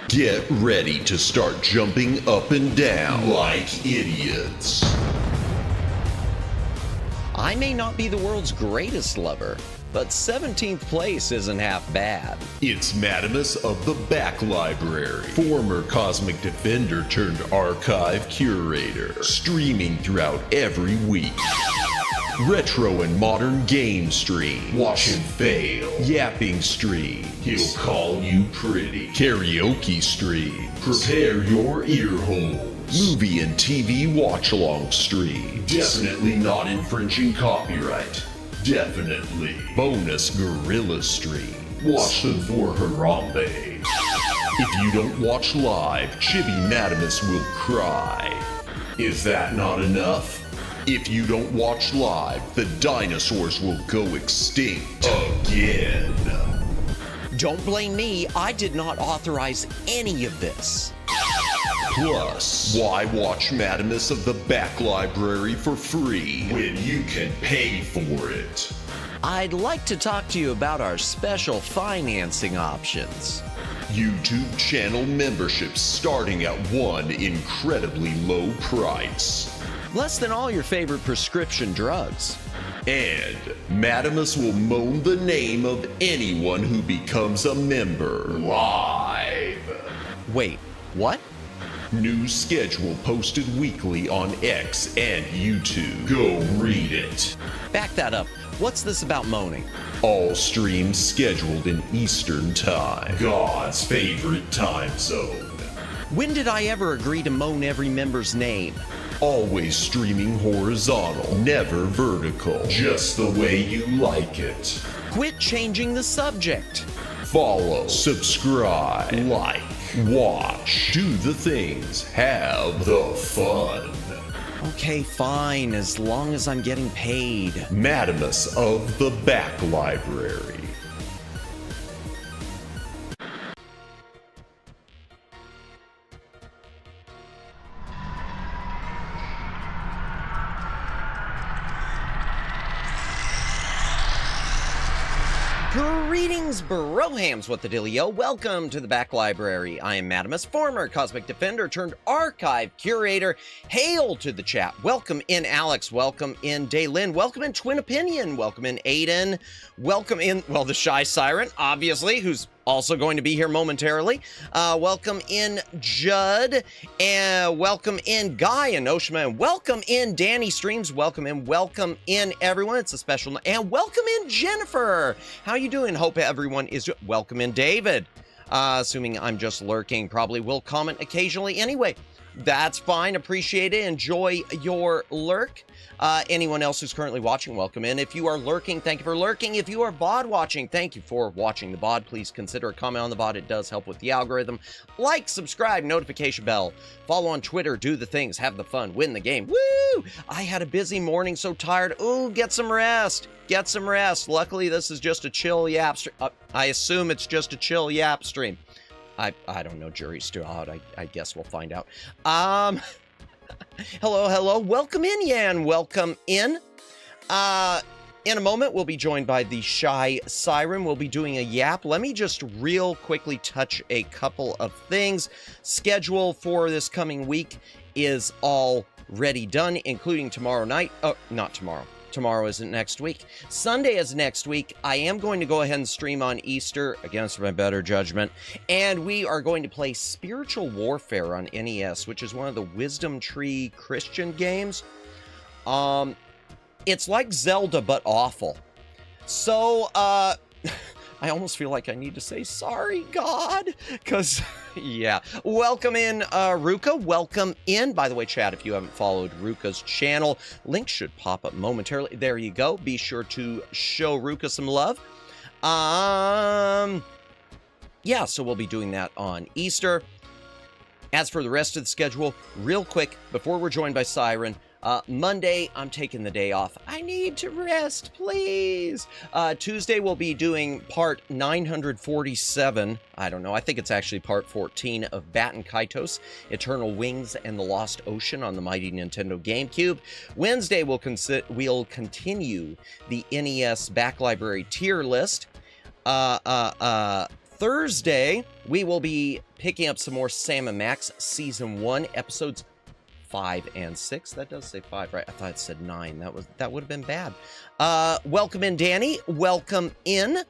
Get ready to start jumping up and down like idiots. I may not be the world's greatest lover, but 17th place isn't half bad. It's Madamus of the Back Library, former Cosmic Defender turned archive curator, streaming throughout every week. Retro and modern game stream. Watch him fail. Yapping stream. He'll call you pretty. Karaoke stream. Prepare your ear holes. Movie and TV watch-along stream. Definitely not infringing copyright. Definitely. Bonus gorilla stream. Watch them for Harambe. If you don't watch live, Chibi Madamus will cry. Is that not enough? If you don't watch live, the dinosaurs will go extinct again. Don't blame me, I did not authorize any of this. Plus, why watch Madamus of the Back Library for free when you can pay for it? I'd like to talk to you about our special financing options. YouTube channel memberships starting at one incredibly low price. Less than all your favorite prescription drugs. And Madamus will moan the name of anyone who becomes a member live. Wait, what? New schedule posted weekly on X and YouTube. Go read it. Back that up. What's this about moaning? All streams scheduled in Eastern Time, God's favorite time zone. When did I ever agree to moan every member's name? Always streaming horizontal, never vertical. Just the way you like it. Quit changing the subject. Follow, subscribe, like, watch, do the things, have the fun. Okay, fine, as long as I'm getting paid. Madamus of the Back Library. Greetings, brohams, what the dealio? Welcome to the Back Library. I am Madamus, former Cosmic Defender turned archive curator. Hail to the chat. Welcome in Alex, welcome in Daylin, welcome in Twin Opinion, welcome in Aiden, welcome in, well, the Shy Siren, obviously, who's also going to be here momentarily. Welcome in Judd, and welcome in Guy and Oshima, and welcome in Danny Streams. Welcome in everyone. It's a special, and welcome in Jennifer. How you doing? Hope everyone is. Welcome in David. Assuming I'm just lurking, probably will comment occasionally anyway. That's fine. Appreciate it. Enjoy your lurk. Anyone else who's currently watching, welcome in. If you are lurking, thank you for lurking. If you are VOD watching, thank you for watching the VOD. Please consider a comment on the VOD. It does help with the algorithm. Like, subscribe, notification bell. Follow on Twitter. Do the things. Have the fun. Win the game. Woo! I had a busy morning. So tired. Ooh, get some rest. Get some rest. Luckily, this is just a chill yap stream. I assume it's just a chill yap stream. I don't know. Jury's still out. I guess we'll find out. Hello. Welcome in, Yan. Welcome in. In a moment, we'll be joined by the shy Siren. We'll be doing a yap. Let me just real quickly touch a couple of things. Schedule for this coming week is already done, including tomorrow night. Oh, not tomorrow. Tomorrow isn't next week. Sunday is next week. I am going to go ahead and stream on Easter against my better judgment. And we are going to play Spiritual Warfare on NES, which is one of the Wisdom Tree Christian games. It's like Zelda, but awful. So, I almost feel like I need to say sorry, God, because, yeah. Welcome in, Ruka. Welcome in. By the way, chat, if you haven't followed Ruka's channel, link should pop up momentarily. There you go. Be sure to show Ruka some love. Yeah, so we'll be doing that on Easter. As for the rest of the schedule, real quick, before we're joined by Siren, Monday, I'm taking the day off. I need to rest, please. Tuesday, we'll be doing part 947. I don't know. I think it's actually part 14 of Batten Kaitos, Eternal Wings and the Lost Ocean on the mighty Nintendo GameCube. Wednesday, we'll continue the NES back library tier list. Thursday, we will be picking up some more Sam & Max Season 1 episodes 5 and 6. That does say 5, right? I thought it said 9. That would have been bad. Welcome in, Danny. Welcome in.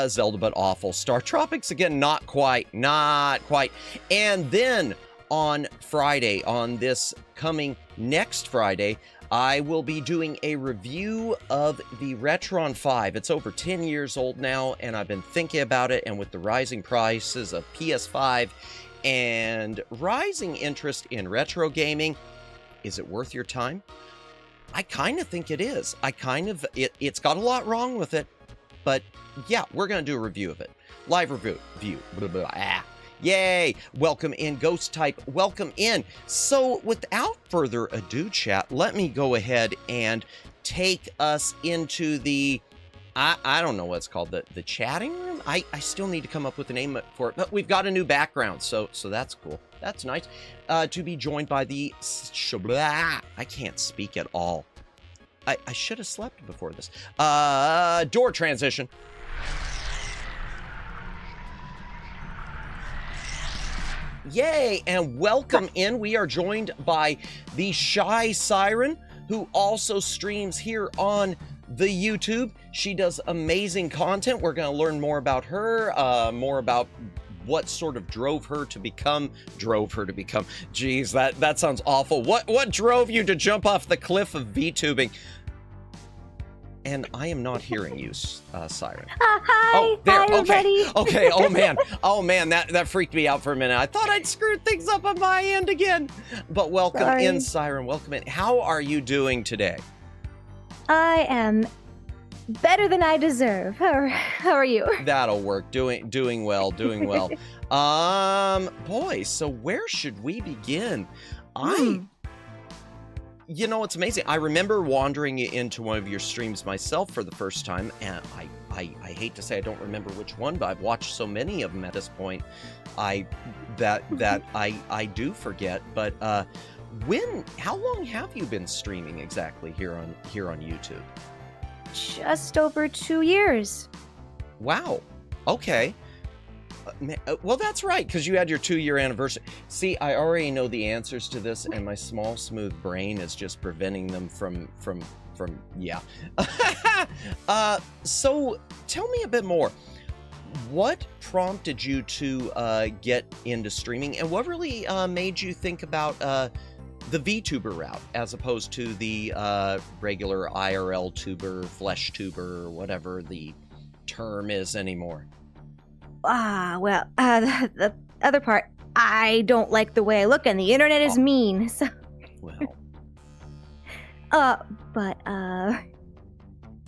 Zelda, but awful. Star Tropics again, not quite. And then on Friday, on this coming next Friday, I will be doing a review of the Retron 5. It's over 10 years old now, and I've been thinking about it, and with the rising prices of PS5 and rising interest in retro gaming, is it worth your time? I kind of think it is. It's got a lot wrong with it, but yeah, we're going to do a review of it. Live review. Blah, blah, blah. Yay! Welcome in, Ghost Type. Welcome in. So without further ado, chat, let me go ahead and take us into the, I don't know what it's called, the chatting room? I still need to come up with a name for it, but we've got a new background, so that's cool. That's nice. To be joined by the, I can't speak at all. I should have slept before this. Door transition. Yay, and welcome in. We are joined by the shy Siren, who also streams here on the YouTube. She does amazing content. We're going to learn more about her, more about what sort of drove her to become, geez, that sounds awful. What drove you to jump off the cliff of VTubing? And I am not hearing you, Siren. Hi. Oh, there. Hi, Okay. everybody. Okay. Oh man. That freaked me out for a minute. I thought I'd screwed things up on my end again. But welcome in, Siren. Welcome in. How are you doing today? I am better than I deserve. How are you? That'll work. Doing well. Boy. So where should we begin? You know, it's amazing. I remember wandering into one of your streams myself for the first time, and I hate to say I don't remember which one, but I've watched so many of them at this point, I do forget. But how long have you been streaming exactly here on YouTube? Just over 2 years. Wow. Okay. Well, that's right, because you had your 2-year anniversary. See, I already know the answers to this, and my small, smooth brain is just preventing them from yeah. So, tell me a bit more. what prompted you to get into streaming, and what really made you think about the VTuber route as opposed to the regular IRL tuber, flesh tuber, whatever the term is anymore? Well, the other part, I don't like the way I look, and the internet is mean. So, Well,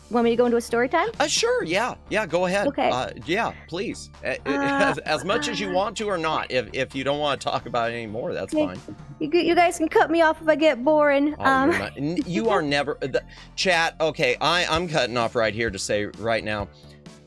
want me to go into a story time? sure, yeah, go ahead. Okay. Yeah, please. As much as you want to or not. If you don't want to talk about it anymore, that's Okay. fine. You guys can cut me off if I get boring. You are never chat. Okay, I'm cutting off right here to say right now,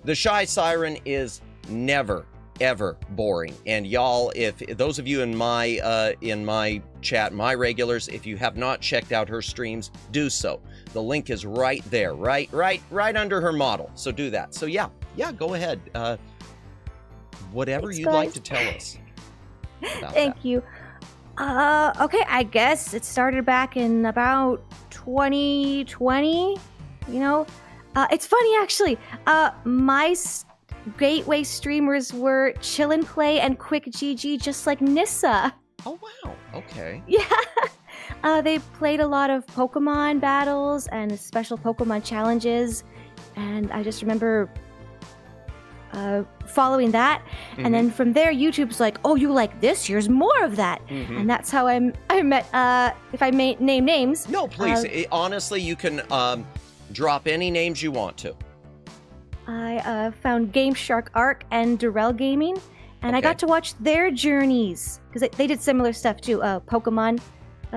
the Shy Siren is never ever boring. And y'all, if those of you in my chat, my regulars, if you have not checked out her streams, do so. The link is right there, right under her model. So do that. So yeah, go ahead. Whatever Thanks, you'd like guys. to tell us about Thank that. you. Okay, I guess it started back in about 2020. You know, it's funny actually. My gateway streamers were Chill and Play and Quick GG, just like Nissa. Oh wow. Okay. Yeah. They played a lot of Pokemon battles and special Pokemon challenges, and I just remember following that. Mhm. And then from there, YouTube's like, "Oh, you like this? Here's more of that." Mhm. And that's how I met. If I may name names, No, please. Honestly, you can drop any names you want to. I found Game Shark Arc and Durrell Gaming, and I Okay. got to watch their journeys because they did similar stuff too, Pokemon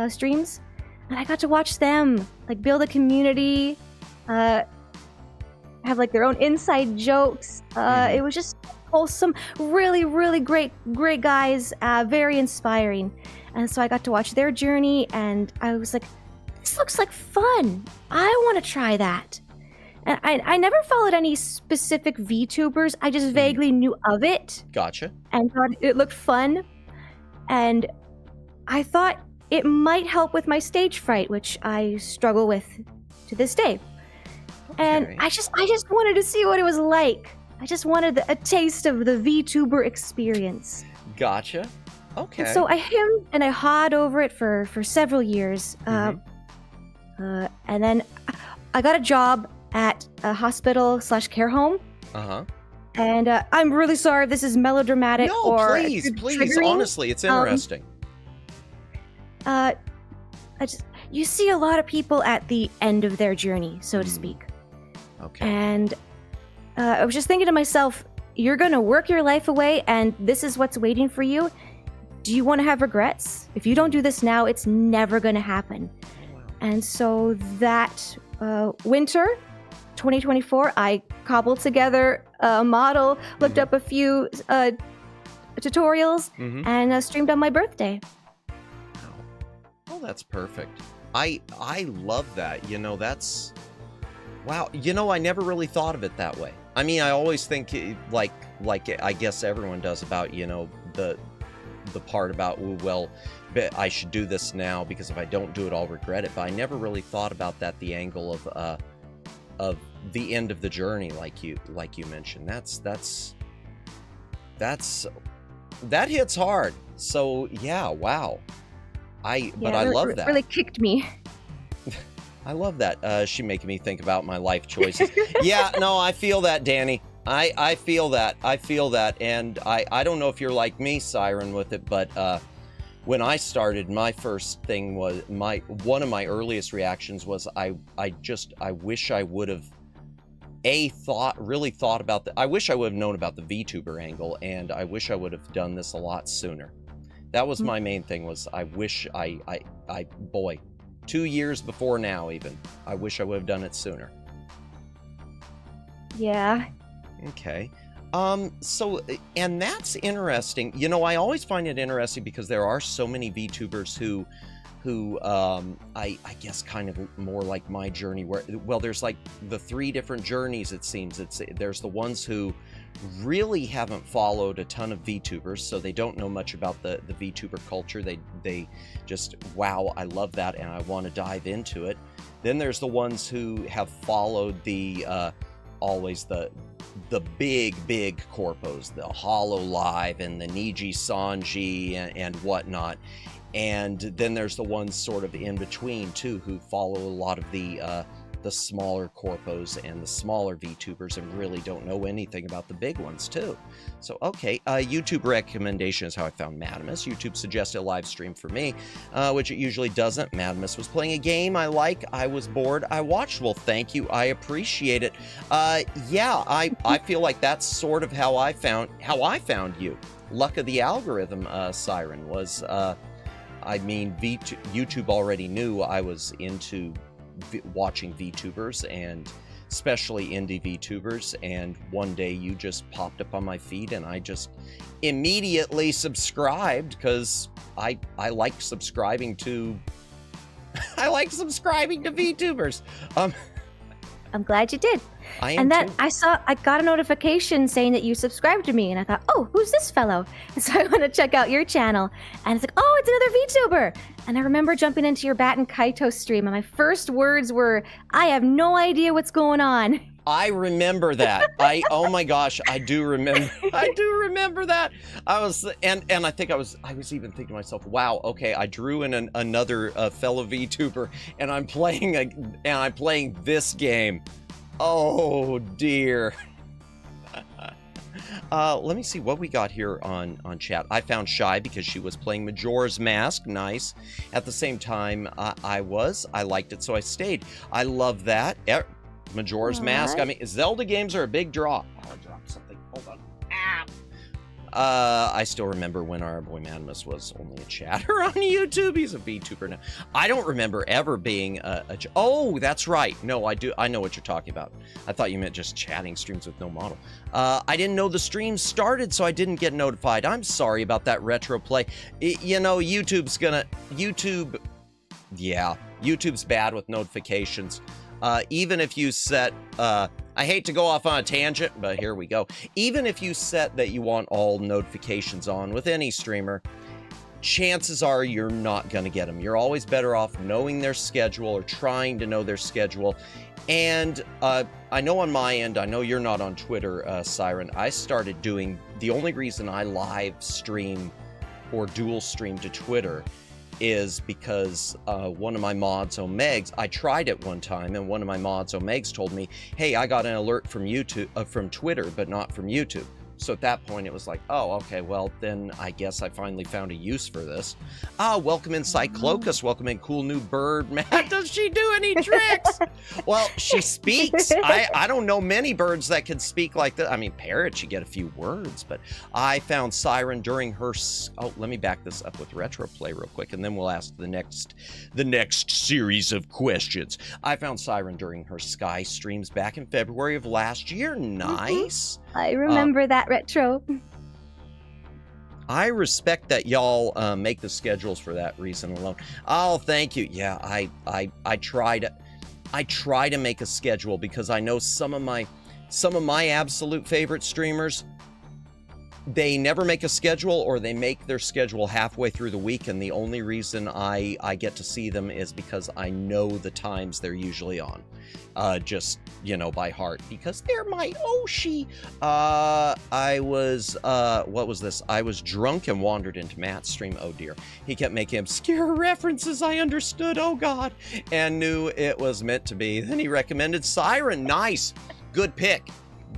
streams, and I got to watch them like build a community, have like their own inside jokes. It was just wholesome, really great guys, very inspiring, and so I got to watch their journey, and I was like, this looks like fun. I want to try that. And I never followed any specific VTubers. I just vaguely knew of it Gotcha. and thought it looked fun. And I thought it might help with my stage fright, which I struggle with to this day. And Okay. I just wanted to see what it was like. I just wanted a taste of the VTuber experience. Gotcha. Okay. And so I hemmed and I hawed over it for several years. Mhm. And then I got a job at a hospital/care home. Uh-huh. And I'm really sorry if this is melodramatic No, or please. triggering. Honestly, it's interesting. You see a lot of people at the end of their journey, so to speak. Okay. And I was just thinking to myself, you're going to work your life away, and this is what's waiting for you. Do you want to have regrets? If you don't do this now, it's never going to happen. And so that winter, 2024, I cobbled together a model, looked up a few tutorials, Mhm. and streamed on my birthday. Oh, that's perfect. I love that. You know, that's wow. You know, I never really thought of it that way. I mean, I always think like I guess everyone does about, you know, the part about, well, I should do this now because if I don't do it, I'll regret it. But I never really thought about that, the angle of the end of the journey, like you mentioned. That hits hard. So yeah, wow. I love that. Really kicked me. I love that. She making me think about my life choices. Yeah, no, I feel that, Danny. I feel that. And I don't know if you're like me, Siren, with it, but when I started, my first thing was one of my earliest reactions was I wish I would have really thought about I wish I would have known about the VTuber angle, and I wish I would have done this a lot sooner. That was my main thing, was I wish boy, 2 years before now even, I wish I would have done it sooner. Yeah. Okay. So, and that's interesting. You know, I always find it interesting because there are so many VTubers who I guess kind of more like my journey, where, well, there's like the 3 different journeys, it seems. There's the ones who really haven't followed a ton of VTubers, so they don't know much about the VTuber culture. They just, wow, I love that and I want to dive into it. Then there's the ones who have followed the always the the big corpos, the Hollow Live and the Niji Sanji and whatnot. And then there's the ones sort of in between too, who follow a lot of the smaller corpos and the smaller VTubers and really don't know anything about the big ones too. So, okay, YouTube recommendation is how I found Madamus. YouTube suggested a live stream for me, which it usually doesn't. Madamus was playing a game I like. I was bored. I watched. Well, thank you. I appreciate it. Yeah, I feel like that's sort of how I found you. Luck of the algorithm, Siren, was, I mean, YouTube already knew I was into watching VTubers and especially indie VTubers, and one day you just popped up on my feed and I just immediately subscribed because I like subscribing to VTubers. I'm glad you did. I am and then too. I got a notification saying that you subscribed to me, and I thought, oh, who's this fellow? And so I went to check out your channel, and it's like, oh, it's another VTuber. And I remember jumping into your Bat and Kaito stream, and my first words were, I have no idea what's going on. I remember that. Oh my gosh, I do remember. I do remember that. I was, and I think I was even thinking to myself, wow, okay, I drew in another fellow VTuber, and I'm playing this game. Oh dear. Let me see what we got here on chat. I found Shy because she was playing Majora's Mask. Nice. At the same time, I liked it, so I stayed. I love that. Majora's Mask. I mean, Zelda games are a big draw. Oh, I dropped something. Hold on. I still remember when our boy Madamus was only a chatter on YouTube. He's a VTuber now. I don't remember ever being oh, that's right. No, I do. I know what you're talking about. I thought you meant just chatting streams with no model. I didn't know the stream started, so I didn't get notified. I'm sorry about that retro play. You know, YouTube's bad with notifications. Even if you set, I hate to go off on a tangent, but here we go. Even if you set that you want all notifications on with any streamer, chances are you're not going to get them. You're always better off knowing their schedule or trying to know their schedule. And I know on my end, I know you're not on Twitter, Siren. I started doing, the only reason I live stream or dual stream to Twitter is because one of my mods, Omegs, I tried it one time, and one of my mods, Omegs, told me, hey, I got an alert from from Twitter, but not from YouTube. So at that point, it was like, oh, okay, well, then I guess I finally found a use for this. Welcome in Cyclocus. Welcome in Cool New Bird. Matt, does she do any tricks? Well, she speaks. I don't know many birds that can speak like that. I mean, parrots, you get a few words, but I found Siren during her... Oh, let me back this up with Retroplay real quick, and then we'll ask the next series of questions. I found Siren during her Sky streams back in February of last year. Nice. I remember that, Retro. I respect that y'all make the schedules for that reason alone. Oh, thank you. Yeah, I try to make a schedule because I know some of my absolute favorite streamers, they never make a schedule, or they make their schedule halfway through the week, and the only reason I get to see them is because I know the times they're usually on. Just, you know, by heart, because they're my Oshi. I was, what was this? I was drunk and wandered into Matt's stream. Oh dear. He kept making obscure references. I understood, oh God, and knew it was meant to be. Then he recommended Siren. Nice. Good pick.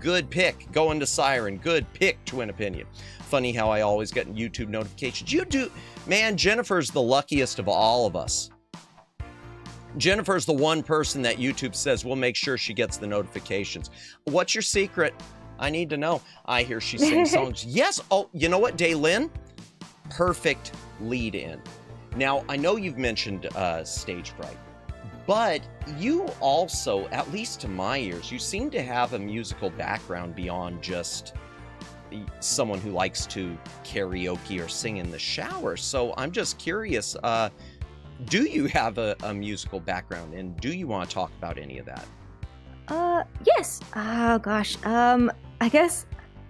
Good pick. Going to Siren. Good pick, Twin Opinion. Funny how I always get YouTube notifications. You do, man, Jennifer's the luckiest of all of us. Jennifer's the one person that YouTube says will make sure she gets the notifications. What's your secret? I need to know. I hear she sings songs. Yes. Oh, you know what, Daylin? Perfect lead in. Now, I know you've mentioned stage fright, but you also, at least to my ears, you seem to have a musical background beyond just someone who likes to karaoke or sing in the shower. So I'm just curious, do you have a musical background, and do you want to talk about any of that? Yes. Oh gosh. I guess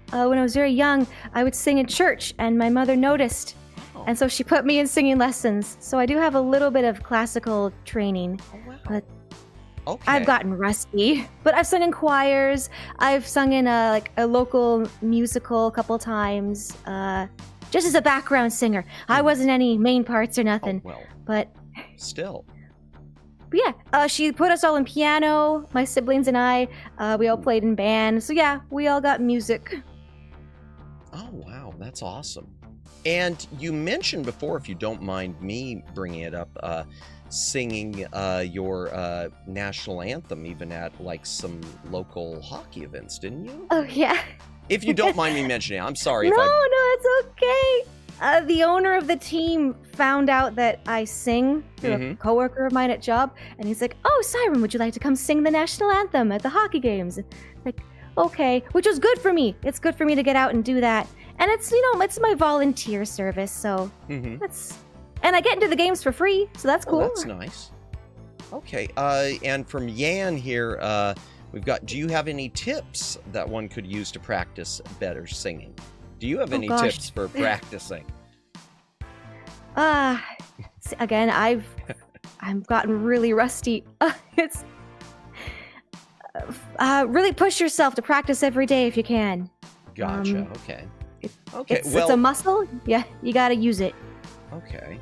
when I was very young, I would sing in church, and my mother noticed, and so she put me in singing lessons. So I do have a little bit of classical training. Oh, wow. But Okay. I've gotten rusty, but I've sung in choirs. I've sung in a local musical a couple times, just as a background singer. I wasn't any main parts or nothing. Oh, well, but still. But yeah, she put us all in piano. My siblings and I, we all played in band. So yeah, we all got music. Oh, wow. That's awesome. And you mentioned before, if you don't mind me bringing it up, singing your national anthem even at like some local hockey events, didn't you? Oh yeah. If you don't mind me mentioning it, I'm sorry. No, if I... it's okay. The owner of the team found out that I sing through a coworker of mine at job, and he's like, "Oh, Siren, would you like to come sing the national anthem at the hockey games?" Like, okay, which was good for me. It's good for me to get out and do that, and it's it's my volunteer service, so that's, and I get into the games for free, so that's cool. Oh, that's nice. Okay, and from Yan here, we've got, do you have any tips that one could use to practice better singing? Do you have any tips for practicing? Again, I've gotten really rusty. It's really push yourself to practice every day if you can. Gotcha. Okay. It's a muscle. Yeah, you got to use it. Okay.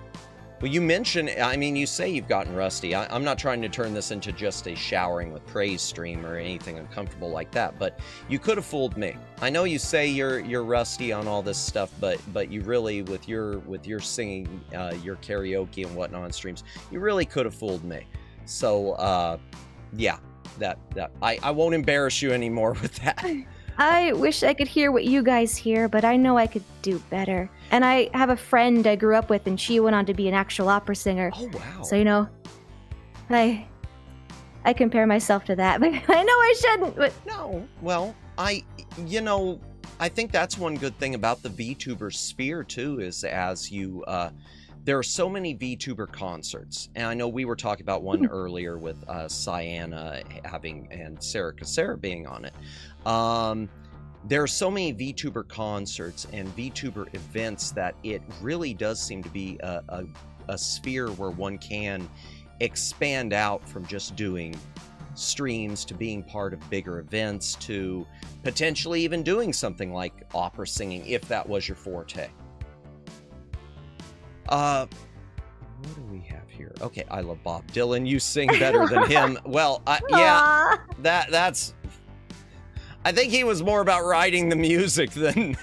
Well, you mentioned, I mean, you say you've gotten rusty. I'm not trying to turn this into just a showering with praise stream or anything uncomfortable like that, but you could have fooled me. I know you say you're rusty on all this stuff, but you really, with your singing, your karaoke and whatnot on streams, you really could have fooled me. So, yeah, that I won't embarrass you anymore with that. I wish I could hear what you guys hear, but I know I could do better. And I have a friend I grew up with, and she went on to be an actual opera singer. Oh, wow. So, I compare myself to that, but I know I shouldn't. But no, well, I think that's one good thing about the VTuber sphere, too, is as you, there are so many VTuber concerts, and I know we were talking about one earlier with Sienna having, and Sarah Casera being on it. There are so many VTuber concerts and VTuber events that it really does seem to be a sphere where one can expand out from just doing streams to being part of bigger events to potentially even doing something like opera singing if that was your forte. What do we have here? Okay, I love Bob Dylan. You sing better than him. Well, yeah, that's... I think he was more about writing the music than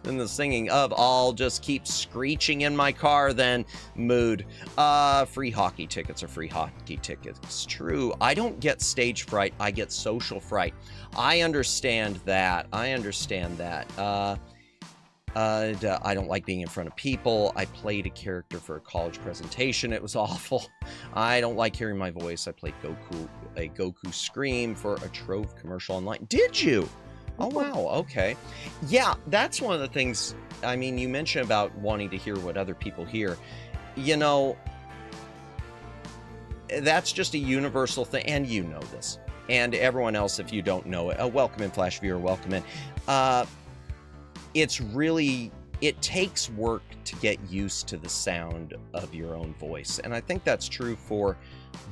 the singing of "I'll just keep screeching in my car" than mood. Free hockey tickets are free hockey tickets. It's true. I don't get stage fright. I get social fright. I understand that. I don't like being in front of people. I played a character for a college presentation. It was awful. I don't like hearing my voice. I played a Goku scream for a Trove commercial online. Did you? Oh, wow. Okay. Yeah, that's one of the things. I mean, you mentioned about wanting to hear what other people hear. That's just a universal thing. And you know this. And everyone else, if you don't know it, welcome in, Flash Viewer. Welcome in. It takes work to get used to the sound of your own voice. And I think that's true for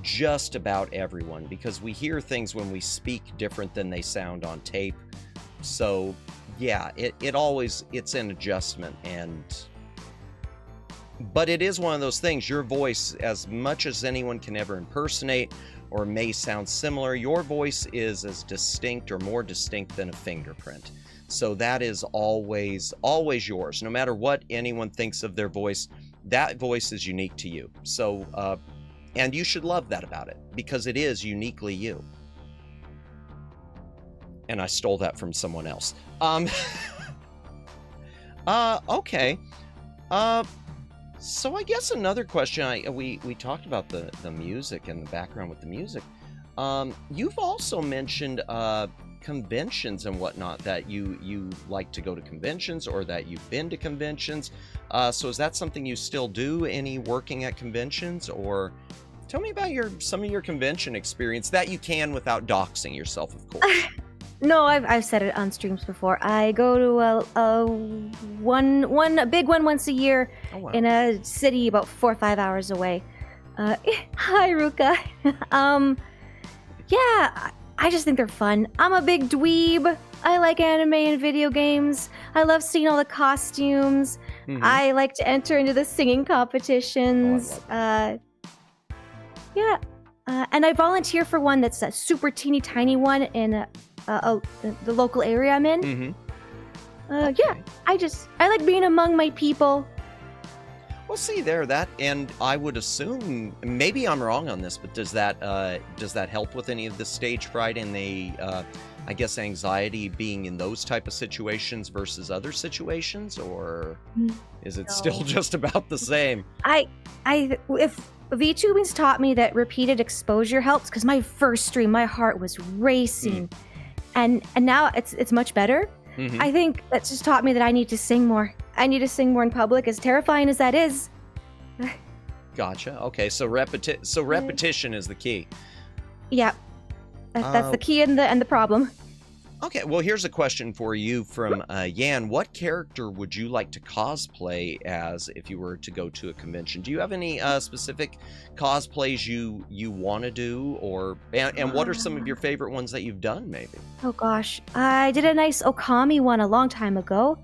just about everyone, because we hear things when we speak different than they sound on tape. So yeah, it's an adjustment, but it is one of those things. Your voice, as much as anyone can ever impersonate or may sound similar, your voice is as distinct or more distinct than a fingerprint. So that is always yours. No matter what anyone thinks of their voice, that voice is unique to you. So, and you should love that about it, because it is uniquely you. And I stole that from someone else. Okay. So I guess another question, we talked about the music and the background with the music. You've also mentioned, conventions and whatnot, that you like to go to conventions, or that you've been to conventions. So is that something you still do, any working at conventions? Or tell me about some of your convention experience that you can without doxing yourself, of course. No, I've said it on streams before. I go to a big one once a year. Oh, wow. In a city about 4 or 5 hours away. Hi, Ruka. Yeah, I just think they're fun. I'm a big dweeb. I like anime and video games. I love seeing all the costumes. Mhm. I like to enter into the singing competitions. Yeah, and I volunteer for one that's a super teeny tiny one in the local area I'm in. Mhm. Yeah, I like being among my people. Well, see there, that, and I would assume, maybe I'm wrong on this, but does that help with any of the stage fright and the, I guess, anxiety being in those type of situations versus other situations, or is it still just about the same? If VTubing's taught me that repeated exposure helps, because my first stream, my heart was racing, and now it's much better. Mhm. I think that's just taught me that I need to sing more. I need to sing more in public, as terrifying as that is. Gotcha. Okay, so repetition is the key. Yeah, that's the key and the problem. Okay, well, here's a question for you from Yan. What character would you like to cosplay as if you were to go to a convention? Do you have any specific cosplays you want to do, and what are some of your favorite ones that you've done, maybe? Oh gosh, I did a nice Okami one a long time ago.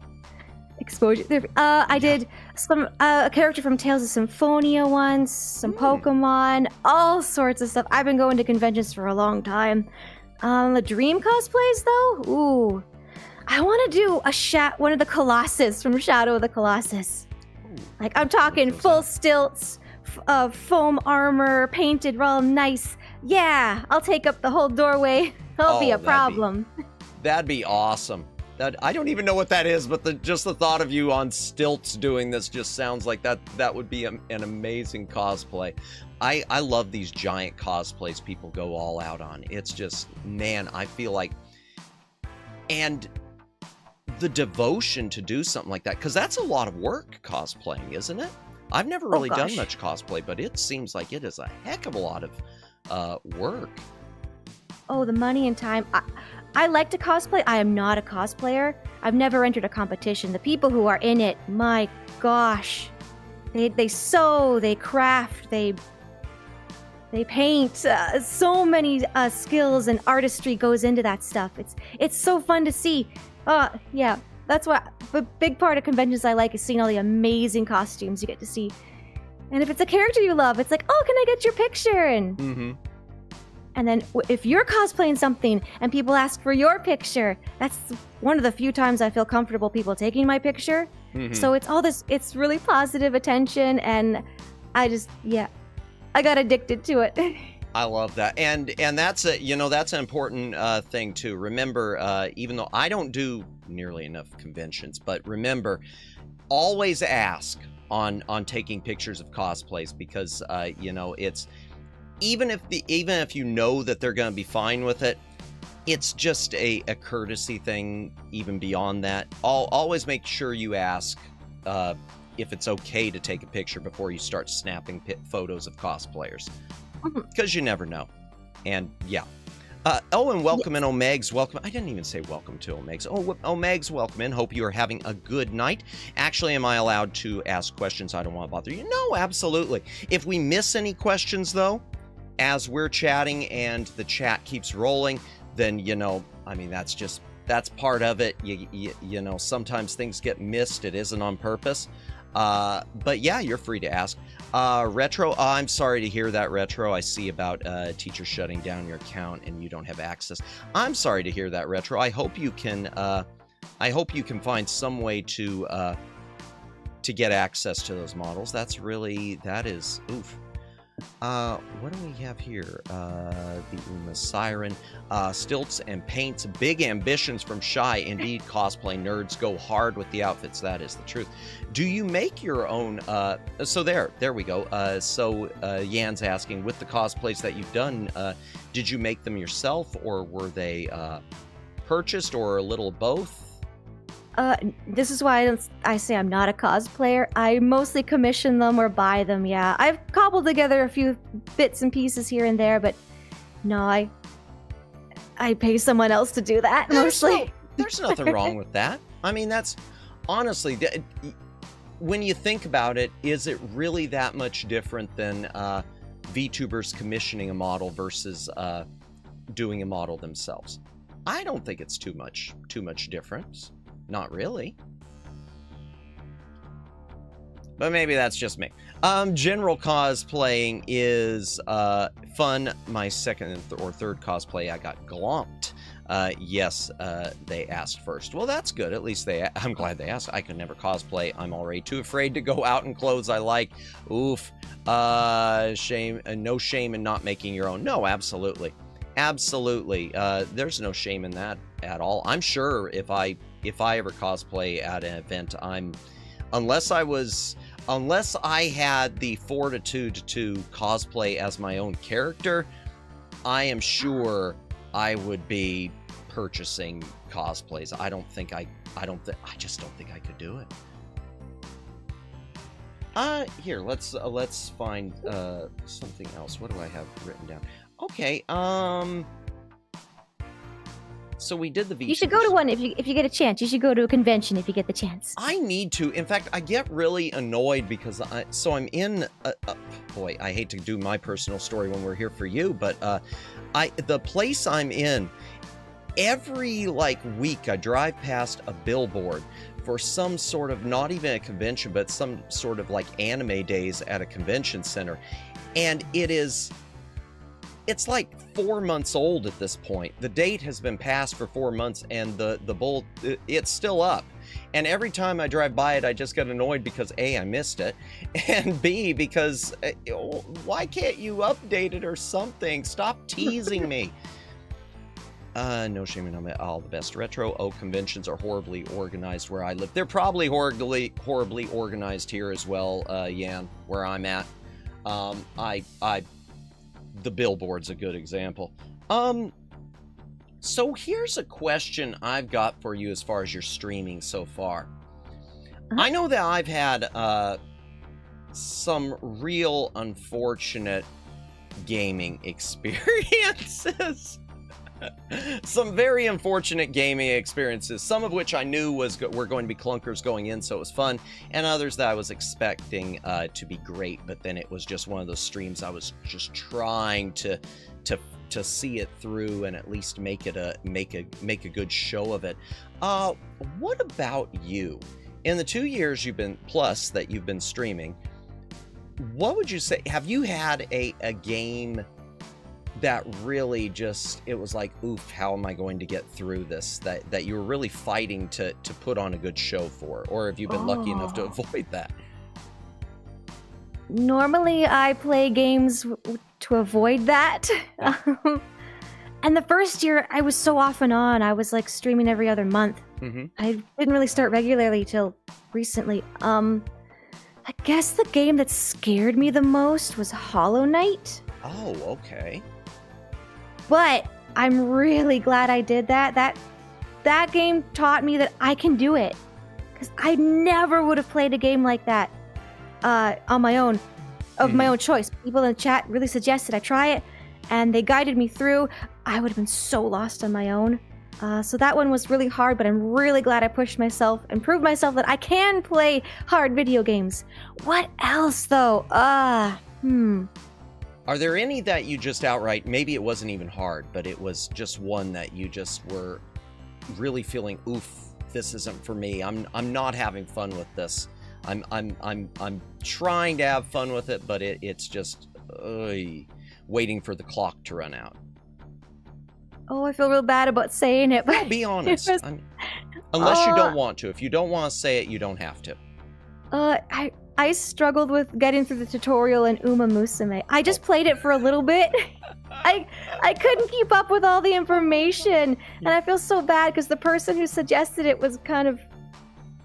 Exposure. I did some a character from Tales of Symphonia once, some Pokemon, all sorts of stuff. I've been going to conventions for a long time. The dream cosplays though, ooh, I want to do one of the Colossus from Shadow of the Colossus. Like I'm talking full stilts, foam armor, painted real nice. Yeah, I'll take up the whole doorway. That'll be a problem. That'd be awesome. I don't even know what that is, but just the thought of you on stilts doing this just sounds like that would be an amazing cosplay. I love these giant cosplays people go all out on. It's just, man, I feel like, and the devotion to do something like that, because that's a lot of work, cosplaying, isn't it? I've never really done much cosplay, but it seems like it is a heck of a lot of work. Oh, the money and time. I like to cosplay. I am not a cosplayer. I've never entered a competition. The people who are in it, my gosh, they sew, they craft, they paint. So many skills and artistry goes into that stuff. It's so fun to see. Yeah, that's why a big part of conventions I like is seeing all the amazing costumes you get to see. And if it's a character you love, it's like, oh, can I get your picture? And And then if you're cosplaying something and people ask for your picture, that's one of the few times I feel comfortable people taking my picture. So it's really positive attention, and I got addicted to it. I love that. And that's that's an important thing too. Remember, even though I don't do nearly enough conventions, but remember, always ask on taking pictures of cosplays, because it's even if you know that they're going to be fine with it, it's just a courtesy thing. Even beyond that, always make sure you ask if it's okay to take a picture before you start snapping photos of cosplayers, because you never know. And yeah. And welcome in, Omegs. Welcome. I didn't even say welcome to Omegs. Omegs, welcome in. Hope you are having a good night. Actually, am I allowed to ask questions? I don't want to bother you. No, absolutely. If we miss any questions, though, as we're chatting and the chat keeps rolling, then, that's part of it. Sometimes things get missed. It isn't on purpose. But yeah, you're free to ask. Retro, I'm sorry to hear that, Retro. I see about teacher shutting down your account and you don't have access. I'm sorry to hear that, Retro. I hope you can find some way to get access to those models. That is oof. What do we have here? The Uma Siren, stilts and paints, big ambitions from Shy. Indeed, cosplay nerds go hard with the outfits. That is the truth. Do you make your own? So there we go. Yan's asking, with the cosplays that you've done, did you make them yourself, or were they purchased, or a little of both? This is why I say I'm not a cosplayer. I mostly commission them or buy them, yeah. I've cobbled together a few bits and pieces here and there, but no, I pay someone else to do that, mostly. There's nothing wrong with that. I mean, that's, honestly, when you think about it, is it really that much different than, VTubers commissioning a model versus doing a model themselves. I don't think it's too much difference. Not really. But maybe that's just me. General cosplaying is fun. My second or third cosplay, I got glomped. Yes, they asked first. Well, that's good. At least I'm glad they asked. I could never cosplay. I'm already too afraid to go out in clothes I like. Oof. Shame. No shame in not making your own. No, absolutely. Absolutely. There's no shame in that at all. I'm sure if I ever cosplay at an event, unless I had the fortitude to cosplay as my own character, I am sure I would be purchasing cosplays. I just don't think I could do it. Here, let's find something else. What do I have written down? Okay, so we did the VTubers. You should go to one if you get a chance. You should go to a convention if you get the chance. I need to. In fact, I get really annoyed because I'm in. Boy, I hate to do my personal story when we're here for you, but the place I'm in, every week I drive past a billboard for some sort of, not even a convention, but some sort of anime days at a convention center, and it's like 4 months old at this point. The date has been passed for 4 months, and it's still up. And every time I drive by it, I just get annoyed because A, I missed it, and B, because why can't you update it or something? Stop teasing me. No shame in all the best retro. Oh, conventions are horribly organized where I live. They're probably horribly organized here as well, Yan, where I'm at. The billboard's a good example. So here's a question I've got for you as far as your streaming so far. I know that I've had some real unfortunate gaming experiences. Some very unfortunate gaming experiences, some of which I knew were going to be clunkers going in, so it was fun, and others that I was expecting to be great, but then it was just one of those streams I was just trying to see it through and at least make a good show of it. What about you? In the 2 years you've been streaming, what would you say? Have you had a game that really just, it was like, oof, how am I going to get through this, that you were really fighting to put on a good show for? Or have you been lucky enough to avoid that? Normally I play games to avoid that. And the first year I was so off and on. I was streaming every other month. I didn't really start regularly till recently. I guess the game that scared me the most was Hollow Knight. Oh, okay. But I'm really glad I did that. That game taught me that I can do it. Because I never would have played a game like that on my own, of my own choice. People in the chat really suggested I try it, and they guided me through. I would have been so lost on my own. So that one was really hard, but I'm really glad I pushed myself and proved myself that I can play hard video games. What else, though? Are there any that you just outright, maybe it wasn't even hard, but it was just one that you just were really feeling, oof, this isn't for me. I'm not having fun with this. I'm trying to have fun with it, but it's just waiting for the clock to run out. Oh, I feel real bad about saying it, but no, be honest. Unless you don't want to. If you don't want to say it, you don't have to. I struggled with getting through the tutorial in Uma Musume. I just played it for a little bit. I couldn't keep up with all the information, and I feel so bad because the person who suggested it was kind of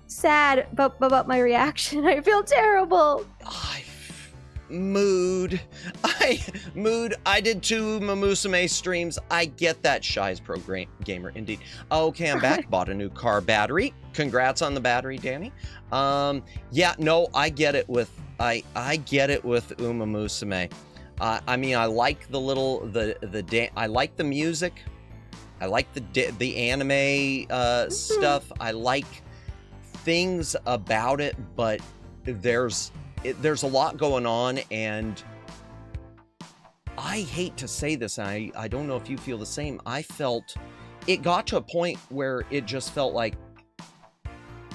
sad about my reaction. I feel terrible. Mood. I did 2 Musume streams. I get that. Shy's pro gamer indeed. Okay, I'm back. Bought a new car battery. Congrats on the battery, Danny. Yeah, no, I get it with I get it with Uma Musume. I mean, I like I like the music. I like the anime stuff. I like things about it, but there's a lot going on, and I hate to say this, I don't know if you feel the same. I felt it got to a point where it just felt like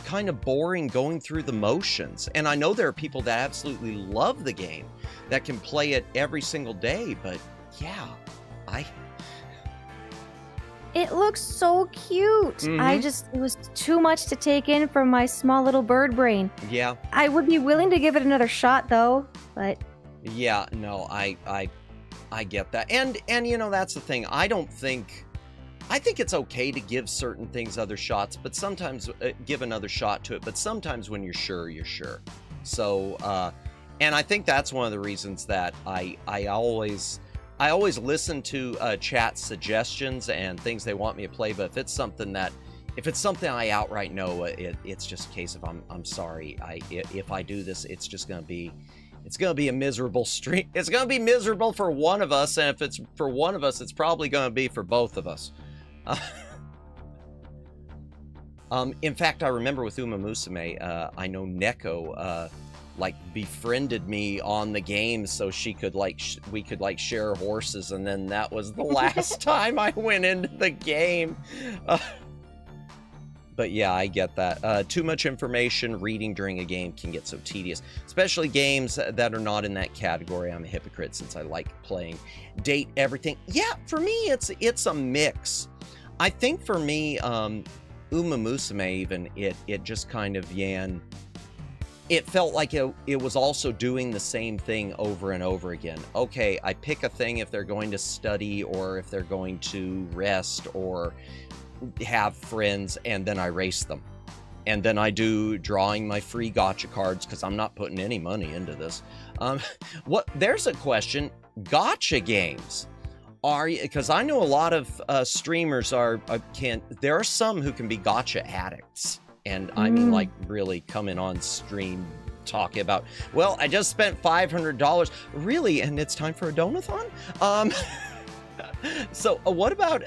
kind of boring going through the motions. And I know there are people that absolutely love the game that can play it every single day, but yeah, It looks so cute. Mm-hmm. It was too much to take in from my small little bird brain. Yeah. I would be willing to give it another shot though, but Yeah, no, I get that. And you know, that's the thing. I think it's okay to give certain things other shots, but sometimes give another shot to it. But sometimes when you're sure, you're sure. So, and I think that's one of the reasons that I always listen to chat suggestions and things they want me to play. But if it's something I outright know, it's just a case of I'm sorry. If I do this, it's gonna be a miserable stream. It's gonna be miserable for one of us, and if it's for one of us, it's probably gonna be for both of us. In fact, I remember with Uma Musume, I know Neko like befriended me on the game so she could we could share horses, and then that was the last time I went into the game. But yeah, I get that. Too much information reading during a game can get so tedious, especially games that are not in that category. I'm a hypocrite since I like playing date everything. Yeah, for me, it's a mix. I think for me, Uma Musume even, it just kind of it felt like it was also doing the same thing over and over again. Okay, I pick a thing if they're going to study or if they're going to rest or have friends, and then I race them. And then I do drawing my free gacha cards because I'm not putting any money into this. There's a question. Gacha games. Because I know a lot of streamers there are some who can be gacha addicts. And I mean, like, really coming on stream talking about, well, I just spent $500. Really? And it's time for a donathon? So what about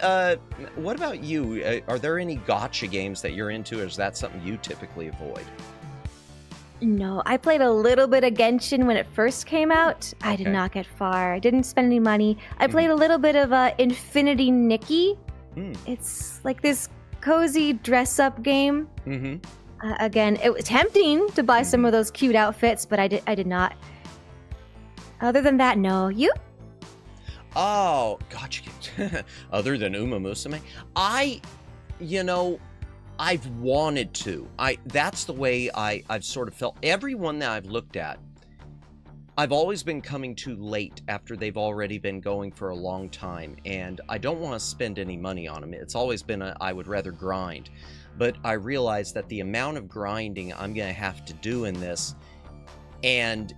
you? Are there any gacha games that you're into, or is that something you typically avoid? no, I played a little bit of Genshin when it first came out. I did Okay. not get far. I didn't spend any money. I played a little bit of Infinity Nikki. It's like this cozy dress-up game. Again, it was tempting to buy some of those cute outfits, but I did not. Other than that, no. You? Oh, gotcha. Other than Uma Musume, I've wanted to. That's the way I've sort of felt. Everyone that I've looked at, I've always been coming too late after they've already been going for a long time, and I don't want to spend any money on them. It's always been I would rather grind. But I realize that the amount of grinding I'm going to have to do in this, and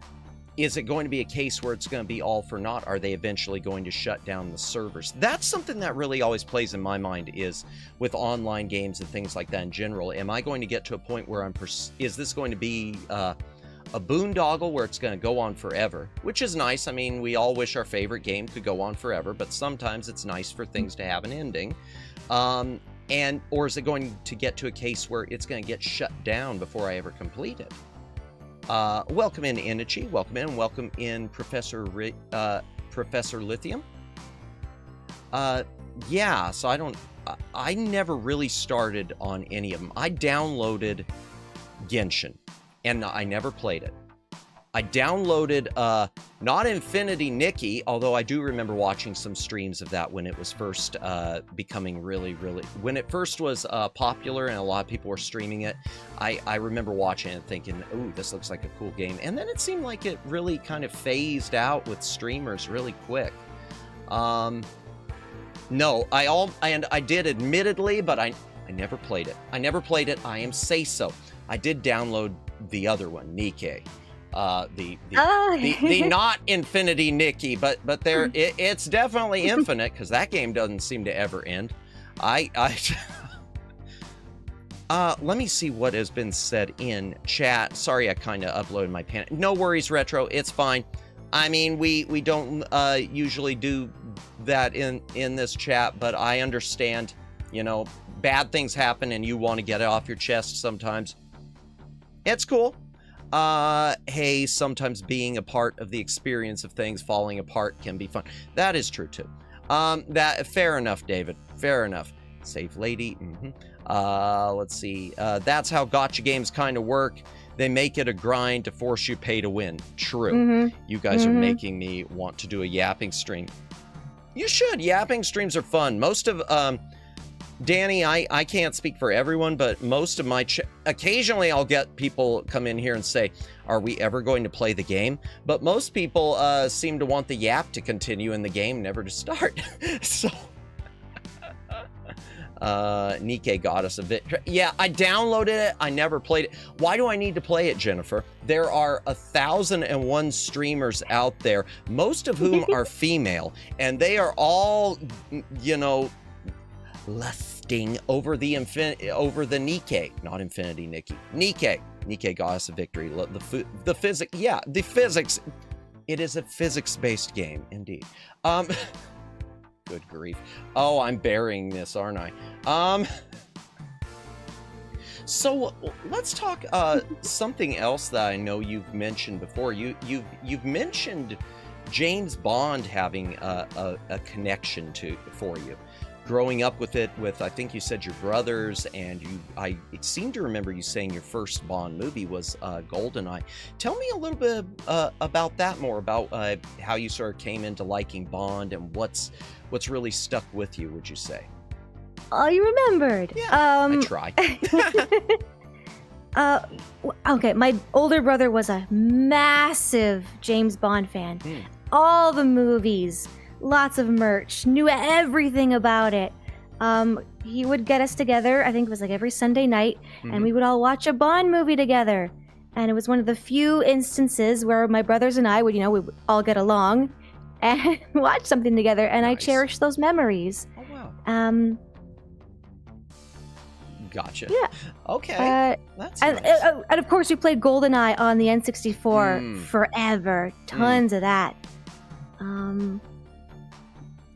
is it going to be a case where it's going to be all for naught? Are they eventually going to shut down the servers? That's something that really always plays in my mind, is with online games and things like that in general. Am I going to get to a point where is this going to be a boondoggle where it's going to go on forever? Which is nice. I mean, we all wish our favorite game could go on forever, but sometimes it's nice for things to have an ending. Or is it going to get to a case where it's going to get shut down before I ever complete it? Welcome in, Inichi. Welcome in, Professor Lithium. Yeah, so I never really started on any of them. I downloaded Genshin, and I never played it. I downloaded, not Infinity Nikki, although I do remember watching some streams of that when it was first becoming really, when it first was popular and a lot of people were streaming it. I remember watching it and thinking, ooh, this looks like a cool game. And then it seemed like it really kind of phased out with streamers really quick. No, I did admittedly, but I never played it. I am say-so. I did download the other one, Nikkei. The not Infinity Nikki, but there it's definitely infinite, because that game doesn't seem to ever end. Let me see what has been said in chat. Sorry, I kind of uploaded my pan. No worries, Retro. It's fine. I mean, we don't usually do that in this chat, but I understand. You know, bad things happen, and you want to get it off your chest sometimes. It's cool. hey, sometimes being a part of the experience of things falling apart can be fun. That is true too. Fair enough, David. Fair enough. Save lady. Let's see. That's how gotcha games kind of work. They make it a grind to force you pay to win. True. You guys are making me want to do a yapping stream. You should. Yapping streams are fun. Most of, Danny, I can't speak for everyone, but most of my, occasionally I'll get people come in here and say, are we ever going to play the game? But most people seem to want the yap to continue in the game, never to start. So, Nikkei got us a bit. Yeah, I downloaded it. I never played it. Why do I need to play it, Jennifer? There are 1,001 streamers out there, most of whom are female, and they are all, you know, lusting over the Nikkei, not Infinity Nikki. Nikkei got us a victory. The physics, yeah, the physics. It is a physics-based game, indeed. Good grief. Oh, I'm burying this, aren't I? So let's talk something else that I know you've mentioned before. You've mentioned James Bond having a connection for you. Growing up with it, with I think you said your brothers, and I seem to remember you saying your first Bond movie was GoldenEye. Tell me a little bit about that more, about how you sort of came into liking Bond and what's really stuck with you, would you say? Oh, you remembered. Yeah, I try. Okay, my older brother was a massive James Bond fan. All the movies, lots of merch, knew everything about it. He would get us together, I think it was like every Sunday night, and we would all watch a Bond movie together. And it was one of the few instances where my brothers and I would, we would all get along and watch something together, and nice. I cherish those memories. Oh, wow. Gotcha. Yeah. Okay. That's and, nice. And of course, we played GoldenEye on the N64 forever. Tons of that.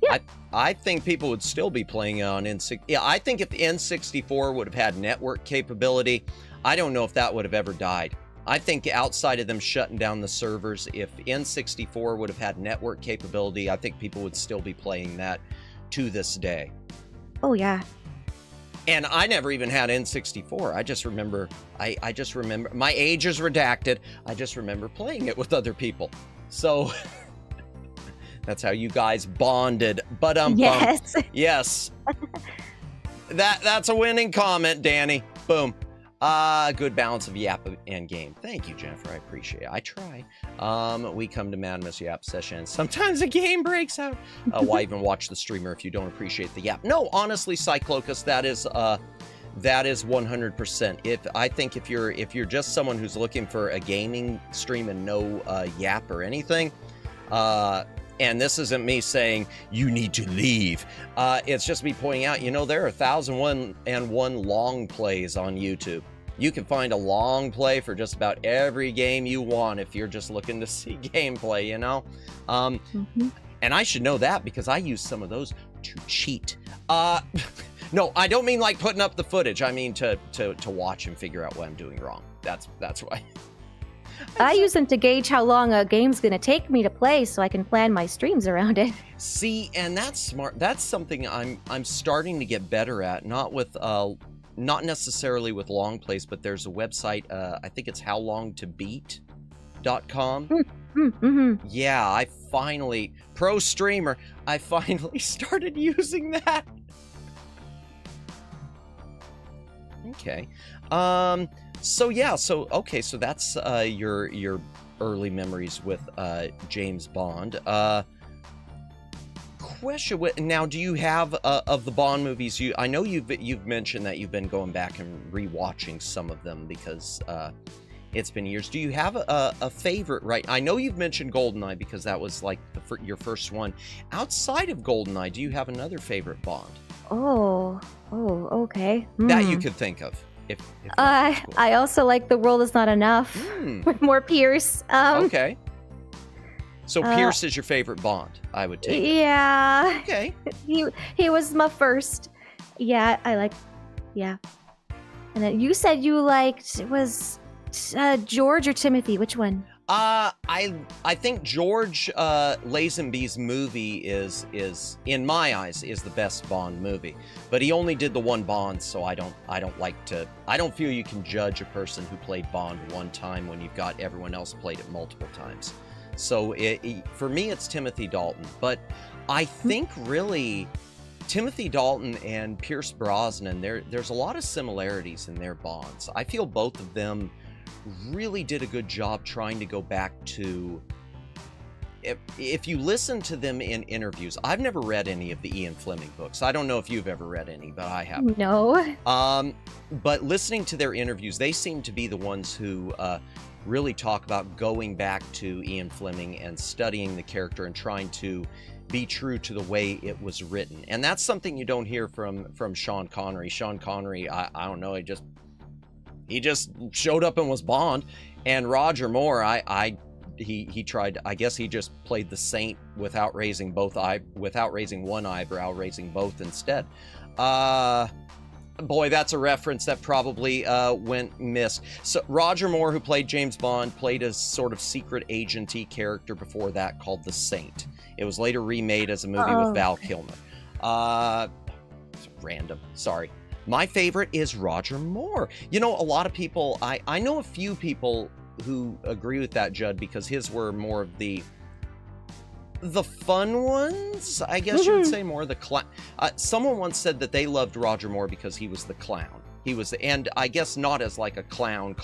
Yeah. I think people would still be playing it on N64. Yeah, I think if the N64 would have had network capability, I don't know if that would have ever died. I think outside of them shutting down the servers, if N64 would have had network capability, I think people would still be playing that to this day. Oh, yeah. And I never even had N64. I just remember, I just remember, my age is redacted. I just remember playing it with other people. So that's how you guys bonded. But yes. Yes. That's a winning comment, Danny. Boom. Good balance of Yap and game. Thank you, Jennifer. I appreciate it. I try. We come to Madamus Yap session. Sometimes a game breaks out. Why even watch the streamer if you don't appreciate the Yap? No, honestly, Cyclocus, that is 100%. I think if you're just someone who's looking for a gaming stream and no Yap or anything, and this isn't me saying you need to leave. It's just me pointing out, there are 1,001 long plays on YouTube. You can find a long play for just about every game you want if you're just looking to see gameplay, And I should know that because I use some of those to cheat. No, I don't mean like putting up the footage. I mean to watch and figure out what I'm doing wrong. That's why. I use them to gauge how long a game's going to take me to play so I can plan my streams around it. See, and that's smart. That's something I'm starting to get better at, not not necessarily with long plays, but there's a website, I think it's howlongtobeat.com. Yeah, I finally started using that. Okay. So that's your early memories with James Bond. Question: now, do you have of the Bond movies? I know you've mentioned that you've been going back and rewatching some of them because it's been years. Do you have a favorite? Right, I know you've mentioned GoldenEye because that was like your first one. Outside of GoldenEye, do you have another favorite Bond? Oh, okay. That you could think of. If I also like The World Is Not Enough with more Pierce. Okay. So Pierce is your favorite Bond, I would take. Yeah. Okay. He was my first. Yeah, I like. Yeah. And then you said you liked George or Timothy? Which one? I think George Lazenby's movie is in my eyes is the best Bond movie, but he only did the one Bond, so I don't feel you can judge a person who played Bond one time when you've got everyone else played it multiple times. So for me, it's Timothy Dalton, but I think really Timothy Dalton and Pierce Brosnan, there's a lot of similarities in their Bonds. I feel both of them really did a good job trying to go back to, if you listen to them in interviews, I've never read any of the Ian Fleming books. I don't know if you've ever read any, but I have. No. But listening to their interviews, they seem to be the ones who really talk about going back to Ian Fleming and studying the character and trying to be true to the way it was written. And that's something you don't hear from Sean Connery. Sean Connery, I don't know, he just showed up and was Bond. And Roger Moore, he tried, I guess he just played the Saint without raising one eyebrow, raising both instead. Boy, that's a reference that probably went missed. So Roger Moore, who played James Bond, played a sort of secret agenty character before that called the Saint. It was later remade as a movie with Val Kilmer. It's random, sorry. My favorite is Roger Moore. You know, a lot of people, I know a few people who agree with that, Judd, because his were more of the fun ones, I guess you would say, more the clown. Someone once said that they loved Roger Moore because he was the clown. He was, and I guess not as like a clown,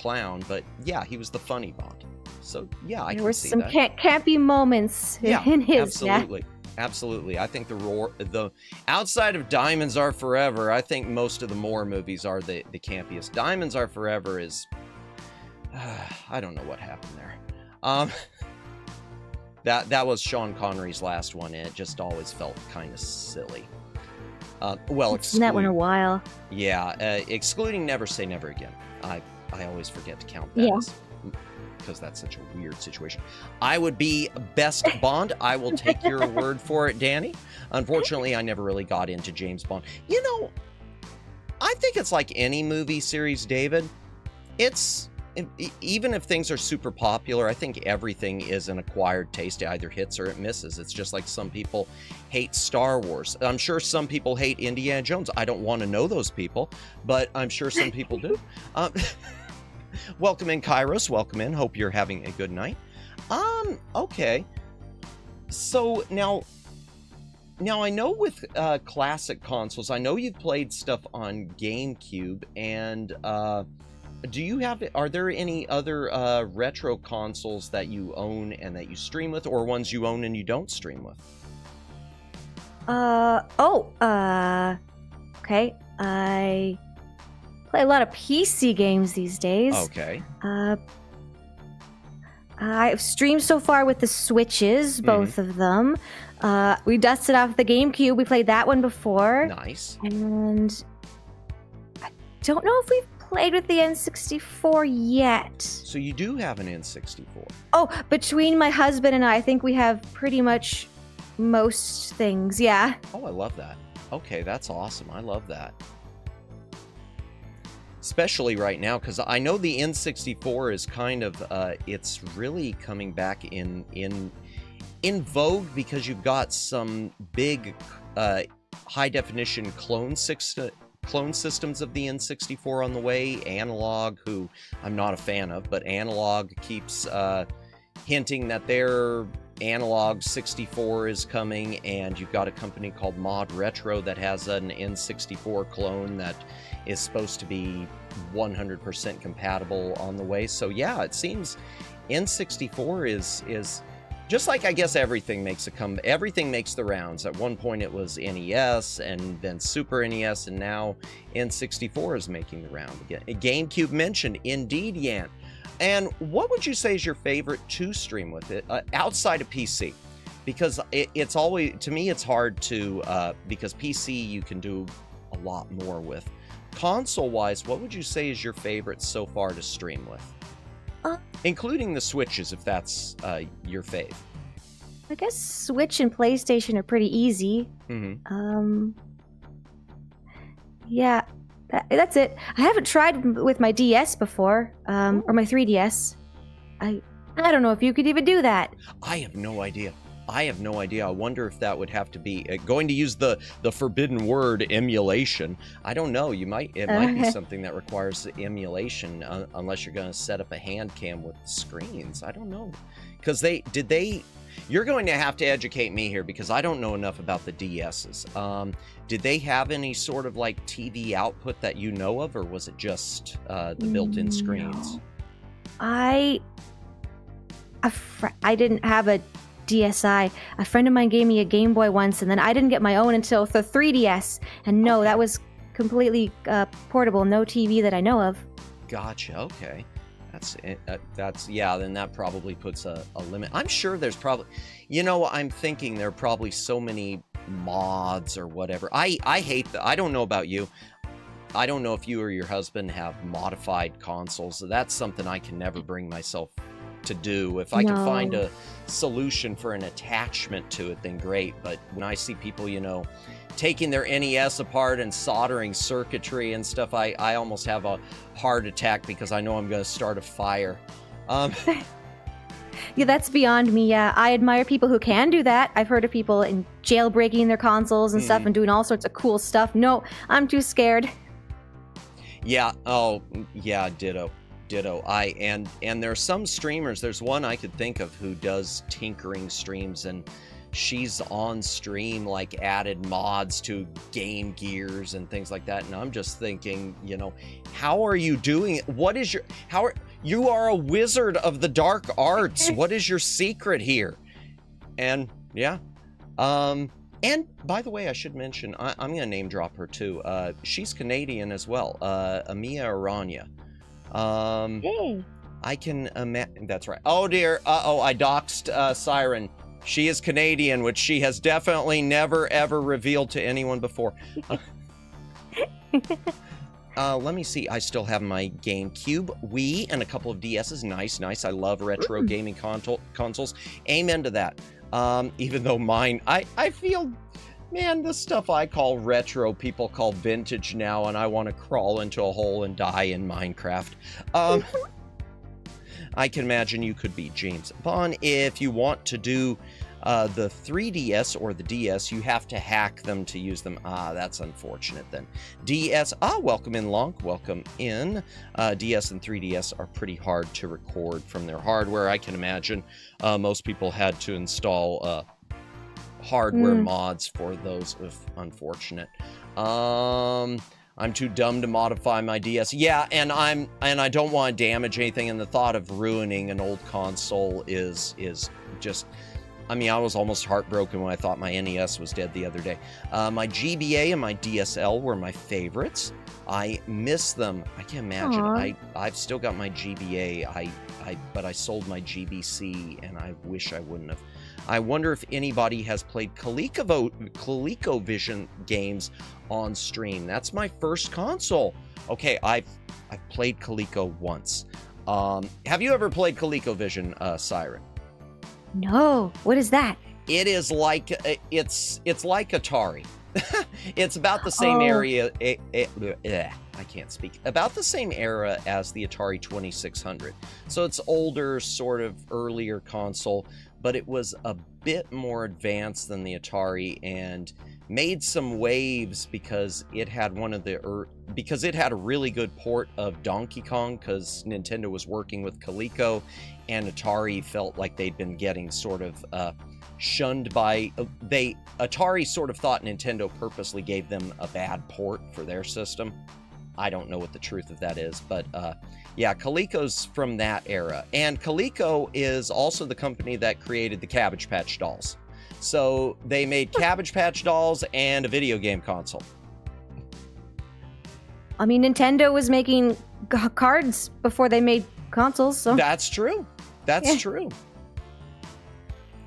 but yeah, he was the funny Bond. So yeah, I can see that. There were some campy moments in his. Absolutely. Absolutely. I think the outside of Diamonds Are Forever, I think most of the Moore movies are the campiest. Diamonds Are Forever is, I don't know what happened there. That was Sean Connery's last one, and it just always felt kind of silly. Excluding that one a while. Yeah, excluding Never Say Never Again. I always forget to count that because that's such a weird situation. I would be best Bond. I will take your word for it, Danny. Unfortunately, I never really got into James Bond. You know, I think it's like any movie series, David. Even if things are super popular, I think everything is an acquired taste. It either hits or it misses. It's just like some people hate Star Wars. I'm sure some people hate Indiana Jones. I don't want to know those people, but I'm sure some people do. Welcome in, Kairos. Welcome in. Hope you're having a good night. Okay. So now I know with classic consoles, I know you've played stuff on GameCube, and are there any other retro consoles that you own and that you stream with, or ones you own and you don't stream with? Okay. I play a lot of PC games these days. Okay. I've streamed so far with the Switches, both of them. We dusted off the GameCube. We played that one before. Nice. And I don't know if we've played with the N64 yet. So you do have an N64? Oh, between my husband and I think we have pretty much most things, yeah. Oh, I love that. Okay, that's awesome. I love that. Especially right now, because I know the N64 is kind of, it's really coming back in vogue because you've got some big high-definition clone systems of the N64 on the way. Analog, who I'm not a fan of, but Analog keeps hinting that their Analog 64 is coming, and you've got a company called Mod Retro that has an N64 clone that is supposed to be 100% compatible on the way. So yeah, it seems N64 is just like, I guess everything makes the rounds. At one point it was NES and then Super NES, and now N64 is making the round again. GameCube mentioned, indeed, Yan. And what would you say is your favorite to stream with it outside of PC? Because it's always, to me, it's hard to, because PC you can do a lot more with. Console-wise, what would you say is your favorite so far to stream with? Including the Switches, if that's your fave. I guess Switch and PlayStation are pretty easy. Mm-hmm. Yeah. That's it. I haven't tried with my DS before, or my 3DS. I don't know if you could even do that. I have no idea. I wonder if that would have to be going to use the forbidden word emulation. I don't know. It might be something that requires emulation unless you're going to set up a hand cam with screens. I don't know. Because you're going to have to educate me here because I don't know enough about the DSs. Did they have any sort of like TV output that you know of, or was it just the built-in screens? No. I didn't have a DSi. A friend of mine gave me a Game Boy once, and then I didn't get my own until the 3DS. And no, that was completely portable. No TV that I know of. Gotcha. Okay. Then that probably puts a limit. I'm sure there's probably, I'm thinking there are probably so many mods or whatever. I hate I don't know about you. I don't know if you or your husband have modified consoles. That's something I can never bring myself to do. If I can find a solution for an attachment to it, then great. But when I see people, taking their NES apart and soldering circuitry and stuff, I almost have a heart attack because I know I'm going to start a fire. Yeah, that's beyond me. Yeah, I admire people who can do that. I've heard of people in jailbreaking their consoles and stuff and doing all sorts of cool stuff. No, I'm too scared. Yeah. Oh, yeah. Ditto. And there are some streamers. There's one I could think of who does tinkering streams, and she's on stream like added mods to Game Gears and things like that. And I'm just thinking, how are you doing it? You are a wizard of the dark arts. What is your secret here? And yeah. And by the way, I should mention, I'm going to name drop her too. She's Canadian as well. Amia Aranya. Hey. I can imagine. That's right. Oh dear. I doxed Siren. She is Canadian, which she has definitely never ever revealed to anyone before. Let me see. I still have my GameCube, Wii, and a couple of DSs. Nice. I love retro gaming consoles. Amen to that. Even though mine, I feel, man, the stuff I call retro, people call vintage now, and I want to crawl into a hole and die in Minecraft. I can imagine you could be James Bond. If you want to do the 3DS or the DS, you have to hack them to use them. That's unfortunate then. DS, welcome in, Lonk. Welcome in. DS and 3DS are pretty hard to record from their hardware. I can imagine most people had to install hardware mods for those, if unfortunate. I'm too dumb to modify my DS. Yeah, and I don't want to damage anything, and the thought of ruining an old console is just, I mean, I was almost heartbroken when I thought my NES was dead the other day. My GBA and my DSL were my favorites. I miss them. I can't imagine. Aww. I've still got my GBA. But I sold my GBC, and I wish I wouldn't have. I wonder if anybody has played ColecoVision games on stream. That's my first console. Okay, I've played Coleco once. Have you ever played ColecoVision, Siren? No. What is that? It is like it's like Atari. It's about the same area. I can't speak. About the same era as the Atari 2600. So it's older, sort of earlier console, but it was a bit more advanced than the Atari and made some waves because it had because it had a really good port of Donkey Kong, because Nintendo was working with Coleco, and Atari felt like they'd been getting sort of shunned by Atari sort of thought Nintendo purposely gave them a bad port for their system. I don't know what the truth of that is, but yeah, Coleco's from that era. And Coleco is also the company that created the Cabbage Patch Dolls. So they made Cabbage Patch Dolls and a video game console. I mean, Nintendo was making cards before they made consoles, so... That's true. That's true.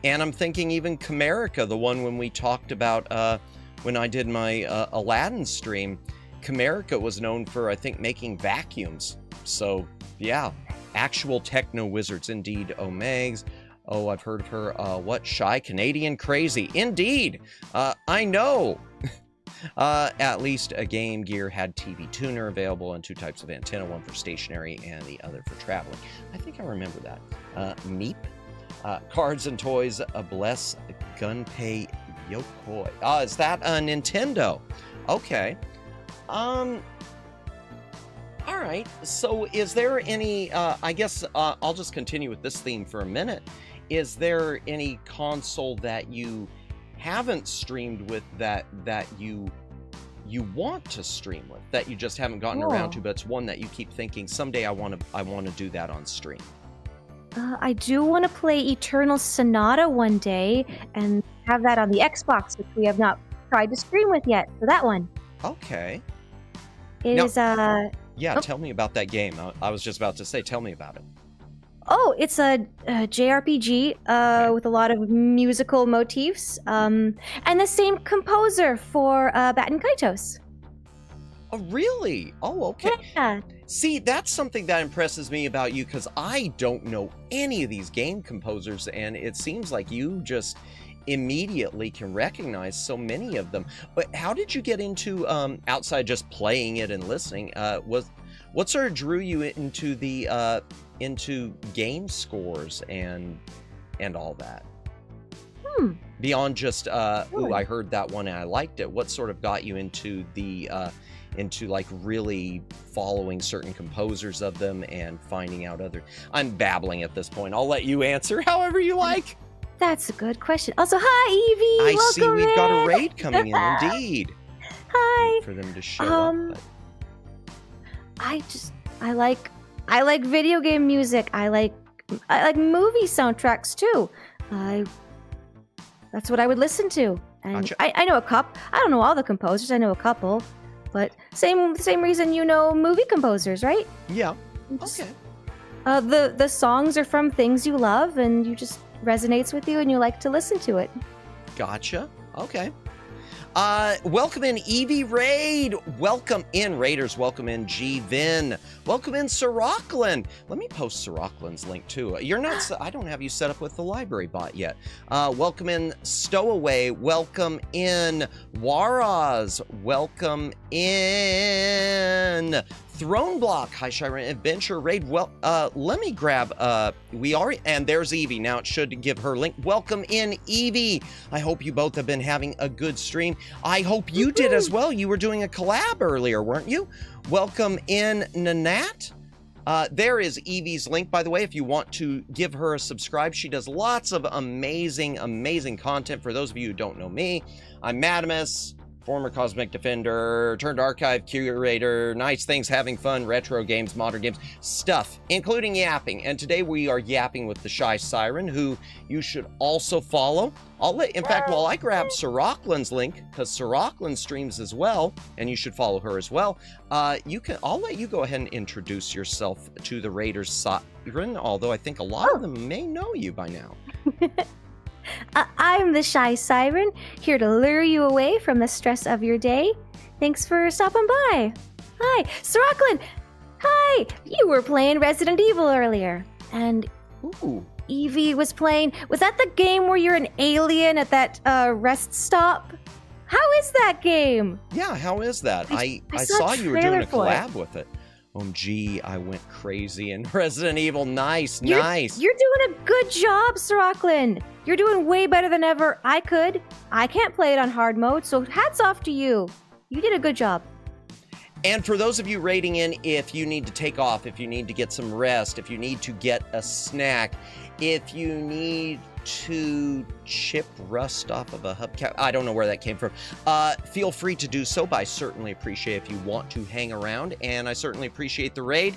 And I'm thinking even Camerica, the one when we talked about, when I did my Aladdin stream, Camerica was known for, I think, making vacuums. So, yeah, actual techno wizards indeed. Omegs. Oh, I've heard of her. What? Shy Canadian Crazy. Indeed. I know. At least a Game Gear had TV tuner available and 2 types of antenna, one for stationary and the other for traveling. I think I remember that. Meep. Cards and toys, bless Gunpei Yokoi. Is that a Nintendo? Okay. All right. So is there any, I guess I'll just continue with this theme for a minute. Is there any console that you haven't streamed with that you want to stream with, that you just haven't gotten around to, but it's one that you keep thinking someday I want to do that on stream? I do want to play Eternal Sonata one day and have that on the Xbox, which we have not tried to stream with yet. So that one. Okay. It is Yeah, tell me about that game. I was just about to say, tell me about it. Oh, it's a JRPG with a lot of musical motifs, and the same composer for Batten Kaitos. Oh, really? Oh, okay. Yeah. See, that's something that impresses me about you, because I don't know any of these game composers, and it seems like you just immediately can recognize so many of them. But how did you get into, outside just playing it and listening, what sort of drew you into the into game scores and all that? Beyond just ooh, I heard that one and I liked it. What sort of got you into the into like really following certain composers of them and finding out other? I'm babbling at this point. I'll let you answer however you like. That's a good question. Also, hi Evie. I see we've got a in. raid coming in. Indeed. Hi. Wait for them to show up. But... I like video game music. I like movie soundtracks too. That's what I would listen to. And Gotcha. I know a couple. I don't know all the composers. I know a couple, but same reason you know movie composers, right? Yeah. Just, Okay. The songs are from things you love, and you just resonates with you, and you like to listen to it. Gotcha. Okay. Welcome in Evie Raid. Welcome in Raiders. Welcome in G Vin. Welcome in Sirocklin. Let me post Siroclin's link too. You're not. I don't have you set up with the library bot yet. Welcome in Stowaway. Welcome in Waraz. Welcome in Throne Block. Hi, Siren Adventure Raid. Well, let me grab. We are, and there's Evie. Now it should give her link. Welcome in Evie. I hope you both have been having a good stream. I hope you did as well. You were doing a collab earlier, weren't you? Welcome in Nanat. There is Evie's link, by the way, if you want to give her a subscribe. She does lots of amazing, amazing content. For those of you who don't know me, I'm Madamus, former Cosmic Defender, turned archive curator, nice things, having fun, retro games, modern games, stuff, including yapping. And today we are yapping with the Shy Siren, who you should also follow. In fact, while I grab Siroclin's link, because Sirocklin streams as well, and you should follow her as well, I'll let you go ahead and introduce yourself to the Raiders, Siren, although I think a lot of them may know you by now. I'm the Shy Siren, here to lure you away from the stress of your day. Thanks for stopping by. Hi, Sirocklin. Hi, you were playing Resident Evil earlier, and Ooh. Evie was playing. Was that the game where you're an alien at that rest stop? How is that game? Yeah, how is that? I saw saw a you were doing trailer a for it. collab with it. OMG, I went crazy in Resident Evil. Nice. You're doing a good job, Sirocklin. You're doing way better than ever I could. I can't play it on hard mode, so hats off to you. You did a good job. And for those of you rating in, if you need to take off, if you need to get some rest, if you need to get a snack, if you need to chip rust off of a hubcap, I don't know where that came from, feel free to do so. But I certainly appreciate if you want to hang around, and I certainly appreciate the raid.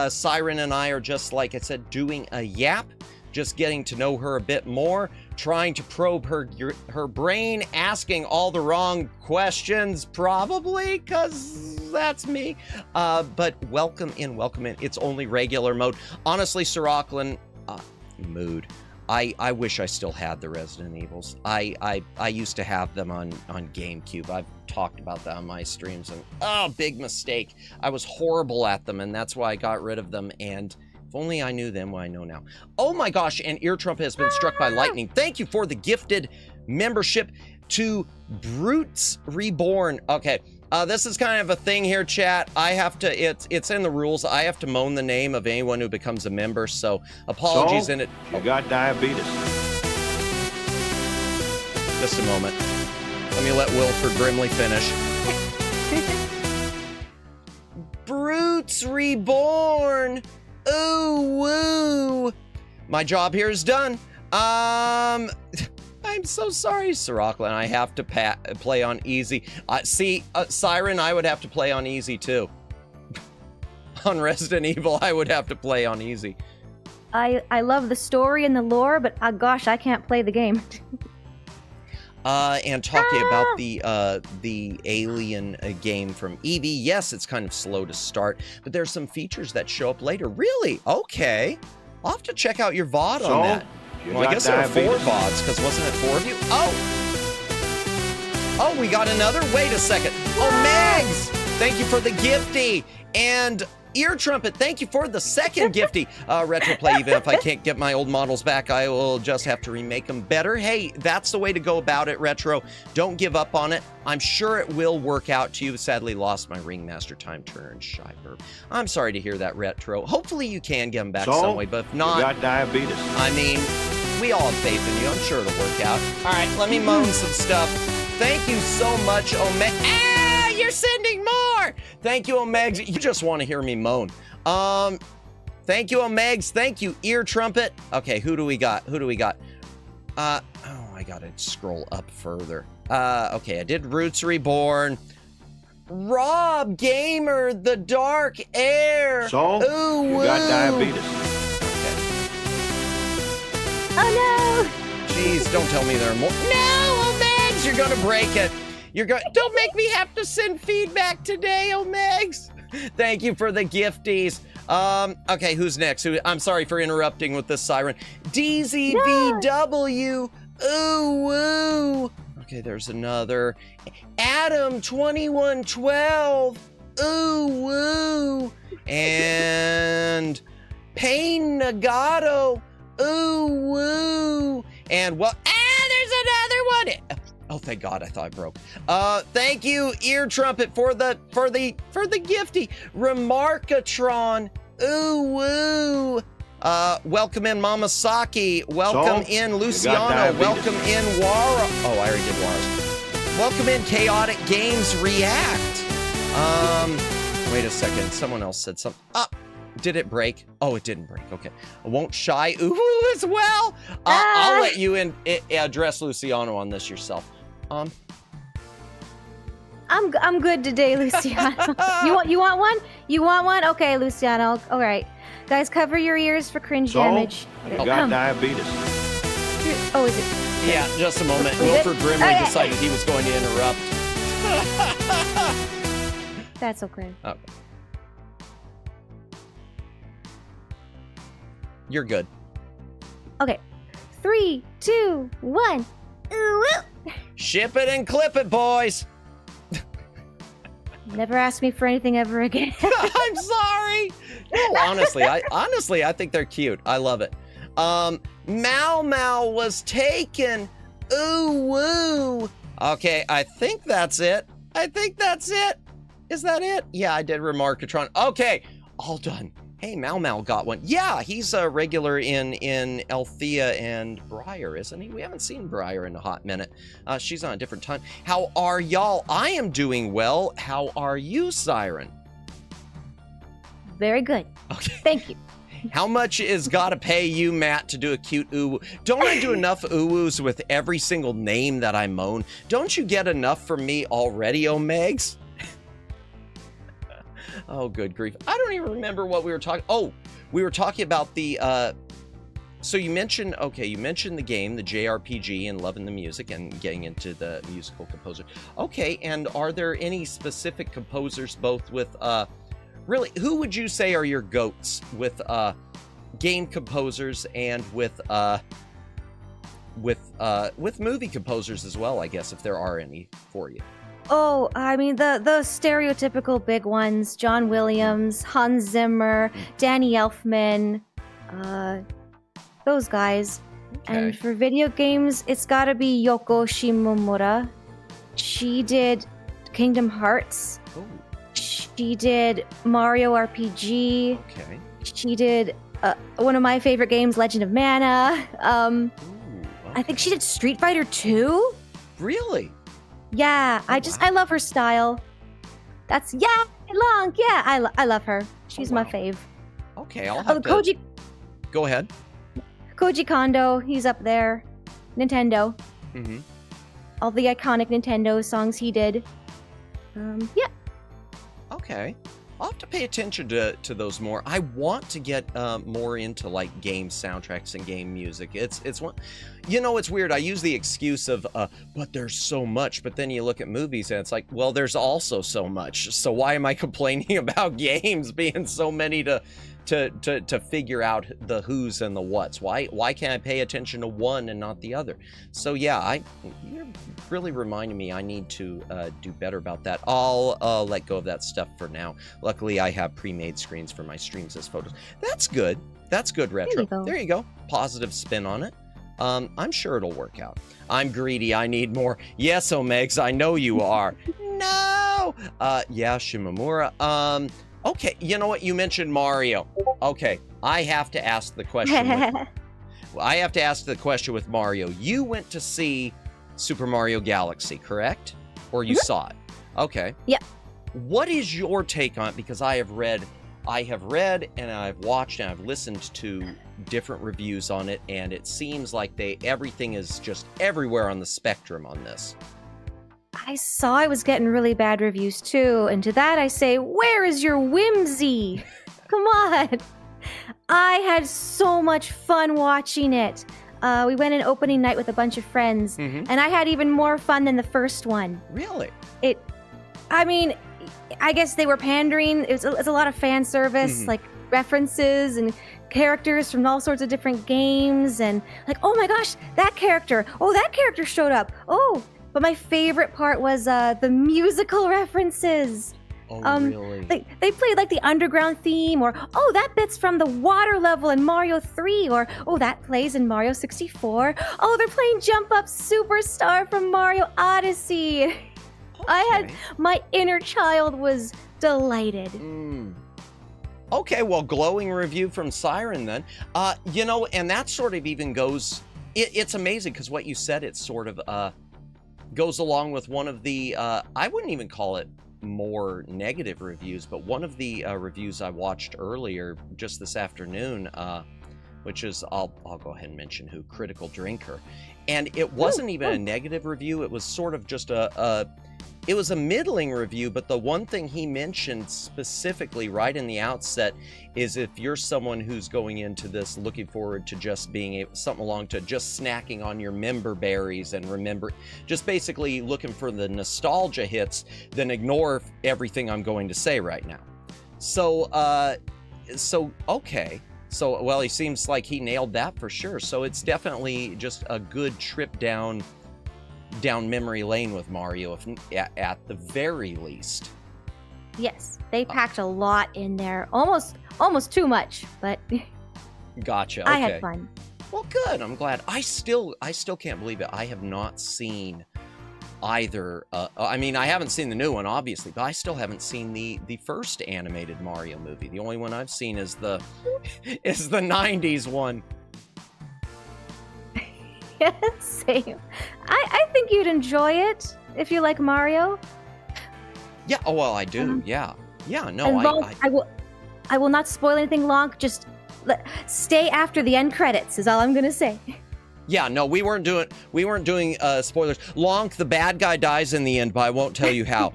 Siren and I are, just like I said, doing a yap, just getting to know her a bit more, trying to probe her brain, asking all the wrong questions, probably, because that's me. But welcome in, welcome in. It's only regular mode. Honestly, Sirocklin, mood. I wish I still had the Resident Evils. I used to have them on GameCube. I've talked about that on my streams, and oh, big mistake. I was horrible at them, and that's why I got rid of them, and if only I knew then what I know now. Oh my gosh, and Ear Trumpet has been struck by lightning. Thank you for the gifted membership to Brutes Reborn. Okay, this is kind of a thing here, chat. I have to, it's in the rules. I have to moan the name of anyone who becomes a member, so apologies in it. You got diabetes. Just a moment. Let me let Wilford Grimley finish. Brutes Reborn. Ooh, woo. My job here is done. I'm so sorry, Siroclan. I have to play on easy. See, Siren, I would have to play on easy too. On Resident Evil, I would have to play on easy. I love the story and the lore, but gosh, I can't play the game. And talking about the Alien game from Eevee, yes, it's kind of slow to start, but there's some features that show up later. Really? Okay. I'll have to check out your VOD on that. Well, I guess there are 4 VODs, because wasn't it 4 of you? Oh, we got another? Wait a second. Oh, Megs! Thank you for the gifty. And Ear Trumpet, thank you for the second gifty. Retroplay, even if I can't get my old models back, I will just have to remake them better. Hey, that's the way to go about it, Retro. Don't give up on it. I'm sure it will work out to you. Sadly lost my Ringmaster, Time Turner, and Shy Burb. I'm sorry to hear that, Retro. Hopefully you can get them back some way, but if not, you got diabetes. I mean, we all have faith in you. I'm sure it'll work out. All right, let me moan some stuff. Thank you so much, Omega. Ah, you're sending more. Thank you, Omegs. You just want to hear me moan. Thank you, Omegs. Thank you, Ear Trumpet. Okay, who do we got? Who do we got? Oh, I gotta scroll up further. Okay, I did Roots Reborn. Rob Gamer, The Dark Air. So, ooh, you got diabetes. Oh no! Jeez, don't tell me there are more. No, Omegs, you're gonna break it. Don't make me have to send feedback today, Omegs. Thank you for the gifties. Okay, who's next? I'm sorry for interrupting with this Siren. DZVW. Ooh, woo. Okay, there's another. Adam 2112. Ooh, woo. And Payne Nagato. Ooh, woo. And well, there's another one. Oh, thank God, I thought I broke. Thank you, Ear Trumpet, for the gifty. Remarkatron. Ooh, woo. Welcome in Mama Saki. Welcome in Luciano. Welcome in Wara. Oh, I already did Wara's. Welcome in Chaotic Games React. Wait a second. Someone else said something. Did it break? Oh, it didn't break. Okay. I won't shy ooh as well. I'll let you address Luciano on this yourself. I'm good today, Luciano. you want one? You want one? Okay, Luciano. All right, guys, cover your ears for cringe damage. You got diabetes. Oh, is it? Yeah, just a moment. Wilford Grimley decided he was going to interrupt. That's okay. Okay. You're good. Okay. 3, 2, 1. Ship it and clip it, boys. Never ask me for anything ever again. I'm sorry. No, honestly, I think they're cute. I love it. Mau Mau was taken. Ooh woo. Okay, I think that's it. Is that it? Yeah, I did Remarkatron. Okay, all done. Hey, Mau Mau got one. Yeah, he's a regular in Althea and Briar, isn't he? We haven't seen Briar in a hot minute. She's on a different time. How are y'all? I am doing well. How are you, Siren? Very good. Okay. Thank you. How much is gotta pay you, Matt, to do a cute ooh? Don't I do enough ooh-woos with every single name that I moan? Don't you get enough from me already, Omegs? Oh, good grief. I don't even remember what we were talking. Oh, we were talking about the, so you mentioned the game, the JRPG, and loving the music and getting into the musical composer. Okay, and are there any specific composers, both with, really, who would you say are your goats with, game composers and with, with movie composers as well, I guess, if there are any for you. Oh, I mean the stereotypical big ones: John Williams, Hans Zimmer, Danny Elfman, those guys. Okay. And for video games, it's gotta be Yoko Shimomura. She did Kingdom Hearts. Ooh, She did Mario RPG. okay. She did one of my favorite games, Legend of Mana. Ooh, I think she did Street Fighter 2. Really? Yeah, Oh, I love her style. That's long. Yeah, I love her. She's my wow. fave. Okay, I'll have to... Koji Go ahead. Kondo, he's up there. Nintendo. Mm-hmm. All the iconic Nintendo songs he did. Yeah. Okay. I'll have to pay attention to those more. I want to get more into like game soundtracks and game music. It's one, you know, it's weird. I use the excuse of, but there's so much. But then you look at movies and it's like, well, there's also so much. So why am I complaining about games being so many to figure out the who's and the whats? Why can't I pay attention to one and not the other? So yeah, you're really reminding me I need to do better about that. I'll let go of that stuff for now. Luckily, I have pre-made screens for my streams as photos. That's good. That's good, Retro. There you go. Positive spin on it. I'm sure it'll work out. I'm greedy. I need more. Yes, Omegs, I know you are. No! Yeah, Shimomura. Okay, you know what? You mentioned Mario. Okay, I have to ask the question. I have to ask the question with Mario. You went to see Super Mario Galaxy, correct? Or you saw it? Okay. Yep. What is your take on it? Because I have read and I've watched and I've listened to different reviews on it, and it seems like everything is just everywhere on the spectrum on this. I saw I was getting really bad reviews too, and to that I say, where is your whimsy? Come on. I had so much fun watching it. We went in opening night with a bunch of friends, and I had even more fun than the first one. Really? I mean, I guess they were pandering. It's a lot of fan service, like references and characters from all sorts of different games, and like, oh my gosh, that character showed up. Oh, but my favorite part was the musical references. Oh, really? They played like the underground theme, or oh, that bit's from the water level in Mario 3, or oh, that plays in Mario 64. Oh, they're playing Jump Up Superstar from Mario Odyssey. Okay. My inner child was delighted. Okay, well, glowing review from Siren then. You know, and that sort of even goes, it's amazing because what you said, it sort of goes along with one of the, I wouldn't even call it more negative reviews, but one of the reviews I watched earlier just this afternoon, which is, I'll go ahead and mention who, Critical Drinker. And it wasn't even a negative review, it was sort of just it was a middling review, but the one thing he mentioned specifically right in the outset is if you're someone who's going into this looking forward to just being something along to just snacking on your member berries and just basically looking for the nostalgia hits, then ignore everything I'm going to say right now. So, okay. So, well, he seems like he nailed that for sure. So it's definitely just a good trip down memory lane with Mario, at the very least. Yes, they packed a lot in there, almost too much, but Gotcha. Okay. I had fun. Well, good. I'm glad. I still can't believe it. I have not seen either. I mean, I haven't seen the new one, obviously, but I still haven't seen the first animated Mario movie. The only one I've seen is the 90s one. Yeah, same. I think you'd enjoy it if you like Mario. Yeah. Oh well, I do. Yeah. No. And Lonk, I will not spoil anything, Lonk. Just stay after the end credits. Is all I'm gonna say. Yeah. No, we weren't doing spoilers. Lonk, the bad guy, dies in the end, but I won't tell you how.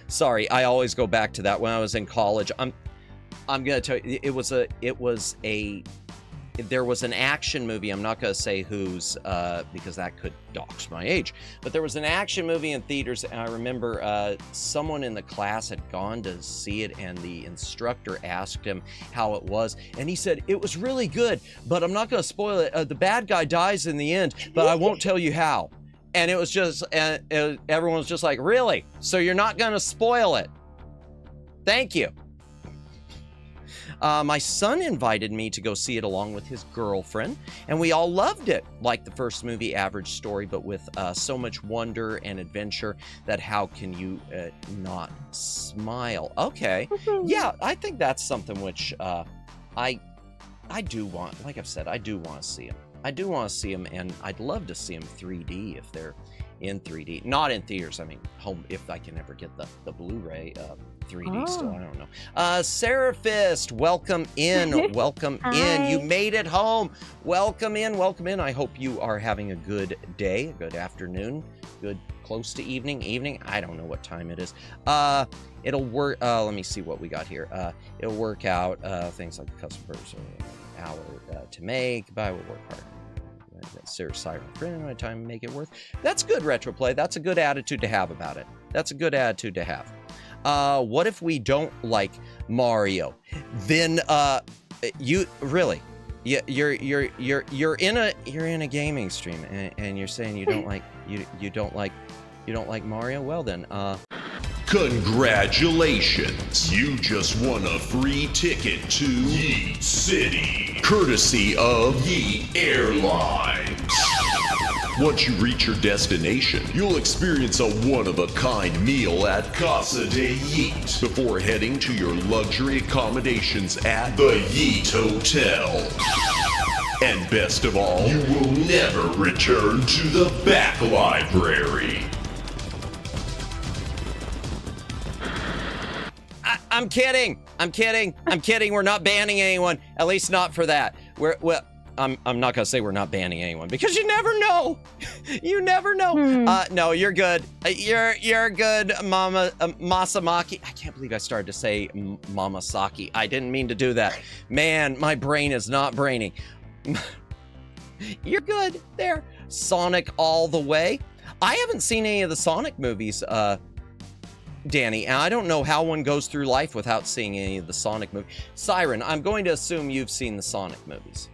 Sorry, I always go back to that. When I was in college, I'm gonna tell you, it was a there was an action movie. I'm not going to say whose, because that could dox my age. But there was an action movie in theaters, and I remember someone in the class had gone to see it, and the instructor asked him how it was, and he said, it was really good, but I'm not going to spoil it. The bad guy dies in the end, but I won't tell you how. And it was just, everyone was just like, really? So you're not going to spoil it? Thank you. My son invited me to go see it along with his girlfriend, and we all loved it. Like the first movie, average story, but with so much wonder and adventure that how can you not smile? Okay. Yeah, I think that's something which I do want, like I've said, I do want to see him. I do want to see them, and I'd love to see them 3D if they're in 3D. Not in theaters, I mean, home, if I can ever get the Blu-ray 3D still, I don't know. Seraphist, welcome in, welcome in. You made it home. Welcome in, welcome in. I hope you are having a good day, a good afternoon, good close to evening. I don't know what time it is. It'll work, let me see what we got here. It'll work out, things like customers are an hour to make, but I will work hard. Siren YAAAP, time to make it worth. That's good, Retroplay. That's a good attitude to have about it. That's a good attitude to have. What if we don't like Mario? Then you really, you're in a gaming stream, and you're saying you don't like you don't like Mario. Well then, Congratulations! You just won a free ticket to Yeet City, courtesy of Yeet Airlines. Once you reach your destination, you'll experience a one-of-a-kind meal at Casa de Yeet before heading to your luxury accommodations at the Yeet Hotel. And best of all, you will never return to the back library. I'm kidding. We're not banning anyone. At least not for that. I'm not gonna say we're not banning anyone because you never know. You never know. No, you're good. You're good, Mama Masamaki. I can't believe I started to say Mama Saki. I didn't mean to do that. Man, my brain is not braining. You're good there. Sonic all the way. I haven't seen any of the Sonic movies, Danny, and I don't know how one goes through life without seeing any of the Sonic movies. Siren, I'm going to assume you've seen the Sonic movies.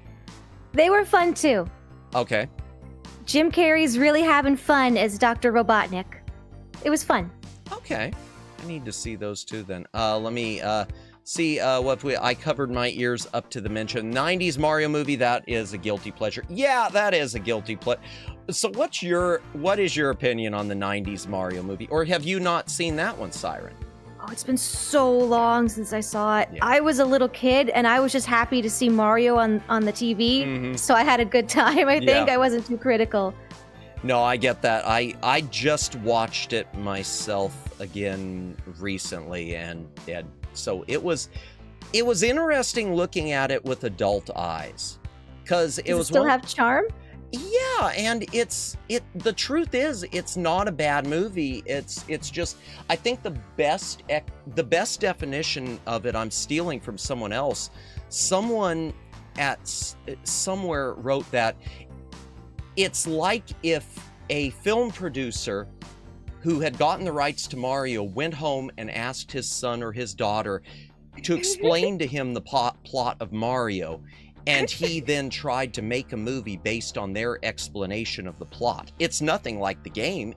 They were fun too. Okay. Jim Carrey's really having fun as Dr. Robotnik. It was fun. Okay. I need to see those two then. Let me see what I covered my ears up to the mention. 90s Mario movie, that is a guilty pleasure. Yeah, that is a guilty pleasure. So what is your opinion on the 90s Mario movie? Or have you not seen that one, Siren? Oh, it's been so long since I saw it. Yeah. I was a little kid, and I was just happy to see Mario on the TV, so I had a good time, I think. Yeah. I wasn't too critical. No, I get that. I just watched it myself again recently, and so it was interesting looking at it with adult eyes, because it was still have charm. Yeah, and the truth is, it's not a bad movie. It's just, I think the best definition of it I'm stealing from someone else. Someone somewhere wrote that it's like if a film producer who had gotten the rights to Mario went home and asked his son or his daughter to explain to him the plot of Mario, and he then tried to make a movie based on their explanation of the plot. It's nothing like the game,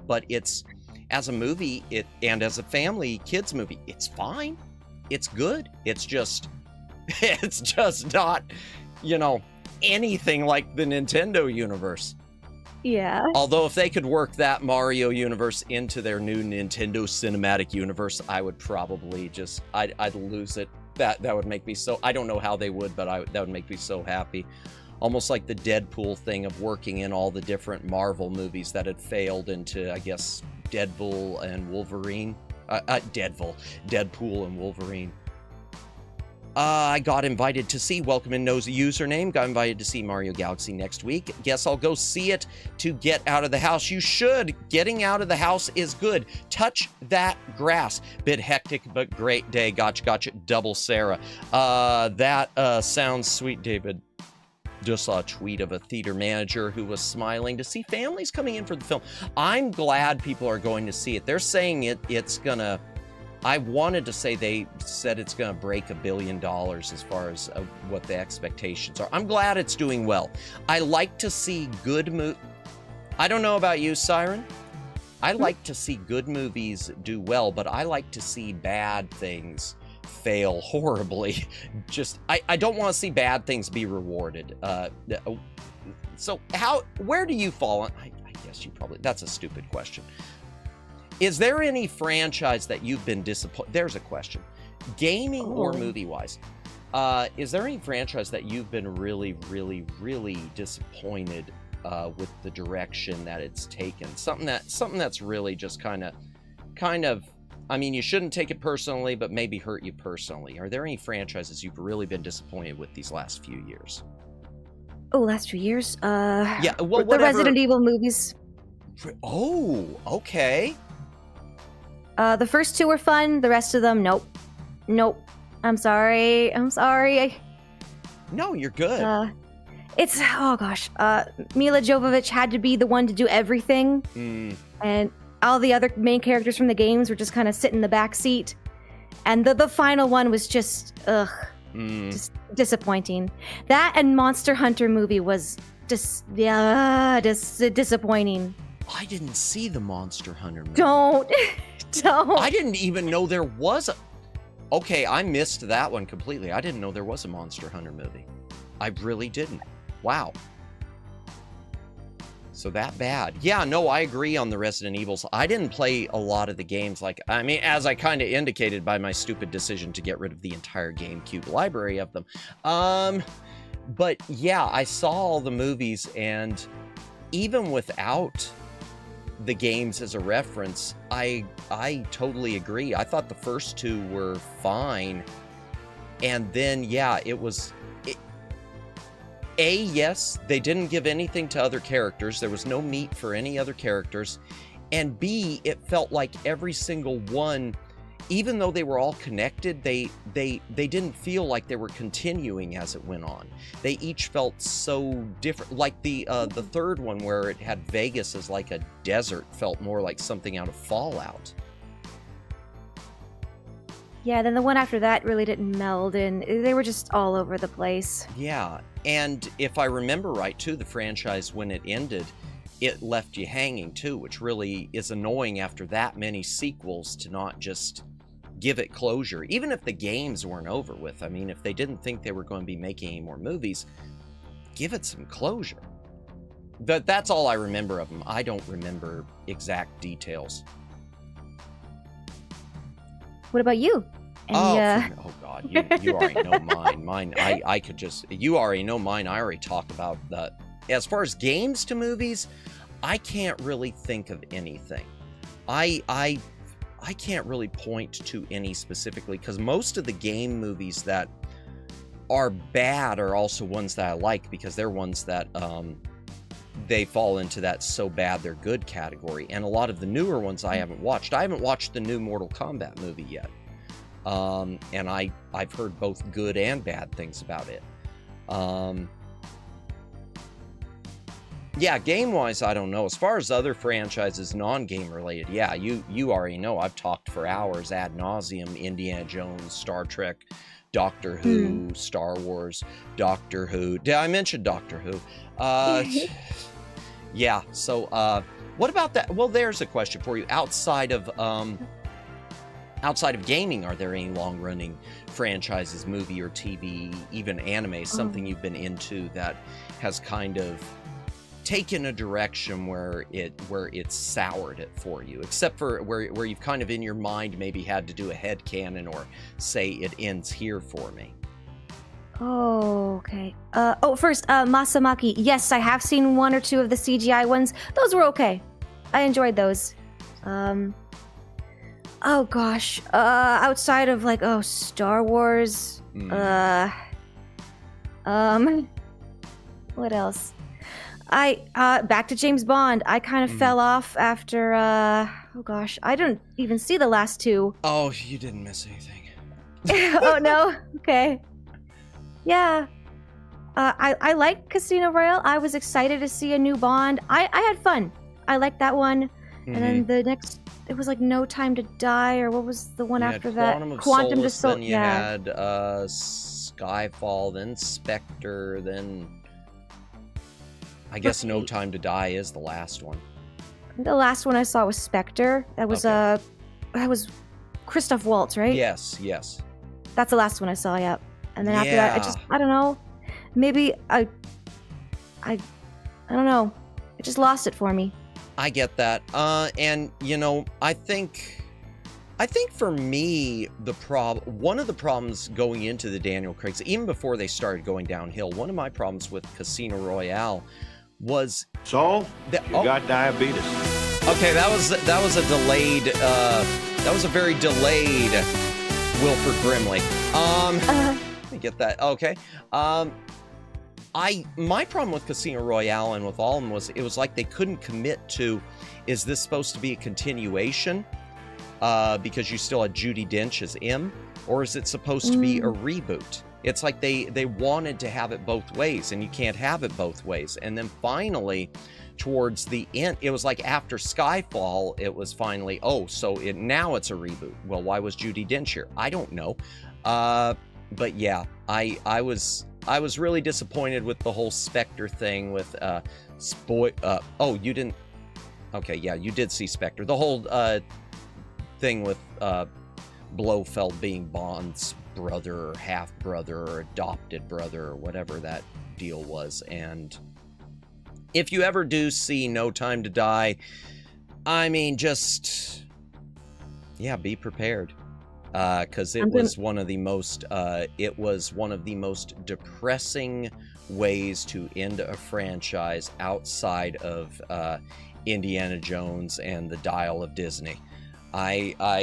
but it's as a movie, and as a family kids movie, it's fine. It's good. It's just not, anything like the Nintendo universe. Yeah. Although if they could work that Mario universe into their new Nintendo cinematic universe, I would probably I'd lose it. That would make me so, I don't know how they would, but that would make me so happy. Almost like the Deadpool thing of working in all the different Marvel movies that had failed into, I guess, Deadpool and Wolverine. Deadpool and Wolverine. I got invited to see Welcome and Knows a Username. Got invited to see Mario Galaxy next week. Guess I'll go see it to get out of the house. You should. Getting out of the house is good. Touch that grass. Bit hectic, but great day. Gotcha. Double Sarah. That sounds sweet, David. Just saw a tweet of a theater manager who was smiling to see families coming in for the film. I'm glad people are going to see it. They're saying it's gonna... I wanted to say they said it's going to break $1 billion as far as what the expectations are. I'm glad it's doing well. I like to see good I don't know about you, Siren. I like to see good movies do well, but I like to see bad things fail horribly. I don't want to see bad things be rewarded. So where do you fall on? I guess you probably, that's a stupid question. Is there any franchise that you've been disappointed? There's a question. Gaming or movie-wise, is there any franchise that you've been really, really, really disappointed with the direction that it's taken? Something that's really just kind of, I mean, you shouldn't take it personally, but maybe hurt you personally. Are there any franchises you've really been disappointed with these last few years? Oh, last few years? Yeah, well, the Resident Evil movies. Oh, okay. The first 2 were fun. The rest of them, nope. I'm sorry. No, you're good. It's, oh gosh. Mila Jovovich had to be the one to do everything. And all the other main characters from the games were just kind of sitting in the back seat. And the final one was just, just disappointing. That and Monster Hunter movie was just disappointing. I didn't see the Monster Hunter movie. Don't. I didn't even know there was a... Okay, I missed that one completely. I didn't know there was a Monster Hunter movie. I really didn't. Wow. So that bad. Yeah, no, I agree on the Resident Evils. I didn't play a lot of the games. Like, I mean, as I kind of indicated by my stupid decision to get rid of the entire GameCube library of them. But yeah, I saw all the movies, and even without the games as a reference, I totally agree. I thought the first 2 were fine, and then yeah, yes, they didn't give anything to other characters. There was no meat for any other characters, and B, it felt like every single one, even though they were all connected, they didn't feel like they were continuing as it went on. They each felt so different. Like the third one, where it had Vegas as like a desert, felt more like something out of Fallout. Yeah, then the one after that really didn't meld in. They were just all over the place. Yeah, and if I remember right too, the franchise, when it ended, it left you hanging too, which really is annoying after that many sequels to not just give it closure, even if the games weren't over with. I mean, if they didn't think they were going to be making any more movies, give it some closure. That's all I remember of them. I don't remember exact details. What about you? Oh God, you already know mine. Mine, I could just, you already know mine. I already talked about that. As far as games to movies, I can't really think of anything. I can't really point to any specifically, because most of the game movies that are bad are also ones that I like, because they're ones that they fall into that so bad they're good category. And a lot of the newer ones I haven't watched. I haven't watched the new Mortal Kombat movie yet. And I've heard both good and bad things about it. Yeah, game-wise, I don't know. As far as other franchises, non-game related, yeah, you already know. I've talked for hours ad nauseum. Indiana Jones, Star Trek, Doctor Who, Star Wars, Doctor Who. Did I mention Doctor Who? Yeah, so what about that? Well, there's a question for you. Outside of gaming, are there any long-running franchises, movie or TV, even anime, something you've been into that has kind of taken a direction where it's soured it for you, except for where you've kind of in your mind maybe had to do a headcanon or say it ends here for me? Oh, okay. First, Masamaki. Yes, I have seen 1 or 2 of the CGI ones. Those were okay. I enjoyed those. Oh gosh. Outside of like Star Wars. What else? Back to James Bond. I kind of fell off after oh gosh, I didn't even see the last two. Oh, you didn't miss anything. Oh no. Okay. Yeah. I like Casino Royale. I was excited to see a new Bond. I had fun. I liked that one. And then the next, it was like No Time to Die, or what was the one after that? Quantum of Solace, then you had Skyfall, then Spectre, then I guess No Time to Die is the last one. The last one I saw was Spectre. That was that was Christoph Waltz, right? Yes, yes. That's the last one I saw, yeah. And then after that, I don't know. Maybe I don't know. It just lost it for me. I get that. And you know, I think for me, one of the problems going into the Daniel Craigs, even before they started going downhill, one of my problems with Casino Royale was So, you got diabetes. Okay, that was a delayed that was a very delayed Wilford Brimley. Let me get that. Okay. My problem with Casino Royale and with all of them was it was like they couldn't commit to, is this supposed to be a continuation because you still had Judi Dench as M, or is it supposed to be a reboot? It's like they wanted to have it both ways, and you can't have it both ways. And then finally, towards the end, it was like after Skyfall, it was finally, now it's a reboot. Well, why was Judi Dench here? I don't know. But yeah, I was really disappointed with the whole Spectre thing with you didn't. Okay, yeah, you did see Spectre. The whole thing with Blofeld being Bond's brother or half brother or adopted brother or whatever that deal was. And if you ever do see No Time to Die, I mean, just be prepared. Because it was one of the most depressing ways to end a franchise outside of Indiana Jones and the Dial of Disney. That's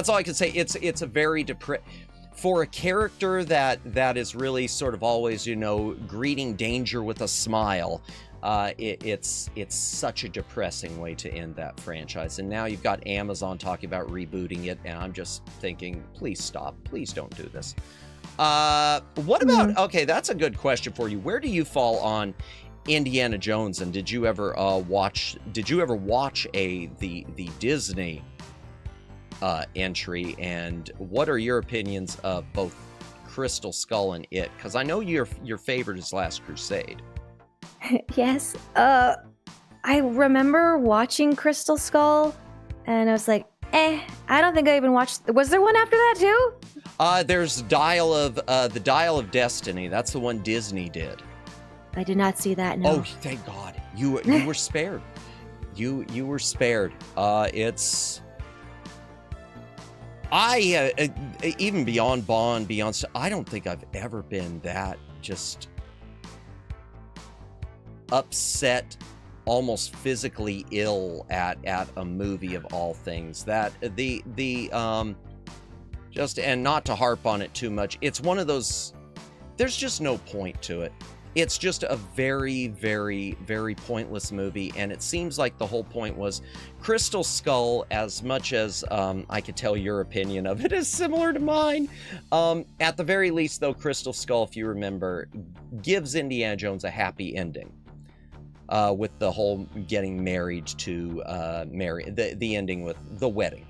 all I can say. It's a very for a character that is really sort of always, greeting danger with a smile. It's such a depressing way to end that franchise. And now you've got Amazon talking about rebooting it, and I'm just thinking, please stop. Please don't do this. What about, okay, that's a good question for you. Where do you fall on Indiana Jones, and did you ever watch the Disney entry, and what are your opinions of both Crystal Skull and it? Because I know your favorite is Last Crusade. Yes. I remember watching Crystal Skull, and I was like, I don't think I even watched. Was there one after that too? There's the Dial of Destiny. That's the one Disney did. I did not see that. No. Oh, thank God. You were spared. You were spared. Even beyond Bond, I don't think I've ever been that just upset, almost physically ill at a movie of all things. That and not to harp on it too much, it's one of those, there's just no point to it. It's just a very, very, very pointless movie, and it seems like the whole point was Crystal Skull, as much as I could tell your opinion of it is similar to mine. At the very least, though, Crystal Skull, if you remember, gives Indiana Jones a happy ending. With the whole getting married to the ending with the wedding.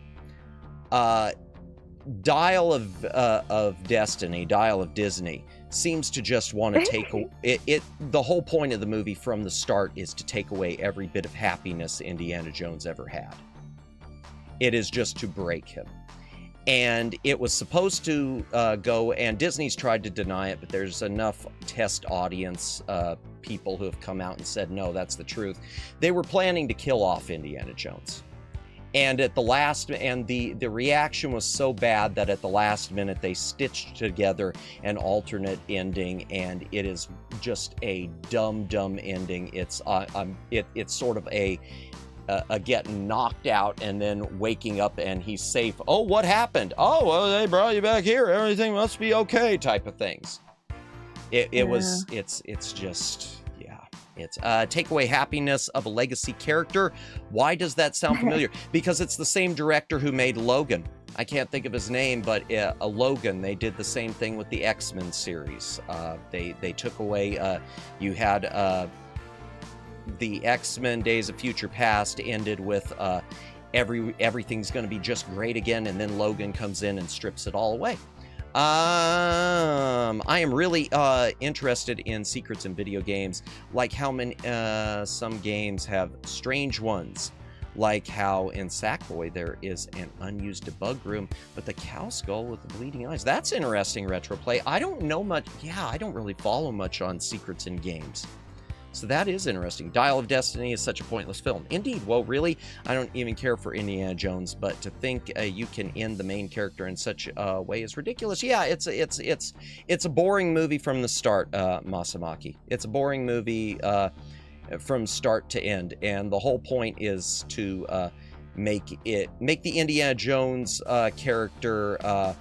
Dial of Destiny, Dial of Disney, seems to just want to take it. The whole point of the movie from the start is to take away every bit of happiness Indiana Jones ever had. It is just to break him. And it was supposed to go, and Disney's tried to deny it, but there's enough test audience people who have come out and said, no, that's the truth. They were planning to kill off Indiana Jones. And at the last, and the reaction was so bad that at the last minute they stitched together an alternate ending, and it is just a dumb ending. It's sort of a getting knocked out and then waking up and he's safe. Oh, what happened? Oh, well, they brought you back here. Everything must be okay type of things. It's just, yeah. It's take away happiness of a legacy character. Why does that sound familiar? Because it's the same director who made Logan. I can't think of his name, but Logan, they did the same thing with the X-Men series. They took away, you had the X-Men Days of Future Past ended with everything's going to be just great again, and then Logan comes in and strips it all away. I am really interested in secrets in video games, like how many some games have strange ones, like how in Sackboy there is an unused debug room, but the cow skull with the bleeding eyes. That's interesting, Retroplay. I don't know much. Yeah, I don't really follow much on secrets in games. So that is interesting. Dial of Destiny is such a pointless film. Indeed. Well, really, I don't even care for Indiana Jones, but to think you can end the main character in such a way is ridiculous. Yeah, it's a boring movie from the start, Masamaki. It's a boring movie from start to end, and the whole point is to make the Indiana Jones character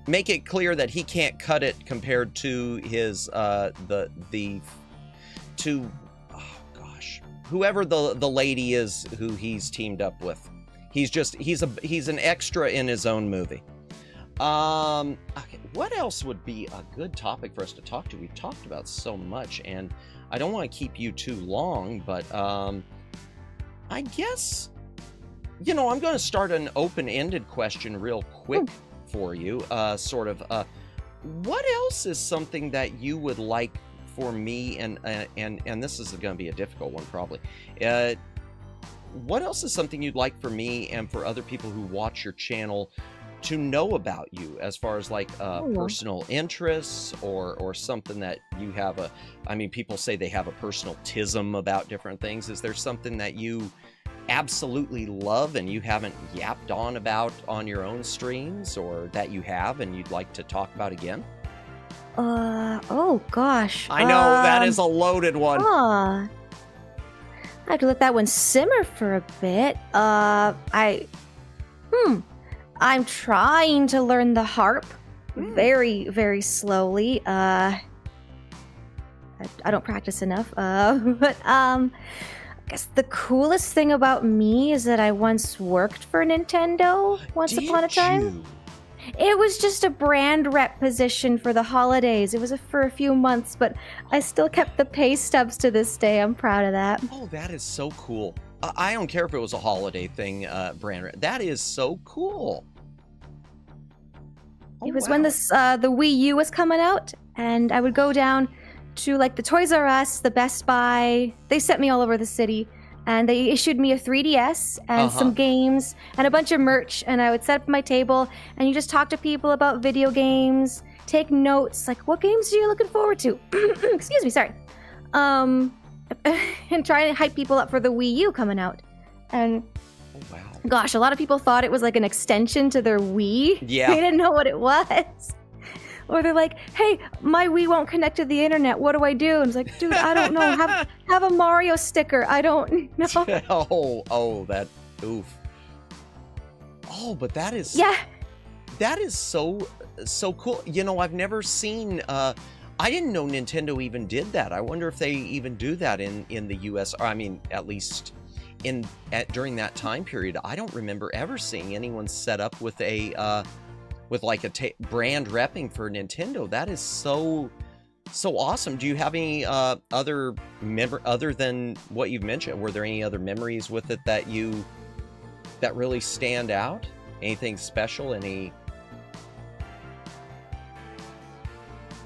make it clear that he can't cut it compared to his whoever the lady is who he's teamed up with. He's an extra in his own movie. Okay, what else would be a good topic for us to talk to? We've talked about so much, and I don't want to keep you too long, but I guess, I'm going to start an open-ended question real quick for you. What else is something that you would like for me, and this is going to be a difficult one probably. What else is something you'd like for me and for other people who watch your channel to know about you, as far as like personal interests or something that you have people say they have a personal tism about different things. Is there something that you absolutely love and you haven't yapped on about on your own streams, or that you have and you'd like to talk about again? Oh gosh. I know, that is a loaded one. I have to let that one simmer for a bit. I'm trying to learn the harp very, very slowly. I don't practice enough. But I guess the coolest thing about me is that I once worked for Nintendo once upon a time. It was just a brand rep position for the holidays. It was for a few months, but I still kept the pay stubs to this day. I'm proud of that. Oh, that is so cool. I don't care if it was a holiday thing, brand rep. That is so cool. It was when the Wii U was coming out, and I would go down to like the Toys R Us, the Best Buy. They sent me all over the city, and they issued me a 3DS and some games and a bunch of merch, and I would set up my table, and you just talk to people about video games, take notes, like what games are you looking forward to? Excuse me, sorry. And try to hype people up for the Wii U coming out. And gosh, a lot of people thought it was like an extension to their Wii. Yeah. They didn't know what it was. Or they're like, hey, my Wii won't connect to the internet. What do I do? And it's like, dude, I don't know. Have a Mario sticker. I don't know. Oof. Oh, but that is... Yeah. That is so cool. I've never seen... I didn't know Nintendo even did that. I wonder if they even do that in the US. Or, at least during that time period. I don't remember ever seeing anyone set up with a... with like a brand repping for Nintendo. That is so awesome. Do you have any other than what you've mentioned? Were there any other memories with it that really stand out? Anything special?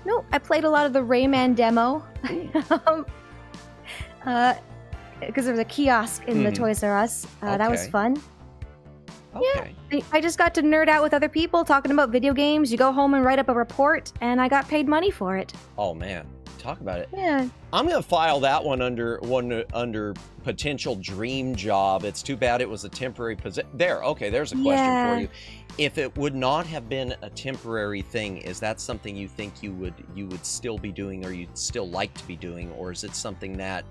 No, I played a lot of the Rayman demo. Because there was a kiosk in the Toys R Us. That was fun. Okay. Yeah, I just got to nerd out with other people talking about video games. You go home and write up a report, and I got paid money for it. Oh man, talk about it. Yeah. I'm gonna file that one under potential dream job. It's too bad it was a temporary position. There's a question for you. If it would not have been a temporary thing, is that something you think you would still be doing, or you'd still like to be doing, or is it something that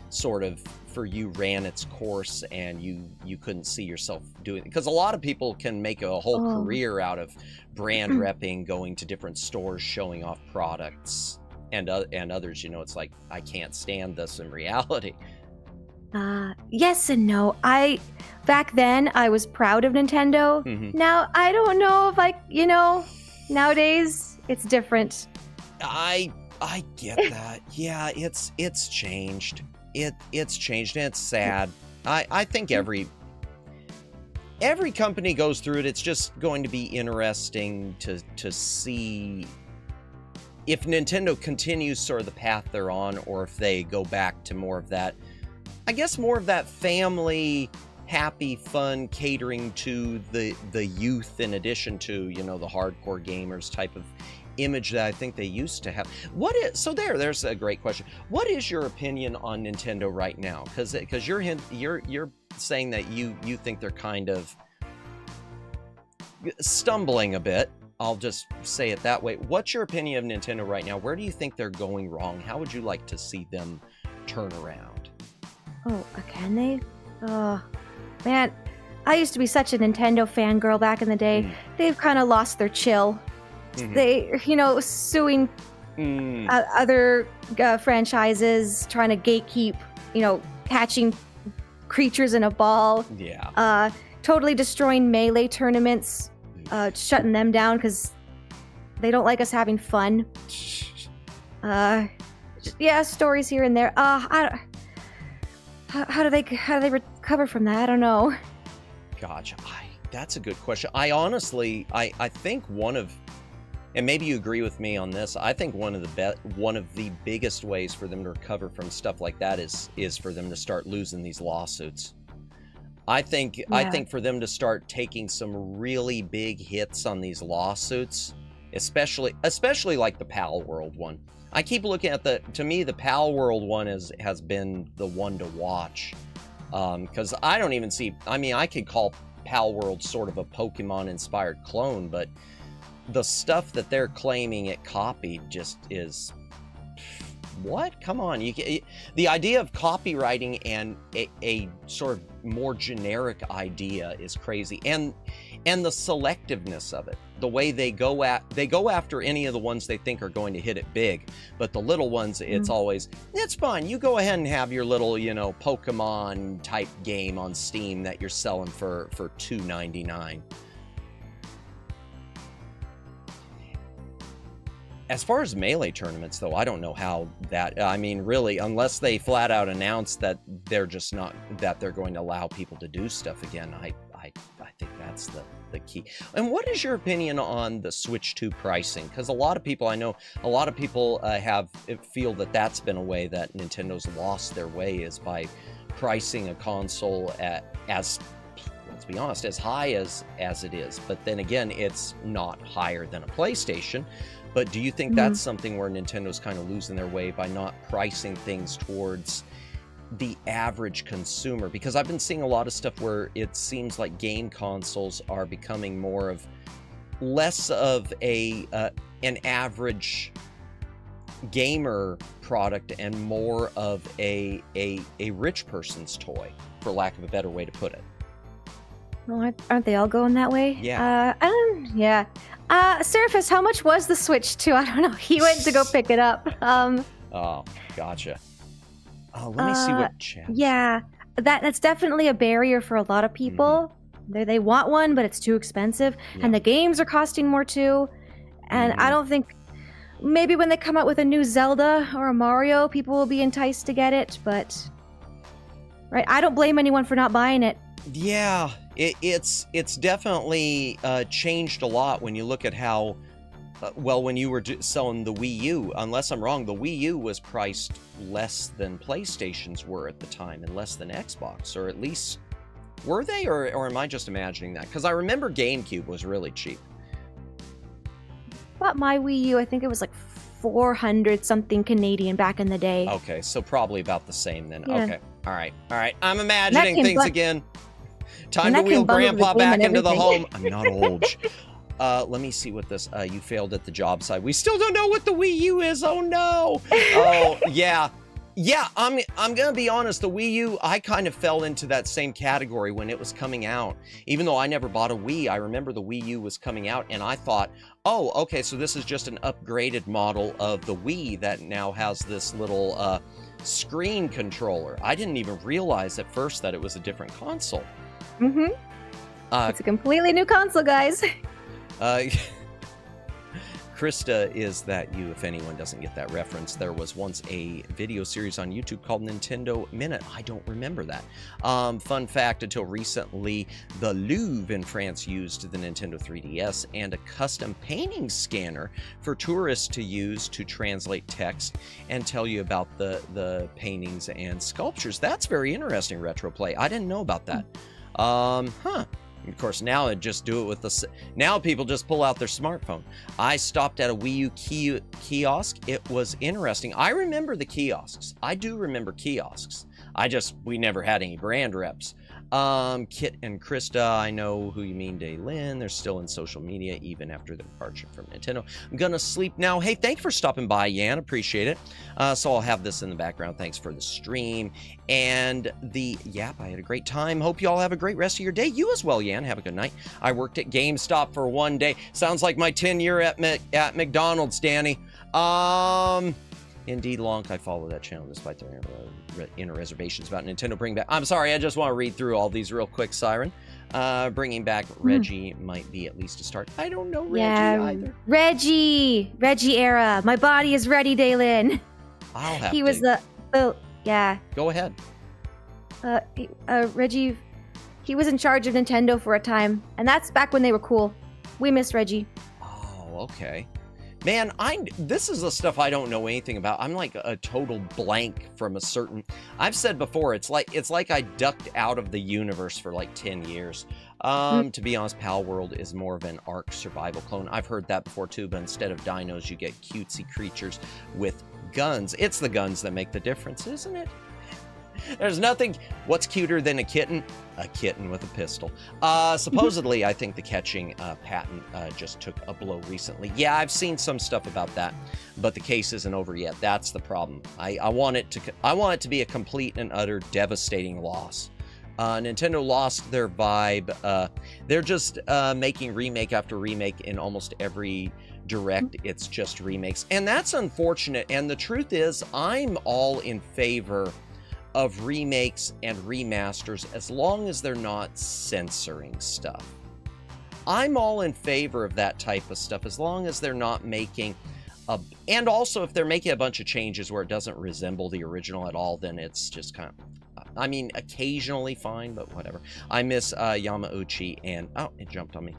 sort of for you ran its course and you couldn't see yourself doing it? Because a lot of people can make a whole career out of brand repping, going to different stores, showing off products, and others, you know, it's like, I can't stand this in reality. Yes and no. Back then I was proud of Nintendo. Now I don't know if you know, nowadays it's different. I get that. Yeah, it's changed. It's changed, and it's sad. I think every company goes through it. It's just going to be interesting to see if Nintendo continues sort of the path they're on, or if they go back to more of that, I guess more of that family, happy, fun, catering to the youth, in addition to, you know, the hardcore gamers type of image that I think they used to have. So there's a great question. What is your opinion on Nintendo right now? Because you're saying that you think they're kind of stumbling a bit. I'll just say it that way. What's your opinion of Nintendo right now? Where do you think they're going wrong? How would you like to see them turn around? Oh, can they? Oh, man, I used to be such a Nintendo fangirl back in the day. They've kind of lost their chill. They, you know, suing other franchises, trying to gatekeep, you know, catching creatures in a ball. Yeah. Totally destroying Melee tournaments, shutting them down because they don't like us having fun. Yeah, stories here and there. How do they recover from that? I don't know. Gotcha. That's a good question. I honestly, I think one of, and maybe you agree with me on this, I think one of the biggest ways for them to recover from stuff like that is for them to start losing these lawsuits. I think for them to start taking some really big hits on these lawsuits, especially like the Pal World one. I keep looking at to me, the Pal World one has been the one to watch. Because I don't even see, I mean, I could call Pal World sort of a Pokemon-inspired clone, but the stuff that they're claiming it copied just is... What? Come on. The idea of copywriting and a sort of more generic idea is crazy. And the selectiveness of it. The way they go after any of the ones they think are going to hit it big. But the little ones, it's always, it's fine. You go ahead and have your little, you know, Pokemon type game on Steam that you're selling for $2.99. As far as Melee tournaments, though, I don't know how that, I mean, really, unless they flat out announce that they're just not, that they're going to allow people to do stuff again, I think that's the key. And what is your opinion on the Switch 2 pricing? Because a lot of people, I know, a lot of people feel that that's been a way that Nintendo's lost their way, is by pricing a console as, let's be honest, as high as it is. But then again, it's not higher than a PlayStation. But do you think that's something where Nintendo's kind of losing their way by not pricing things towards the average consumer? Because I've been seeing a lot of stuff where it seems like game consoles are becoming more of less of an average gamer product and more of a rich person's toy, for lack of a better way to put it. Well, aren't they all going that way? Yeah. Yeah. Surface, how much was the Switch 2? I don't know. He went to go pick it up. Oh, gotcha. Let me see what chat. Yeah, that's definitely a barrier for a lot of people. They want one, but it's too expensive. Yeah. And the games are costing more too. And I don't think, maybe when they come out with a new Zelda or a Mario, people will be enticed to get it, but... Right, I don't blame anyone for not buying it. Yeah, it's definitely changed a lot when you look at how, well, when you were selling the Wii U, unless I'm wrong, the Wii U was priced less than PlayStations were at the time, and less than Xbox, or at least, were they, or am I just imagining that? Because I remember GameCube was really cheap. Bought my Wii U, I think it was like 400 something Canadian back in the day. Okay, so probably about the same then. Yeah. Okay, all right. I'm imagining things again. Time to wheel bundle Grandpa the game back and into the everything. home. I'm not old. Let me see what this, you failed at the job site. We still don't know what the Wii U is. Oh no. Oh, yeah. Yeah, I'm gonna be honest, the Wii U, I kind of fell into that same category when it was coming out. Even though I never bought a Wii, I remember the Wii U was coming out and I thought, oh, okay, so this is just an upgraded model of the Wii that now has this little screen controller. I didn't even realize at first that it was a different console. Mm-hmm. It's a completely new console, guys. Krista, is that you? If anyone doesn't get that reference, there was once a video series on YouTube called Nintendo Minute. I don't remember that. Fun fact, until recently, the Louvre in France used the Nintendo 3DS and a custom painting scanner for tourists to use to translate text and tell you about the paintings and sculptures. That's very interesting, Retro Play. I didn't know about that. Of course, now it just do it with the... Now people just pull out their smartphone. I stopped at a Wii U kiosk. It was interesting. I remember the kiosks. I do remember kiosks. We never had any brand reps. Kit and Krista, I know who you mean, Daylin. They're still in social media even after their departure from Nintendo. I'm gonna sleep now. Hey, thanks for stopping by, Yan. Appreciate it. So I'll have this in the background. Thanks for the stream and the Yap. I had a great time. Hope you all have a great rest of your day. You as well, Yan. Have a good night. I worked at GameStop for one day. Sounds like my tenure at McDonald's, Danny. Indeed, Lonk, I follow that channel despite their inner reservations about Nintendo bringing back... I'm sorry, I just want to read through all these real quick, Siren. Bringing back Reggie might be at least a start. I don't know Reggie either. Reggie era. My body is ready, Daylin. I'll have He was the yeah. Go ahead. Reggie, he was in charge of Nintendo for a time, and that's back when they were cool. We miss Reggie. Oh, okay. Man, this is the stuff I don't know anything about. I'm like a total blank from a certain... I've said before, it's like I ducked out of the universe for like 10 years. To be honest, Pal World is more of an Ark survival clone. I've heard that before too, but instead of dinos, you get cutesy creatures with guns. It's the guns that make the difference, isn't it? There's nothing... What's cuter than a kitten? A kitten with a pistol. Supposedly, I think the catching patent just took a blow recently. Yeah, I've seen some stuff about that, but the case isn't over yet. That's the problem. I want it to be a complete and utter devastating loss. Nintendo lost their vibe. They're just making remake after remake in almost every direct. It's just remakes, and that's unfortunate. And the truth is, I'm all in favor of remakes and remasters as long as they're not censoring stuff. I'm all in favor of that type of stuff as long as they're not making and also if they're making a bunch of changes where it doesn't resemble the original at all, then it's just kind of, I mean, occasionally fine, but whatever. I miss Yamauchi and... Oh, it jumped on me.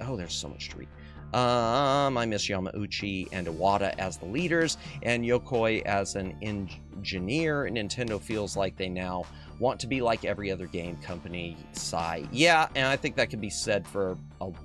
Oh, there's so much to read. I miss Yamauchi and Iwata as the leaders, and Yokoi as an engineer. Nintendo feels like they now want to be like every other game company. Sigh. Yeah, and I think that could be said for... I'll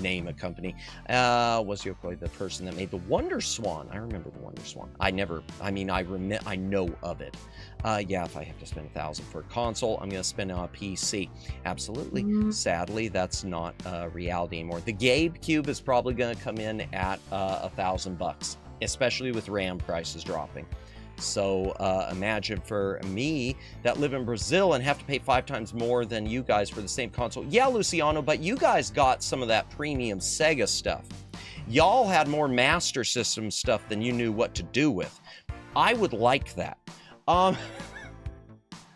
name a company. Was Yokoi the person that made the Wonder Swan? I remember the Wonder Swan. I know of it. Yeah, if I have to spend $1,000 for a console, I'm going to spend it on a PC. Absolutely. Sadly, that's not reality anymore. The GameCube is probably going to come in at $1,000, especially with RAM prices dropping. So imagine for me that live in Brazil and have to pay 5 times more than you guys for the same console. Yeah, Luciano, but you guys got some of that premium Sega stuff. Y'all had more Master System stuff than you knew what to do with. I would like that.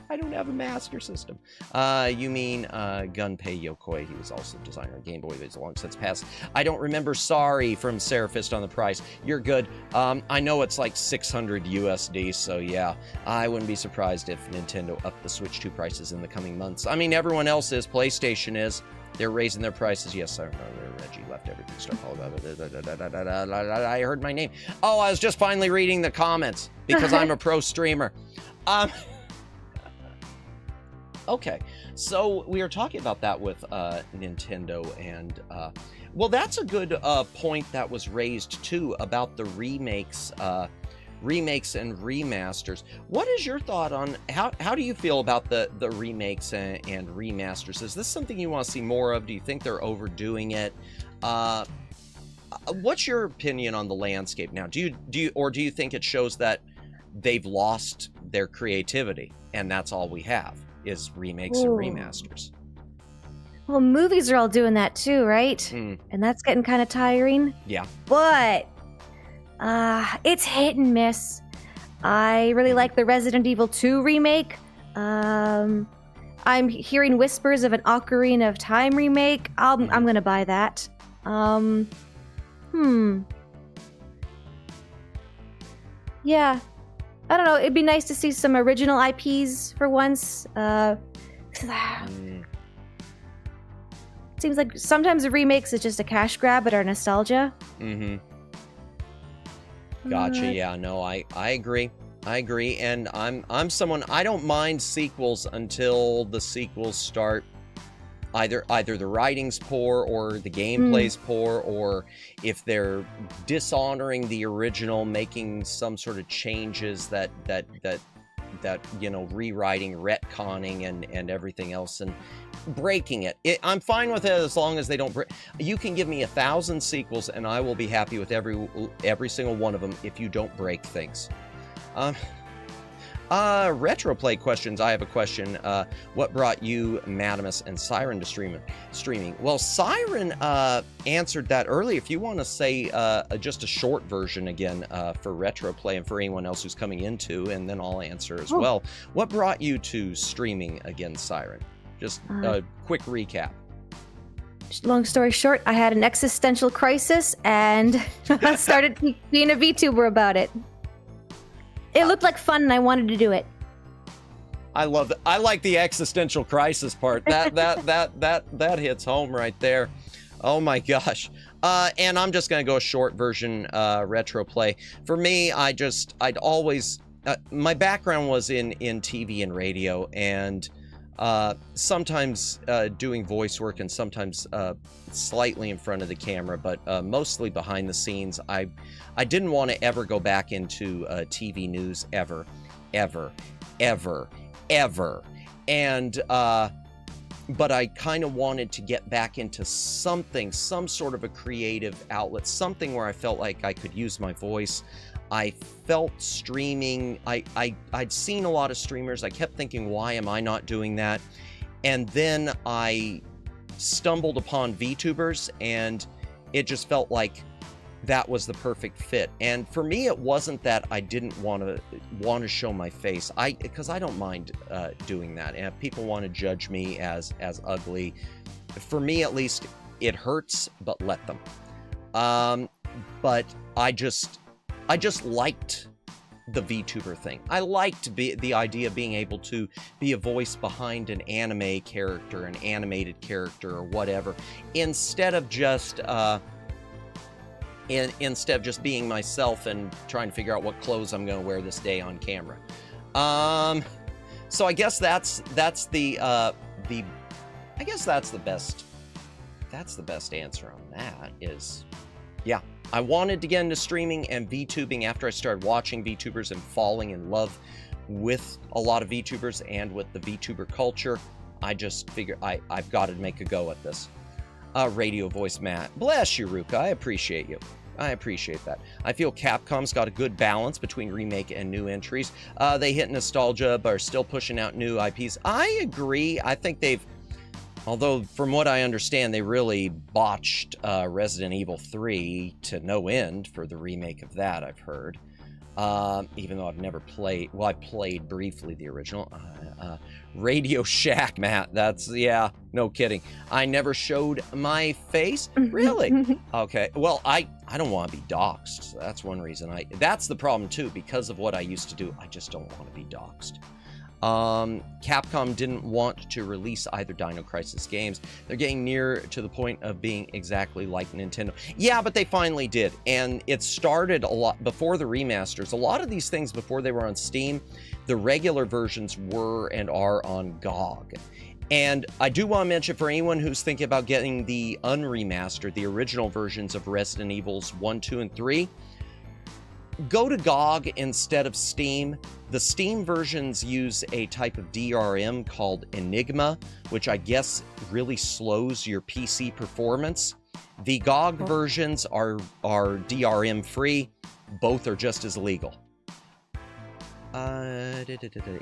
I don't have a Master System. You mean Gunpei Yokoi. He was also designer of Game Boy, but he's long since passed. I don't remember. Sorry from Seraphist on the price. You're good. I know it's like 600 USD, so yeah. I wouldn't be surprised if Nintendo upped the Switch 2 prices in the coming months. I mean, everyone else is. PlayStation is. They're raising their prices. Yes, I remember. Reggie left everything. Start all about it. I heard my name. Oh, I was just finally reading the comments because I'm a pro streamer. Okay, so we were talking about that with Nintendo, and well, that's a good point that was raised too about the remakes and remasters. What is your thought on how do you feel about the remakes and remasters? Is this something you want to see more of? Do you think they're overdoing it? What's your opinion on the landscape now? Do you think it shows that they've lost their creativity, and that's all we have is remakes and Ooh. remasters. Well, movies are all doing that too, right? Mm, And that's getting kind of tiring. yeah. But it's hit and miss. I really like the Resident Evil 2 remake. I'm hearing whispers of an Ocarina of Time remake. I'm gonna buy that. Yeah. I don't know. It'd be nice to see some original IPs for once. Seems like sometimes the remakes is just a cash grab at our nostalgia. Gotcha. Yeah, no, I agree. I agree. And I'm someone, I don't mind sequels until the sequels start either the writing's poor or the gameplay's poor, or if they're dishonoring the original, making some sort of changes that you know, rewriting, retconning, and everything else, and breaking it. I'm fine with it as long as they don't break. You can give me 1,000 sequels and I will be happy with every single one of them if you don't break things. Retro play questions. I have a question. What brought you, Madamus, and Siren to streaming? Well, Siren answered that earlier. If you want to say just a short version again for retro play and for anyone else who's coming into, and then I'll answer as well. What brought you to streaming again, Siren? Just a quick recap. Long story short, I had an existential crisis and started being a VTuber about it. It looked like fun and I wanted to do it. I love it. I like the existential crisis part. That hits home right there. Oh my gosh. And I'm just gonna go a short version retro play. For me, I'd always my background was in TV and radio, and sometimes doing voice work, and sometimes slightly in front of the camera, but mostly behind the scenes. I didn't want to ever go back into TV news ever. And but I kind of wanted to get back into something, some sort of a creative outlet, something where I felt like I could use my voice. I felt streaming, I'd seen a lot of streamers. I kept thinking, why am I not doing that? And then I stumbled upon VTubers, and it just felt like that was the perfect fit. And for me, it wasn't that I didn't want to show my face. Because I don't mind doing that. And if people want to judge me as ugly, for me at least, it hurts, but let them. But I just liked the VTuber thing. I liked the idea of being able to be a voice behind an anime character, an animated character, or whatever, instead of just being myself and trying to figure out what clothes I'm going to wear this day on camera. So I guess that's the best answer on that is, yeah. I wanted to get into streaming and VTubing after I started watching VTubers and falling in love with a lot of VTubers and with the VTuber culture. I just figured I've got to make a go at this. Radio voice Matt. Bless you, Ruka. I appreciate you. I appreciate that. I feel Capcom's got a good balance between remake and new entries. They hit nostalgia, but are still pushing out new IPs. I agree. I think although from what I understand, they really botched Resident Evil 3 to no end for the remake of that, I've heard. Even though I've never played, well, I played briefly the original. Radio Shack, Matt, yeah, no kidding. I never showed my face? Really? Okay, well, I don't want to be doxxed. So that's one reason that's the problem too, because of what I used to do. I just don't want to be doxxed. Capcom didn't want to release either Dino Crisis games. They're getting near to the point of being exactly like Nintendo. Yeah, but they finally did. And it started a lot before the remasters. A lot of these things before they were on Steam, the regular versions were and are on GOG. And I do want to mention, for anyone who's thinking about getting the unremastered, the original versions of Resident Evils 1, 2, and 3, go to GOG instead of Steam. The Steam versions use a type of DRM called Enigma, which I guess really slows your PC performance. The GOG versions are DRM free. Both are just as legal.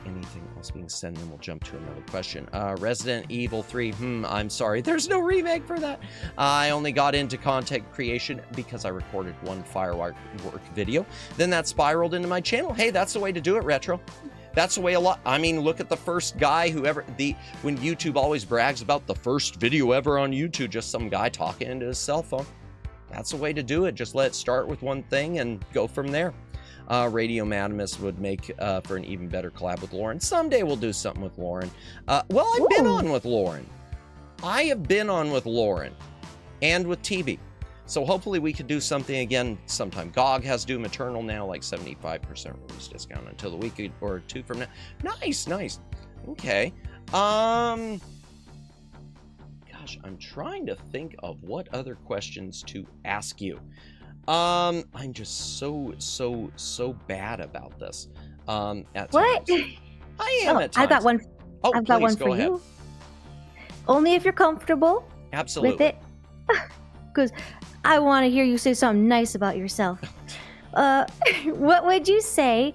Anything else being said, and then we'll jump to another question. Resident Evil 3, I'm sorry, there's no remake for that. I only got into content creation because I recorded one firework video. Then that spiraled into my channel. Hey, that's the way to do it, Retro. That's the way a lot, I mean, look at the first guy who ever, when YouTube always brags about the first video ever on YouTube, just some guy talking into his cell phone. That's the way to do it. Just let it start with one thing and go from there. Radio Madamus would make for an even better collab with Lauren. Someday we'll do something with Lauren. Well, I've been on with Lauren. I have been on with Lauren and with TV. So hopefully we could do something again sometime. GOG has Doom Eternal now, like 75% release discount until the week or two from now. Nice, nice. Okay. Gosh, I'm trying to think of what other questions to ask you. I'm just so bad about this. At What? times. I am at times. I've got one. Oh, I've got one please, go for ahead. you. Only if you're comfortable Absolutely. with it. Because I want to hear you say something nice about yourself. What would you say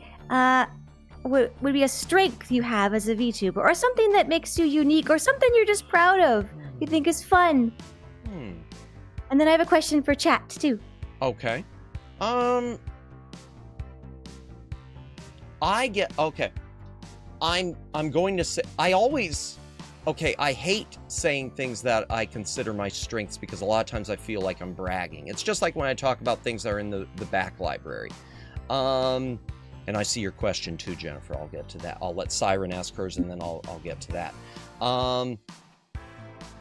would be a strength you have as a VTuber, or something that makes you unique, or something you're just proud of, you think is fun? And then I have a question for chat too. Okay. Okay. I'm going to say, I hate saying things that I consider my strengths because a lot of times I feel like I'm bragging. It's just like when I talk about things that are in the back library. And I see your question too, Jennifer. I'll get to that. I'll let Siren ask hers and then I'll get to that.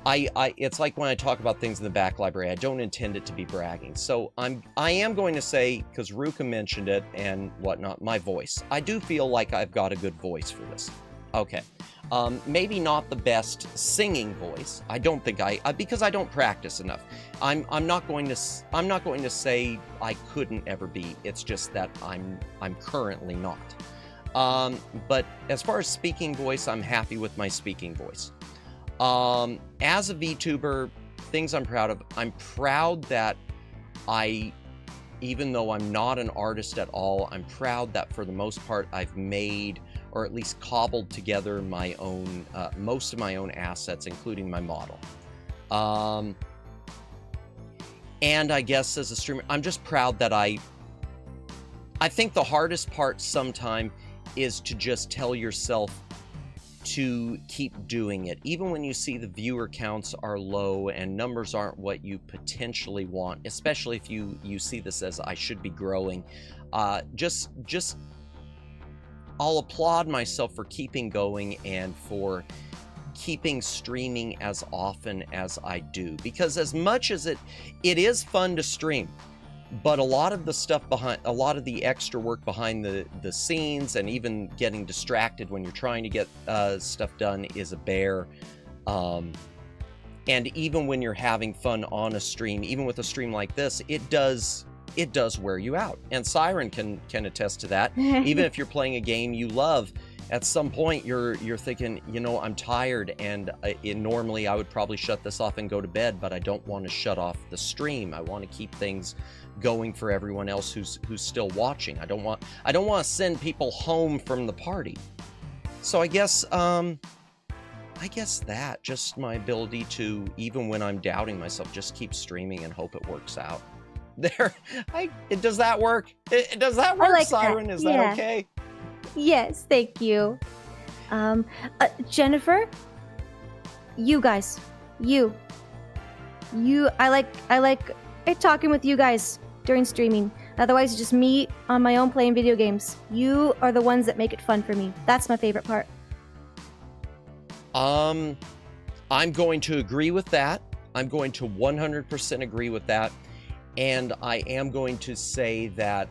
It's like when I talk about things in the back library, I don't intend it to be bragging. So I am going to say, because Ruka mentioned it and whatnot, my voice. I do feel like I've got a good voice for this. Okay. Maybe not the best singing voice. I don't think because I don't practice enough. I'm not going to say I couldn't ever be. It's just that I'm currently not. But as far as speaking voice, I'm happy with my speaking voice. As a VTuber, things I'm proud of. I'm proud that even though I'm not an artist at all, I'm proud that for the most part I've made, or at least cobbled together my own, most of my own assets, including my model. And I guess as a streamer, I'm just proud that I think the hardest part sometime is to just tell yourself to keep doing it. Even when you see the viewer counts are low and numbers aren't what you potentially want, especially if you see this as I should be growing, just I'll applaud myself for keeping going and for keeping streaming as often as I do. Because as much as it is fun to stream, but a lot of the stuff behind, a lot of the extra work behind the scenes and even getting distracted when you're trying to get stuff done is a bear. And even when you're having fun on a stream, even with a stream like this, it does wear you out. And Siren can attest to that. Even if you're playing a game you love, at some point you're thinking, you know, I'm tired, and normally I would probably shut this off and go to bed, but I don't want to shut off the stream. I want to keep things going for everyone else who's still watching. I don't want to send people home from the party. So I guess that just my ability to, even when I'm doubting myself, just keep streaming and hope it works out. Does that work? Does that work, like Siren? that. Is Yeah. that okay? Yes, thank you. Jennifer, you guys, I like talking with you guys during streaming. Otherwise, it's just me on my own playing video games. You are the ones that make it fun for me. That's my favorite part. I'm going to agree with that. I'm going to 100% agree with that. And I am going to say that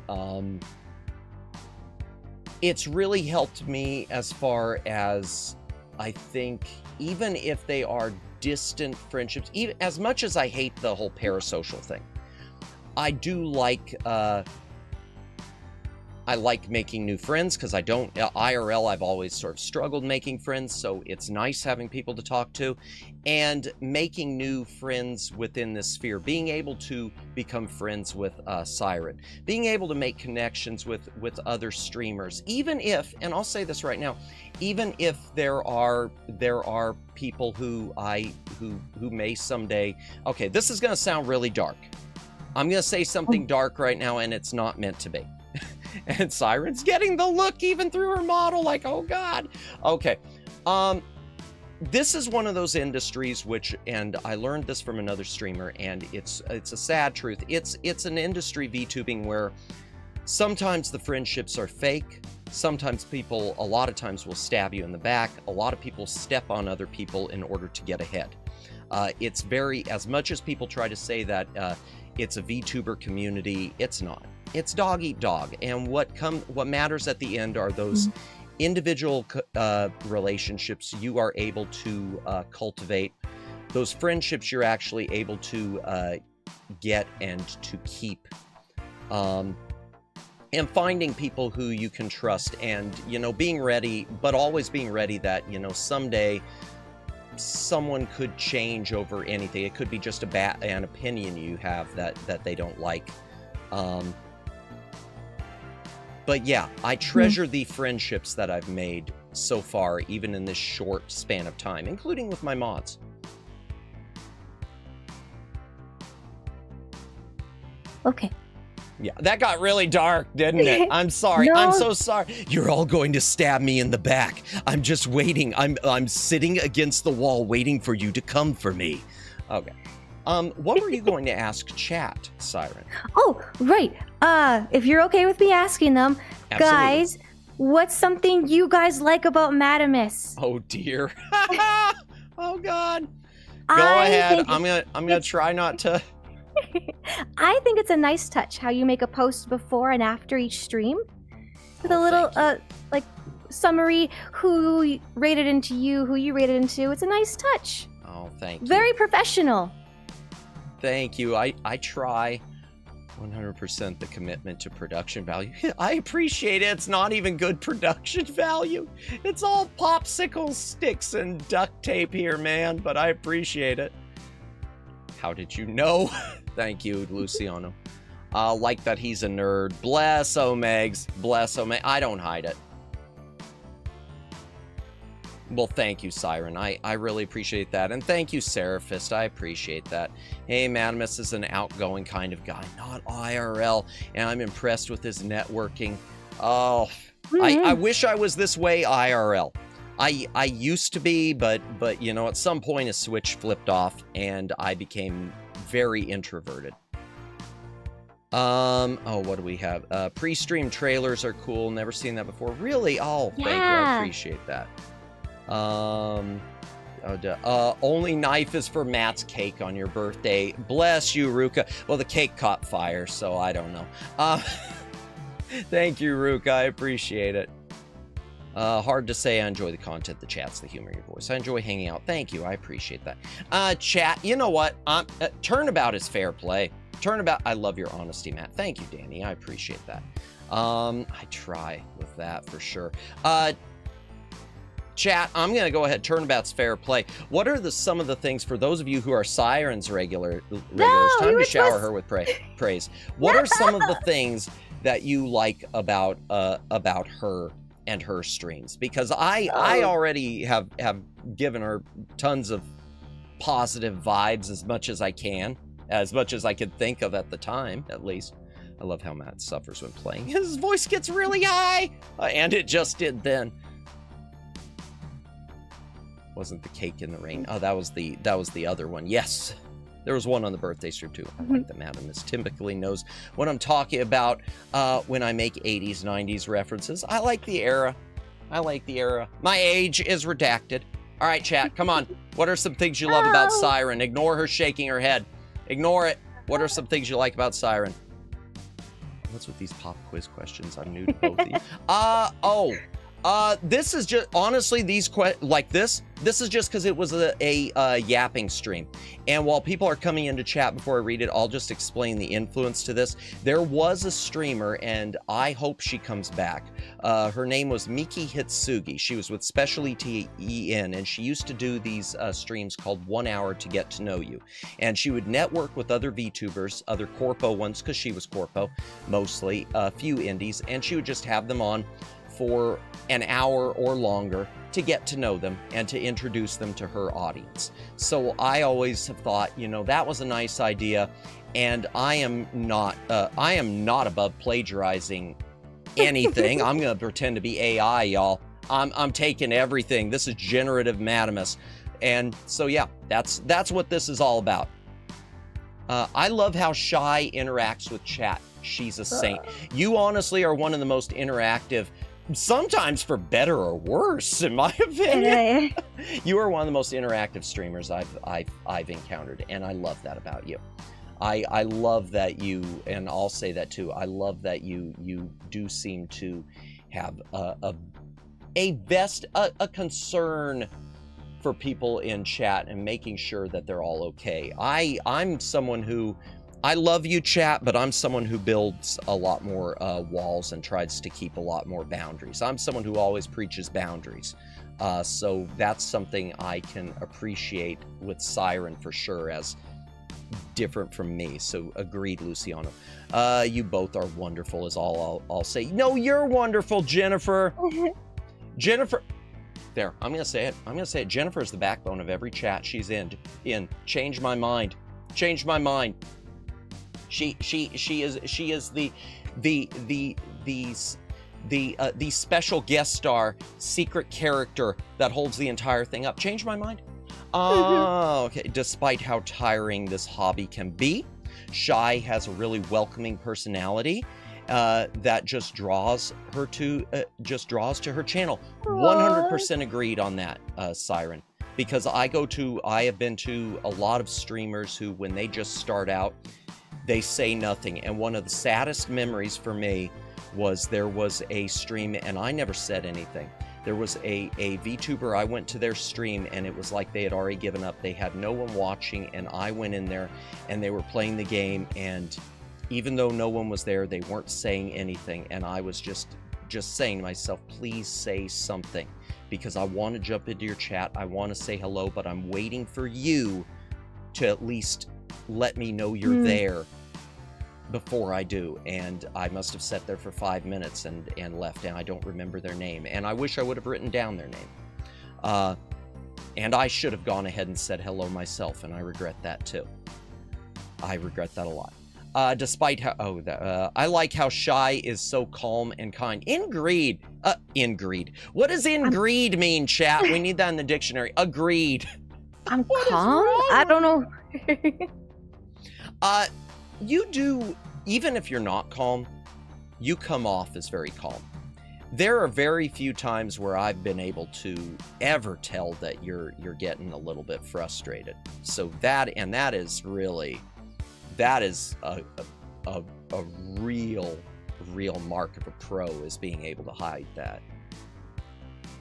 it's really helped me as far as, I think, even if they are distant friendships, even as much as I hate the whole parasocial thing, I do like I like making new friends because I don't, IRL, I've always sort of struggled making friends, so it's nice having people to talk to, and making new friends within this sphere, being able to become friends with Siren, being able to make connections with other streamers, even if, and I'll say this right now, even if there are people who may someday, okay, this is going to sound really dark. I'm going to say something dark right now, and it's not meant to be. And Siren's getting the look even through her model, like, oh God. Okay. This is one of those industries which, and I learned this from another streamer, and it's a sad truth. It's an industry, VTubing, where sometimes the friendships are fake. Sometimes people, a lot of times, will stab you in the back. A lot of people step on other people in order to get ahead. It's very, as much as people try to say that it's a VTuber community, it's not. It's dog eat dog, and what matters at the end are those individual relationships you are able to cultivate, those friendships you're actually able to get and to keep, and finding people who you can trust, and being ready, but always being ready that someday someone could change over anything. It could be just an opinion you have that they don't like. But yeah, I treasure the friendships that I've made so far, even in this short span of time, including with my mods. Okay. Yeah, that got really dark, didn't it? I'm sorry. No. I'm so sorry. You're all going to stab me in the back. I'm just waiting. I'm sitting against the wall waiting for you to come for me. Okay. What were you going to ask chat, Siren? Oh, right. If you're okay with me asking them, Absolutely. guys, what's something you guys like about Madamus? Oh dear. Oh God. Go ahead. I'm gonna try not to. I think it's a nice touch how you make a post before and after each stream with a little like summary, who you rated into you, who you rated into. It's a nice touch. Oh, thank you. Very professional. Thank you. I try 100% the commitment to production value. I appreciate it. It's not even good production value. It's all popsicle sticks and duct tape here, man, but I appreciate it. How did you know? Thank you, Luciano. Like that he's a nerd. Bless Omegs. Bless Omeg. I don't hide it. Well, thank you, Siren. I really appreciate that. And thank you, Seraphist. I appreciate that. Hey, Madamus is an outgoing kind of guy, not IRL. And I'm impressed with his networking. Oh, I wish I was this way IRL. I used to be, but at some point a switch flipped off and I became very introverted. Oh, what do we have? Pre-stream trailers are cool. Never seen that before. Really? Oh, thank you. I appreciate that. Only knife is for Matt's cake on your birthday. Bless you, Ruka. Well, the cake caught fire, so I don't know. Thank you, Ruka. I appreciate it. Hard to say I enjoy the content, the chats, the humor in your voice. I enjoy hanging out. Thank you. I appreciate that. Chat, you know what? Turnabout is fair play. Turnabout, I love your honesty, Matt. Thank you, Danny. I appreciate that. I try with that for sure. Chat, I'm going to go ahead. Turnabout's fair play. What are some of the things, for those of you who are Siren's regulars, time to shower her with praise. What are some of the things that you like about her and her streams? Because I already have given her tons of positive vibes as much as I can, as much as I could think of at the time, at least. I love how Matt suffers when playing. His voice gets really high, and it just did then. Wasn't the cake in the rain? Oh, that was the other one. Yes, there was one on the birthday stream too. I like that Madamus typically knows what I'm talking about when I make 80s, 90s references. I like the era. I like the era. My age is redacted. All right, chat, come on. What are some things you love about Siren? Ignore her shaking her head. Ignore it. What are some things you like about Siren? What's with these pop quiz questions? I'm new to both of you. This is just, honestly, this is just because it was a yapping stream. And while people are coming into chat before I read it, I'll just explain the influence to this. There was a streamer, and I hope she comes back. Her name was Miki Hitsugi. She was with Specialty EN, and she used to do these streams called 1 Hour to Get to Know You. And she would network with other VTubers, other Corpo ones, because she was Corpo, mostly, a few indies, and she would just have them on for an hour or longer to get to know them and to introduce them to her audience. So I always have thought, you know, that was a nice idea, and I am not above plagiarizing anything. I'm gonna pretend to be AI, y'all. I'm taking everything. This is generative madamus. And so yeah, that's what this is all about. I love how Shy interacts with chat. She's a saint. You honestly are one of the most interactive, sometimes for better or worse, in my opinion. You are one of the most interactive streamers I've encountered, and I love that about you. I love that you, and I'll say that too, I love that you do seem to have a concern for people in chat and making sure that they're all okay. I'm someone who, I love you, chat, but I'm someone who builds a lot more walls and tries to keep a lot more boundaries. I'm someone who always preaches boundaries. So that's something I can appreciate with Siren for sure as different from me. So agreed, Luciano. You both are wonderful is all I'll say. No, you're wonderful, Jennifer. Jennifer. There, I'm going to say it. I'm going to say it. Jennifer is the backbone of every chat she's in. Change my mind. Change my mind. She is the special guest star, secret character that holds the entire thing up. Change my mind. Oh, okay. Despite how tiring this hobby can be, Shy has a really welcoming personality that just draws her to her channel. 100% agreed on that, Siren. Because I have been to a lot of streamers who, when they just start out, they say nothing. And one of the saddest memories for me was there was a stream and I never said anything. There was a VTuber, I went to their stream and it was like they had already given up. They had no one watching, and I went in there and they were playing the game, and even though no one was there, they weren't saying anything. And I was just saying to myself, please say something, because I want to jump into your chat. I want to say hello, but I'm waiting for you to at least let me know you're there before I do. And I must have sat there for 5 minutes and left, and I don't remember their name. And I wish I would have written down their name. And I should have gone ahead and said hello myself, and I regret that too. I regret that a lot. Despite how, I like how Shy is so calm and kind. Ingreed. Ingreed. What does ingreed mean, chat? We need that in the dictionary. Agreed. I'm calm? I don't know. You do, even if you're not calm, you come off as very calm. There are very few times where I've been able to ever tell that you're getting a little bit frustrated. So that is really, that is a real mark of a pro, is being able to hide that.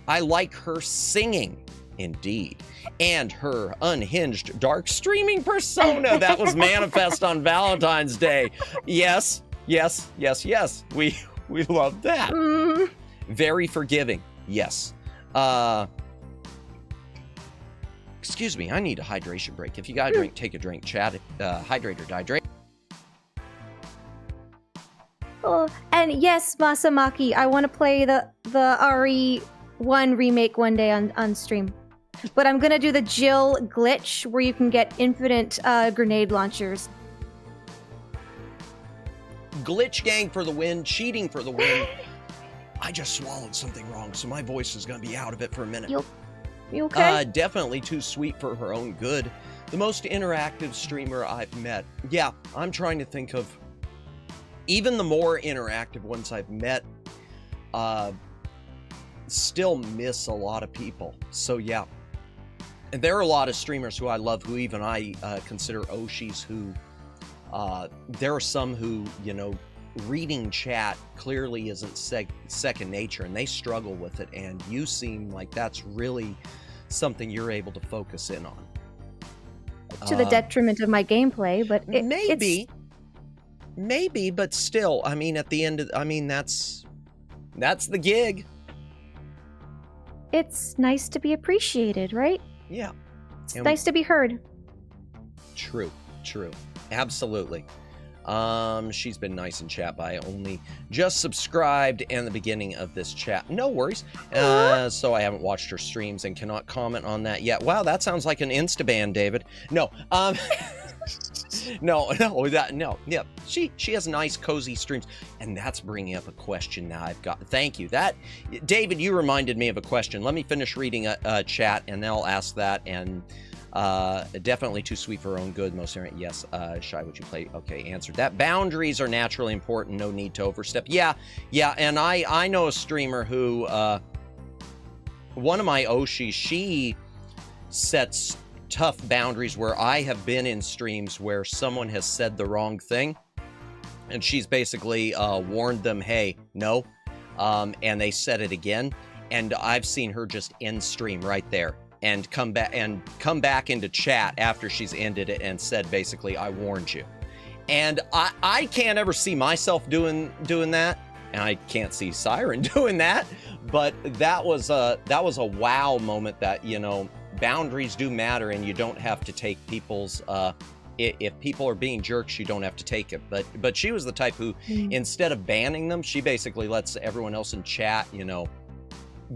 I like her singing, indeed, and her unhinged dark streaming persona that was manifest on Valentine's Day. Yes, yes, yes, yes. We love that. Very forgiving. Yes. Excuse me, I need a hydration break. If you got a drink, take a drink. Chat, hydrate or dihydrate. Oh, and yes, Masamaki, I want to play the RE1 remake one day on stream. But I'm gonna do the Jill glitch where you can get infinite grenade launchers. Glitch gang for the win, cheating for the win. I just swallowed something wrong, so my voice is gonna be out of it for a minute. You okay? Definitely too sweet for her own good. The most interactive streamer I've met. Yeah, I'm trying to think of even the more interactive ones I've met. Still miss a lot of people. So yeah. And there are a lot of streamers who I love, who even I consider Oshis, who there are some who, you know, reading chat clearly isn't second nature, and they struggle with it, and you seem like that's really something you're able to focus in on. To the detriment of my gameplay, but maybe, but still, I mean, at the end of, I mean, that's the gig. It's nice to be appreciated, right? Yeah. It's nice to be heard. True. Absolutely. She's been nice in chat, but I only just subscribed in the beginning of this chat. No worries. So I haven't watched her streams and cannot comment on that yet. Wow, that sounds like an Instaban, David. No, no. Yeah, she has nice, cozy streams, and that's bringing up a question now I've got. Thank you. David, you reminded me of a question. Let me finish reading a chat, and then I'll ask that. And definitely too sweet for her own good. Most yes. Shy, would you play? Okay, answered that. Boundaries are naturally important. No need to overstep. Yeah. And I know a streamer who, one of my Oshis, she sets tough boundaries where I have been in streams where someone has said the wrong thing, and she's basically warned them, hey, no, and they said it again, and I've seen her just end stream right there and come back into chat after she's ended it and said basically, I warned you. And I can't ever see myself doing that, and I can't see Siren doing that, but that was a wow moment that, you know, boundaries do matter, and you don't have to take people's if people are being jerks, you don't have to take it. But she was the type who, instead of banning them, she basically lets everyone else in chat, you know,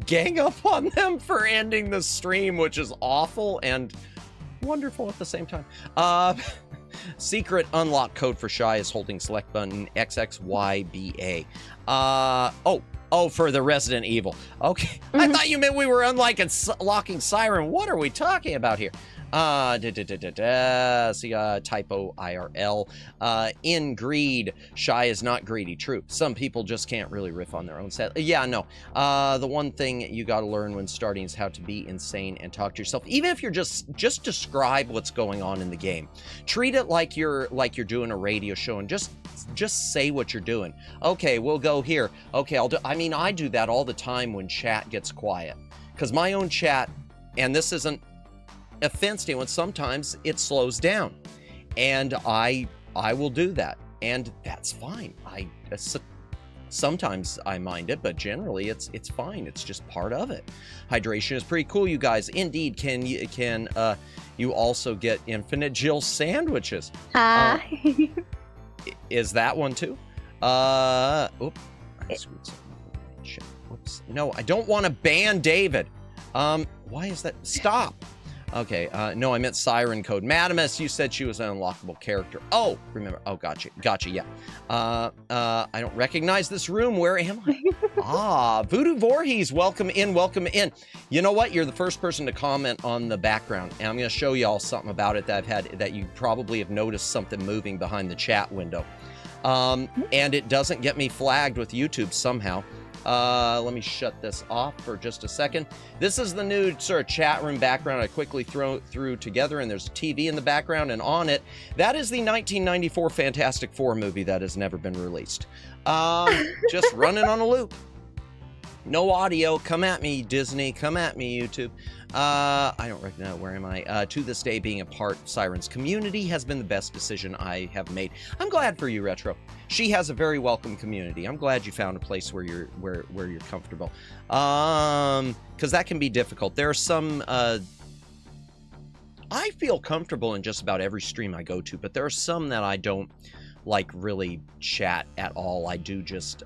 gang up on them for ending the stream, which is awful and wonderful at the same time. Secret unlock code for Shy is holding select button XXYBA. Oh, for the Resident Evil. Okay. I thought you meant we were unlocking Siren. What are we talking about here? See, typo IRL. In greed, Shy is not greedy. True. Some people just can't really riff on their own set. Yeah, no. The one thing you got to learn when starting is how to be insane and talk to yourself. Even if you're just describe what's going on in the game. Treat it like you're doing a radio show, and just say what you're doing. Okay, we'll go here. Okay, I do that all the time when chat gets quiet, because my own chat, and this isn't offense to anyone, sometimes it slows down, and I will do that, and that's fine. Sometimes I mind it, but generally it's fine. It's just part of it. Hydration is pretty cool, you guys. Indeed. Can you also get infinite Jill sandwiches? Is that one too? Whoops. No, I don't want to ban David. Why is that? Stop. Okay, no, I meant Siren code. Madamus, you said she was an unlockable character. Oh, remember. Oh, gotcha, yeah. I don't recognize this room. Where am I? Voodoo Voorhees, welcome in. You know what? You're the first person to comment on the background, and I'm going to show y'all something about it that you probably have noticed something moving behind the chat window. And it doesn't get me flagged with YouTube somehow. Let me shut this off for just a second. This is the new sort of chat room background I quickly threw together, and there's a TV in the background, and on it, that is the 1994 Fantastic Four movie that has never been released. Just running on a loop. No audio. Come at me, Disney. Come at me, YouTube. I don't recognize. Where am I? To this day, being a part of Siren's community has been the best decision I have made. I'm glad for you, Retro. She has a very welcome community. I'm glad you found a place where you're comfortable. Because that can be difficult. There are some. I feel comfortable in just about every stream I go to, but there are some that I don't like really chat at all. I do just.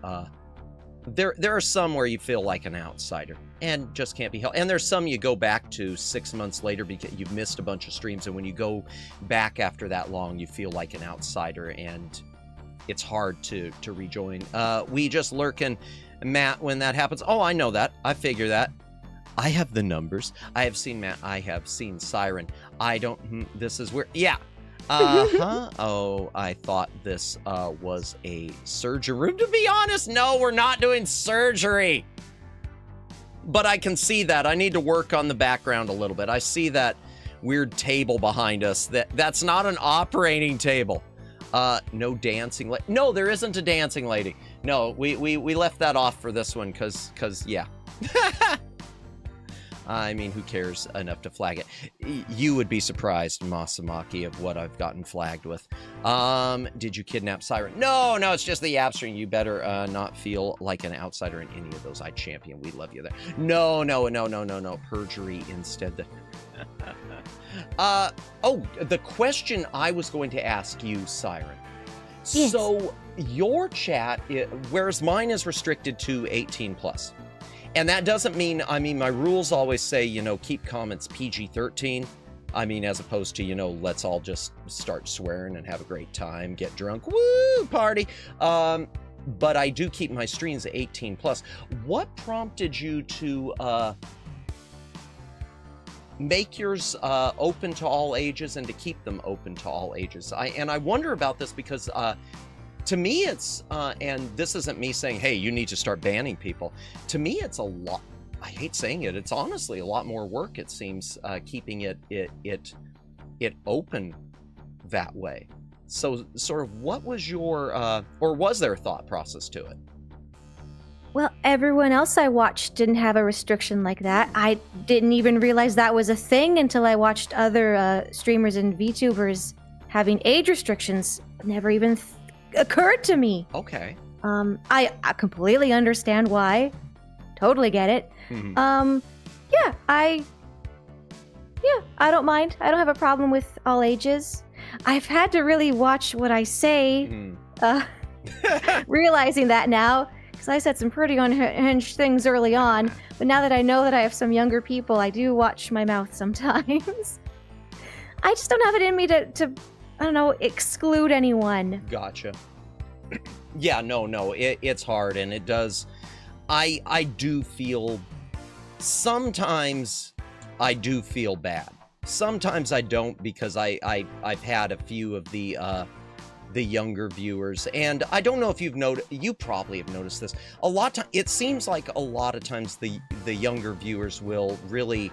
There are some where you feel like an outsider and just can't be helped. And there's some you go back to 6 months later because you've missed a bunch of streams. And when you go back after that long, you feel like an outsider, and it's hard to rejoin. We just lurking, Matt, when that happens. Oh, I know that. I figure that. I have the numbers. I have seen Matt. I have seen Siren. I don't. This is where. Yeah. Oh, I thought this was a surgery room. To be honest, no, we're not doing surgery. But I can see that. I need to work on the background a little bit. I see that weird table behind us. That's not an operating table. No dancing lady. No, there isn't a dancing lady. No, we left that off for this one because yeah. I mean, who cares enough to flag it? You would be surprised, Masamaki, of what I've gotten flagged with. Did you kidnap Siren? No, it's just the app stream. You better not feel like an outsider in any of those. I champion. We love you there. No. Perjury instead. The question I was going to ask you, Siren. Yes. So your chat, whereas mine is restricted to 18 plus. And that doesn't mean, I mean, my rules always say, you know, keep comments PG-13. I mean, as opposed to, you know, let's all just start swearing and have a great time, get drunk, woo, party. But I do keep my streams 18 plus. What prompted you to make yours open to all ages and to keep them open to all ages? I wonder about this because to me, it's, and this isn't me saying, hey, you need to start banning people. To me, it's a lot, I hate saying it, it's honestly a lot more work, it seems, keeping it open that way. So sort of what was your, or was there a thought process to it? Well, everyone else I watched didn't have a restriction like that. I didn't even realize that was a thing until I watched other streamers and VTubers having age restrictions. Never even occurred to me. Okay. I completely understand why. Totally get it. Mm-hmm. I don't mind. I don't have a problem with all ages. I've had to really watch what I say, realizing that now, because I said some pretty unhinged things early on, but now that I know that I have some younger people, I do watch my mouth sometimes. I just don't have it in me to I don't know, exclude anyone. Gotcha. Yeah, no, it's hard, and it does. I do feel, sometimes I do feel bad. Sometimes I don't, because I've had a few of the younger viewers, and I don't know if you've noticed, you probably have noticed this. A lot of it seems like a lot of times the younger viewers will really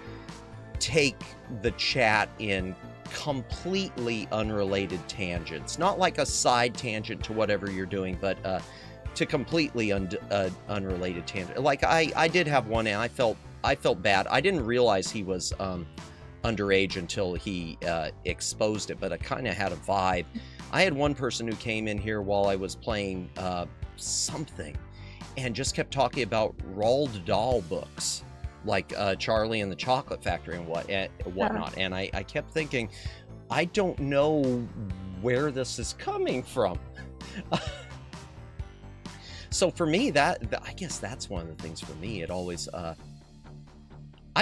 take the chat in completely unrelated tangents, not like a side tangent to whatever you're doing, but to completely unrelated tangent. Like I did have one, and I felt bad. I didn't realize he was underage until he exposed it, but I kind of had a vibe. I had one person who came in here while I was playing something, and just kept talking about Roald Dahl books, like Charlie and the Chocolate Factory and whatnot. And I kept thinking, I don't know where this is coming from. So for me, I guess that's one of the things for me. It always, I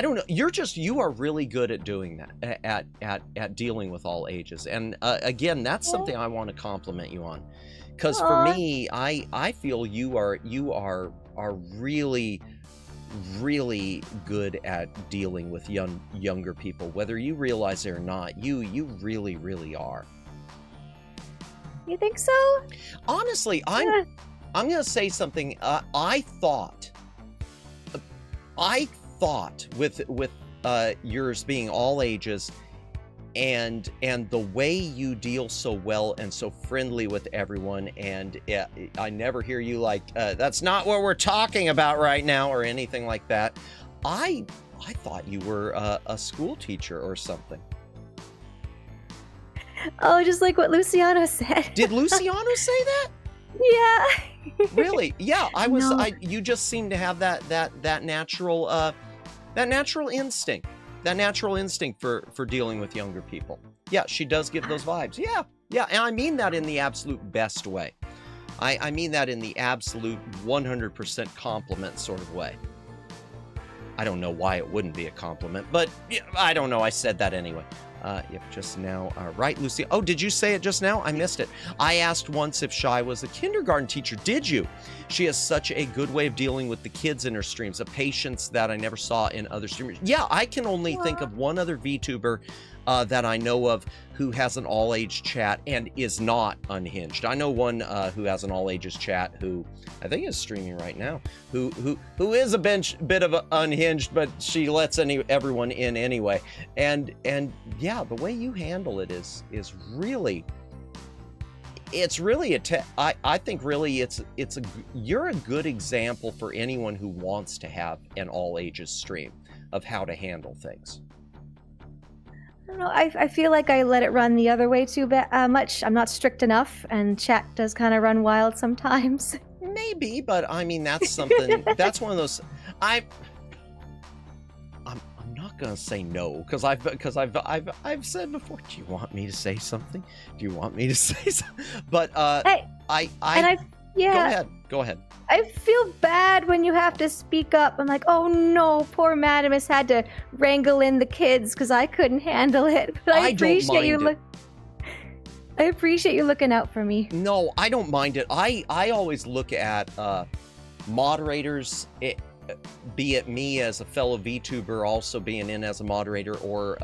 don't know. You are really good at doing that, at dealing with all ages. And again, that's something I want to compliment you on, because for me, I feel you are really good at dealing with younger people, whether you realize it or not. You really are. You think so? Honestly, I'm gonna say something. I thought with yours being all ages, and the way you deal so well and so friendly with everyone, and I never hear you like, that's not what we're talking about right now, or anything like that. I thought you were a school teacher or something. Oh, just like what Luciano said. Did Luciano say that? Yeah. Really? Yeah, I was. No. You just seem to have that natural instinct. That natural instinct for dealing with younger people. Yeah, she does give those vibes. Yeah, and I mean that in the absolute best way. I mean that in the absolute 100% compliment sort of way. I don't know why it wouldn't be a compliment, but yeah, I don't know. I said that anyway. Yep, just now. Right, Lucy? Oh, did you say it just now? I missed it. I asked once if Shy was a kindergarten teacher. Did you? She has such a good way of dealing with the kids in her streams, a patience that I never saw in other streamers. Yeah, I can only think of one other VTuber that I know of who has an all-age chat and is not unhinged. I know one who has an all-ages chat who I think is streaming right now, who is a bit of unhinged, but she lets everyone in anyway. And yeah, the way you handle it is really, it's really I think really you're a good example for anyone who wants to have an all ages stream of how to handle things. I don't know. I feel like I let it run the other way too much. I'm not strict enough, and chat does kind of run wild sometimes. Maybe, but I mean that's something. That's one of those. I'm not gonna say no because I've said before. Do you want me to say something? Do you want me to say something? But yeah. Go ahead. I feel bad when you have to speak up. I'm like, oh no, poor Madamus had to wrangle in the kids because I couldn't handle it. But I appreciate you. I appreciate you looking out for me. No, I don't mind it. I always look at moderators, be it me as a fellow VTuber also being in as a moderator, or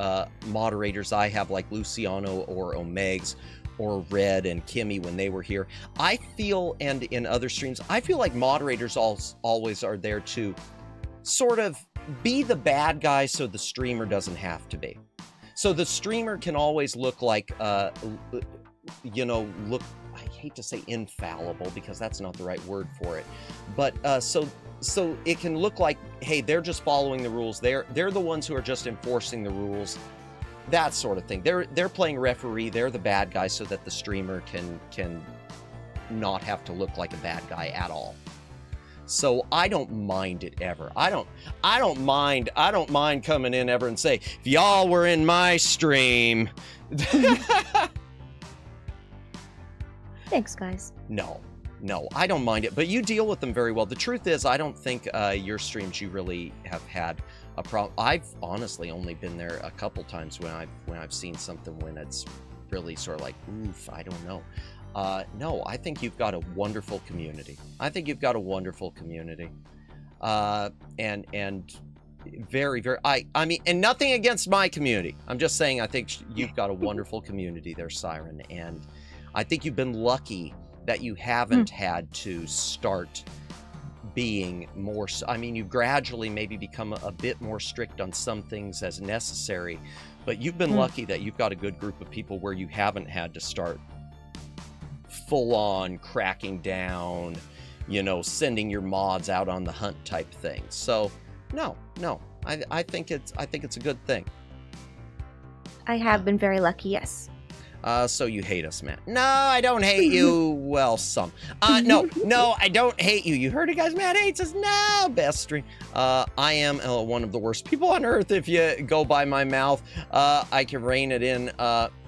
moderators I have like Luciano or Omegs or Red and Kimmy when they were here. I feel, and in other streams, I feel like moderators always are there to sort of be the bad guy so the streamer doesn't have to be. So the streamer can always look like, you know, I hate to say infallible because that's not the right word for it. But so it can look like, hey, they're just following the rules. They're the ones who are just enforcing the rules. That sort of thing. They're playing referee. They're the bad guy so that the streamer can not have to look like a bad guy at all. So I don't mind it ever. I don't mind coming in ever and say, if y'all were in my stream. Thanks, guys. No, I don't mind it, but you deal with them very well. The truth is, I don't think your streams you really have had a problem. I've honestly only been there a couple times when I've seen something when it's really sort of like, oof, I don't know. No, I think you've got a wonderful community. And very, very, I mean, and nothing against my community. I'm just saying, I think you've got a wonderful community there, Siren. And I think you've been lucky that you haven't had to start being more, I mean, you gradually maybe become a bit more strict on some things as necessary, but you've been lucky that you've got a good group of people where you haven't had to start full on cracking down, you know, sending your mods out on the hunt type thing. So no, I think it's a good thing. I have been very lucky, yes. So you hate us, Matt. No, I don't hate you. Well, some. No, I don't hate you. You heard it, guys. Matt hates us. No, best stream. I am one of the worst people on earth. If you go by my mouth, I can rein it in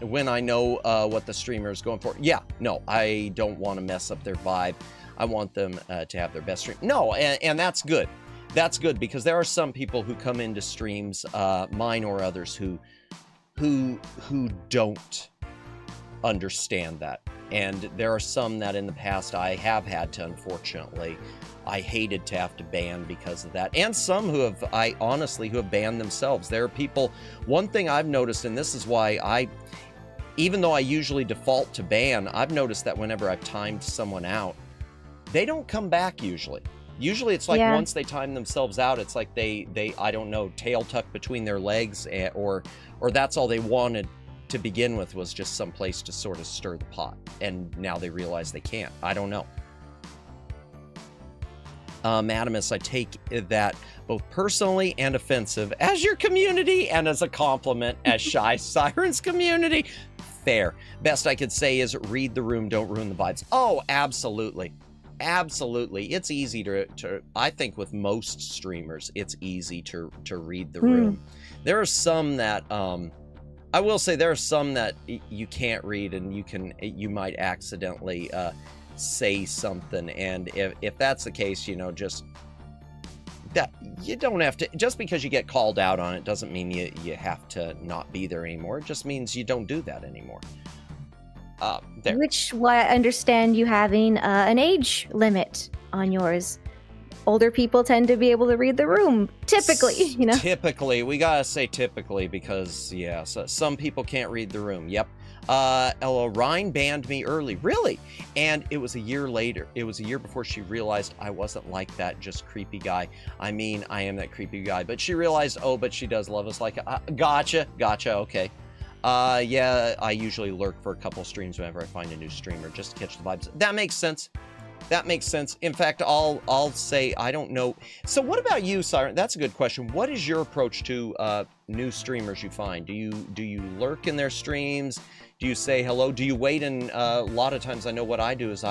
when I know what the streamer is going for. Yeah, no, I don't want to mess up their vibe. I want them to have their best stream. No, and that's good. That's good because there are some people who come into streams, mine or others, who don't understand that, and there are some that in the past I have had to, unfortunately, I hated to have to ban because of that, and some who have, I honestly, who have banned themselves. There are people, one thing I've noticed, and this is why even though I usually default to ban, I've noticed that whenever I've timed someone out, they don't come back usually. Usually it's like once they time themselves out, it's like they I don't know, tail tucked between their legs, or that's all they wanted to begin with, was just some place to sort of stir the pot, and now they realize they can't. I don't know. Madamus, I take that both personally and offensive as your community and as a compliment as Shy Siren's community. Fair. Best I could say is read the room, don't ruin the vibes. Oh, absolutely. Absolutely. It's easy to I think with most streamers, it's easy to read the room. There are some that, I will say there are some that you can't read, and you might accidentally say something, and if that's the case, you know, just that you don't have to, just because you get called out on it doesn't mean you have to not be there anymore. It just means you don't do that anymore. Which why I understand you having an age limit on yours. Older people tend to be able to read the room, typically, you know? Typically. We gotta say typically because, yeah, so some people can't read the room. Yep. Ryan banned me early. Really? And it was a year later. It was a year before she realized I wasn't like that just creepy guy. I mean, I am that creepy guy. But she realized, oh, but she does love us like... Gotcha, okay. Yeah, I usually lurk for a couple streams whenever I find a new streamer just to catch the vibes. That makes sense. That makes sense. In fact, I'll say I don't know. So what about you, Siren? That's a good question. What is your approach to new streamers you find? Do you lurk in their streams? Do you say hello? Do you wait? And a lot of times I know what I do is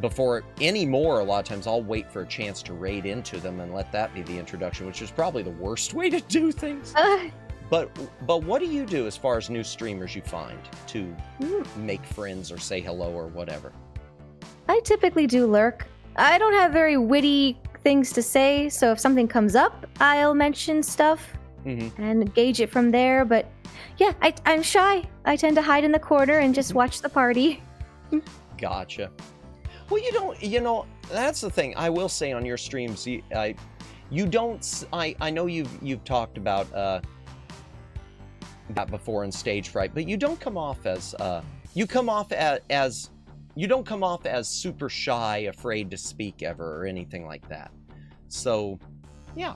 before anymore, a lot of times I'll wait for a chance to raid into them and let that be the introduction, which is probably the worst way to do things. But what do you do as far as new streamers you find to make friends or say hello or whatever? I typically do lurk. I don't have very witty things to say, so if something comes up, I'll mention stuff and gauge it from there. But yeah, I'm shy. I tend to hide in the corner and just watch the party. Gotcha. Well, you know, that's the thing. I will say on your streams, I know you've talked about that before in stage fright, but you don't come off as you don't come off as super shy, afraid to speak ever or anything like that. So, yeah.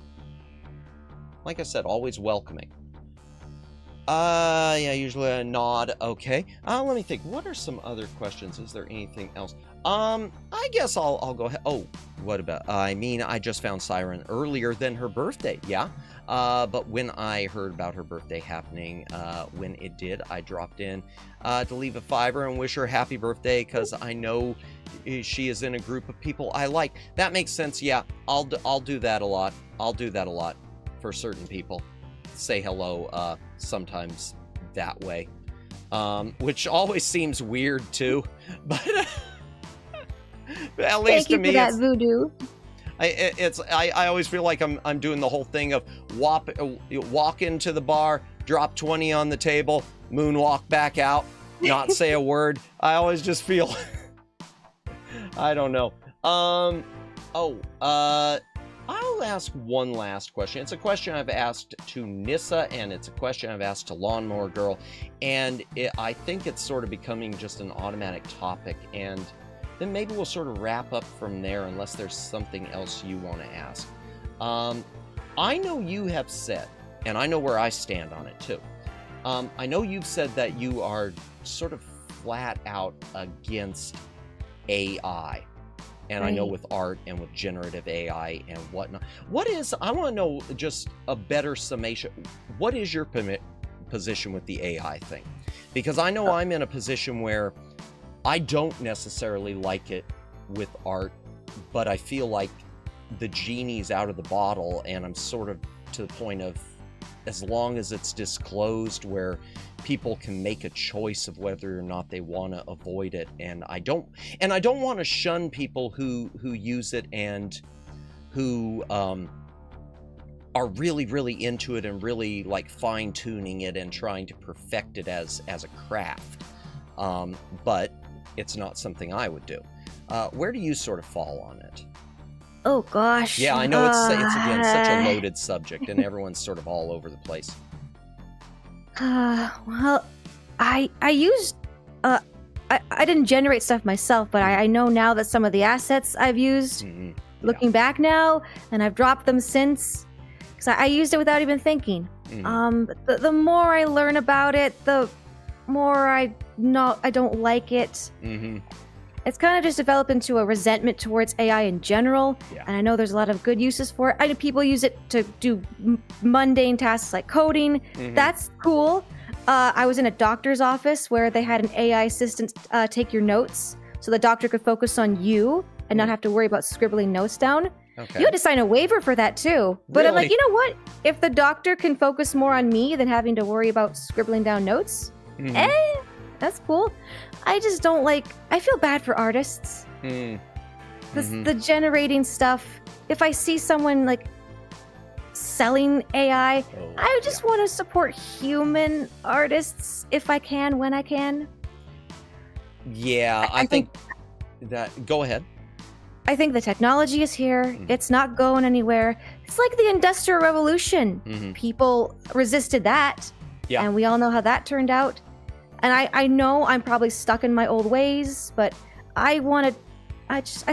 Like I said, always welcoming. Yeah, usually I nod. Okay. Let me think. What are some other questions? Is there anything else? I guess I'll go ahead. Oh, what about, I mean, I just found Siren earlier than her birthday. Yeah. But when I heard about her birthday happening, when it did, I dropped in to leave a $5 and wish her a happy birthday because I know she is in a group of people I like. That makes sense. Yeah, I'll do that a lot. I'll do that a lot for certain people. Say hello sometimes that way, which always seems weird too, but at least to me, that voodoo. I always feel like I'm doing the whole thing of walk into the bar, drop 20 on the table, moonwalk back out, not say a word. I always just feel I don't know. I'll ask one last question. It's a question I've asked to Nissa, and it's a question I've asked to Lawnmower Girl, and I think it's sort of becoming just an automatic topic, and then maybe we'll sort of wrap up from there unless there's something else you want to ask. I know you have said, and I know where I stand on it too. I know you've said that you are sort of flat out against AI. And I know with art and with generative AI and whatnot. I want to know just a better summation. What is your position with the AI thing? Because I know I'm in a position where I don't necessarily like it with art, but I feel like the genie's out of the bottle, and I'm sort of to the point of, as long as it's disclosed where people can make a choice of whether or not they want to avoid it, and I don't want to shun people who use it and who are really into it and really like fine-tuning it and trying to perfect it as a craft, but it's not something I would do. Where do you sort of fall on it? Oh gosh. Yeah, I know it's again such a loaded subject, and everyone's sort of all over the place. Well, I used I didn't generate stuff myself, but I know now that some of the assets I've used, looking back now, and I've dropped them since, because I used it without even thinking. The more I learn about it, the more I don't like it. It's kind of just developed into a resentment towards AI in general, and I know there's a lot of good uses for it. I know people use it to do mundane tasks like coding. That's cool. I was in a doctor's office where they had an AI assistant take your notes, so the doctor could focus on you and not have to worry about scribbling notes down. You had to sign a waiver for that too. But I'm like, you know what? If the doctor can focus more on me than having to worry about scribbling down notes, that's cool. I just don't like, I feel bad for artists. The generating stuff, if I see someone like selling AI, I just want to support human artists if I can, when I can. Yeah, I think that, go ahead. I think the technology is here. It's not going anywhere. It's like the Industrial Revolution. People resisted that. And we all know how that turned out. And I know I'm probably stuck in my old ways, but I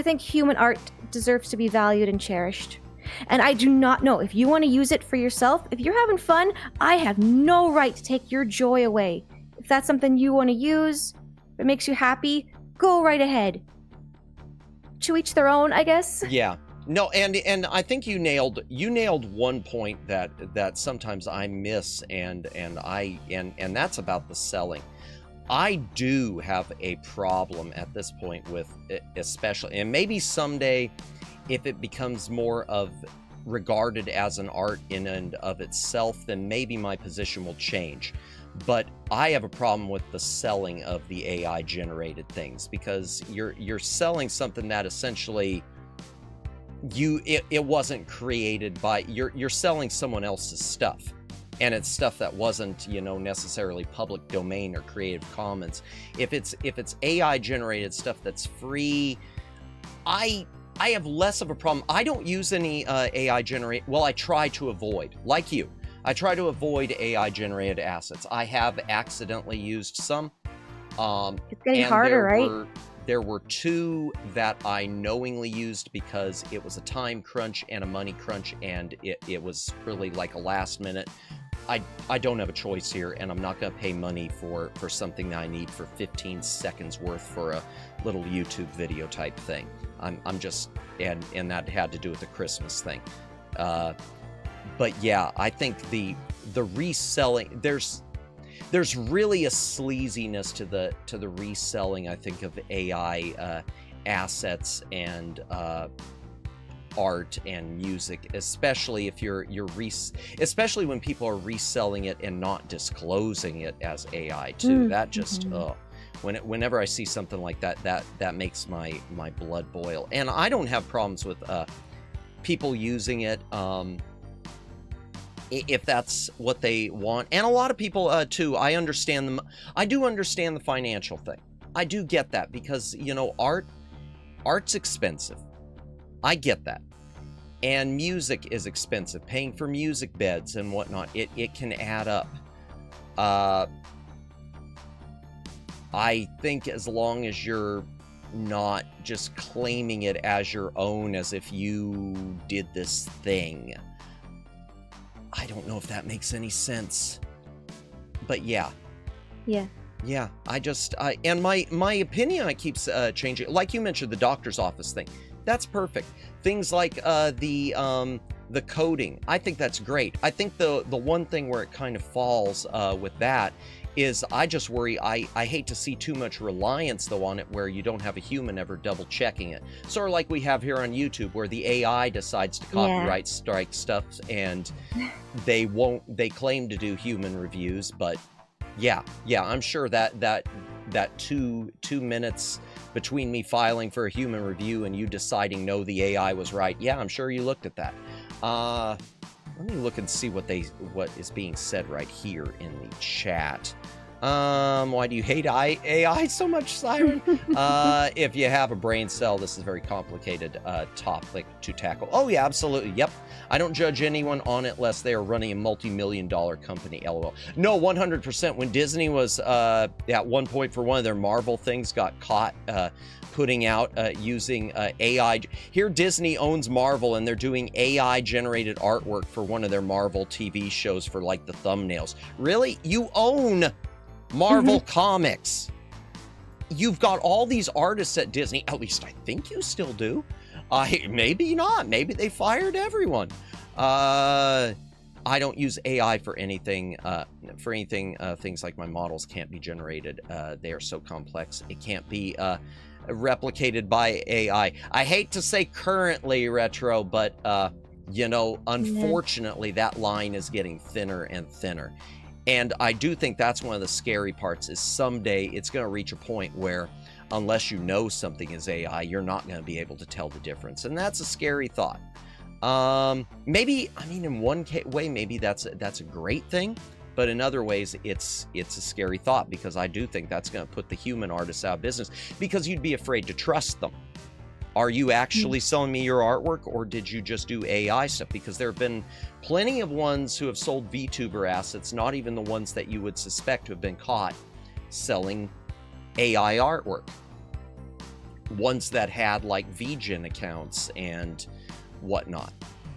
think human art deserves to be valued and cherished. And I do not know if you want to use it for yourself. If you're having fun, I have no right to take your joy away. If that's something you want to use, if it makes you happy, go right ahead. To each their own, I guess. Yeah. No, and I think you nailed one point that sometimes I miss, and that's about the selling. I do have a problem at this point with it, especially, and maybe someday if it becomes more of regarded as an art in and of itself, then maybe my position will change. But I have a problem with the selling of the AI generated things, because you're selling something that essentially it wasn't created by, you're selling someone else's stuff, and it's stuff that wasn't, you know, necessarily public domain or Creative Commons. If it's AI generated stuff that's free, I have less of a problem. I don't use any AI generate. Well, I try to avoid, like you. I try to avoid AI generated assets. I have accidentally used some. It's getting harder, right? There were two that I knowingly used because it was a time crunch and a money crunch, and it was really like a last minute. I don't have a choice here, and I'm not going to pay money for something that I need for 15 seconds worth for a little YouTube video type thing. I'm just, and that had to do with the Christmas thing. But yeah, I think the reselling, there's really a sleaziness to the reselling, I think, of AI assets and art and music, especially if especially when people are reselling it and not disclosing it as AI too. That just whenever I see something like that makes my blood boil. And I don't have problems with people using it if that's what they want. And a lot of people too, I understand them. I do understand the financial thing. I do get that, because, you know, art's expensive. I get that. And music is expensive. Paying for music beds and whatnot, it can add up. I think as long as you're not just claiming it as your own, as if you did this thing. I don't know if that makes any sense. But yeah. Yeah. Yeah, and my opinion, I keeps changing. Like you mentioned, the doctor's office thing. That's perfect. Things like the coding. I think that's great. I think the one thing where it kind of falls with that is I just worry, I hate to see too much reliance though on it, where you don't have a human ever double checking it. Sort of like we have here on YouTube, where the AI decides to copyright strike stuff, and they claim to do human reviews, but yeah, I'm sure that 2 minutes between me filing for a human review and you deciding no, the AI was right. Yeah, I'm sure you looked at that. Let me look and see what is being said right here in the chat. Why do you hate AI so much, Siren? If you have a brain cell, this is a very complicated topic to tackle. Oh yeah, absolutely. Yep. I don't judge anyone on it unless they are running a multi-million-dollar company, LOL. No, 100%. When Disney was at one point for one of their Marvel things got caught putting out using AI. Here Disney owns Marvel, and they're doing AI generated artwork for one of their Marvel TV shows for like the thumbnails. Really? You own Marvel Comics. You've got all these artists at Disney. At least I think you still do. Maybe not. Maybe they fired everyone. I don't use AI for anything. Things like my models can't be generated. They are so complex. It can't be replicated by AI. I hate to say currently, Retro, but you know, unfortunately, that line is getting thinner and thinner. And I do think that's one of the scary parts, is someday it's going to reach a point where unless you know something is AI, you're not going to be able to tell the difference. And that's a scary thought. Maybe, I mean, in one way, maybe that's a great thing. But in other ways, it's a scary thought, because I do think that's going to put the human artists out of business, because you'd be afraid to trust them. Are you actually selling me your artwork, or did you just do AI stuff? Because there have been plenty of ones who have sold VTuber assets, not even the ones that you would suspect to have been caught selling AI artwork. Ones that had like VGen accounts and whatnot.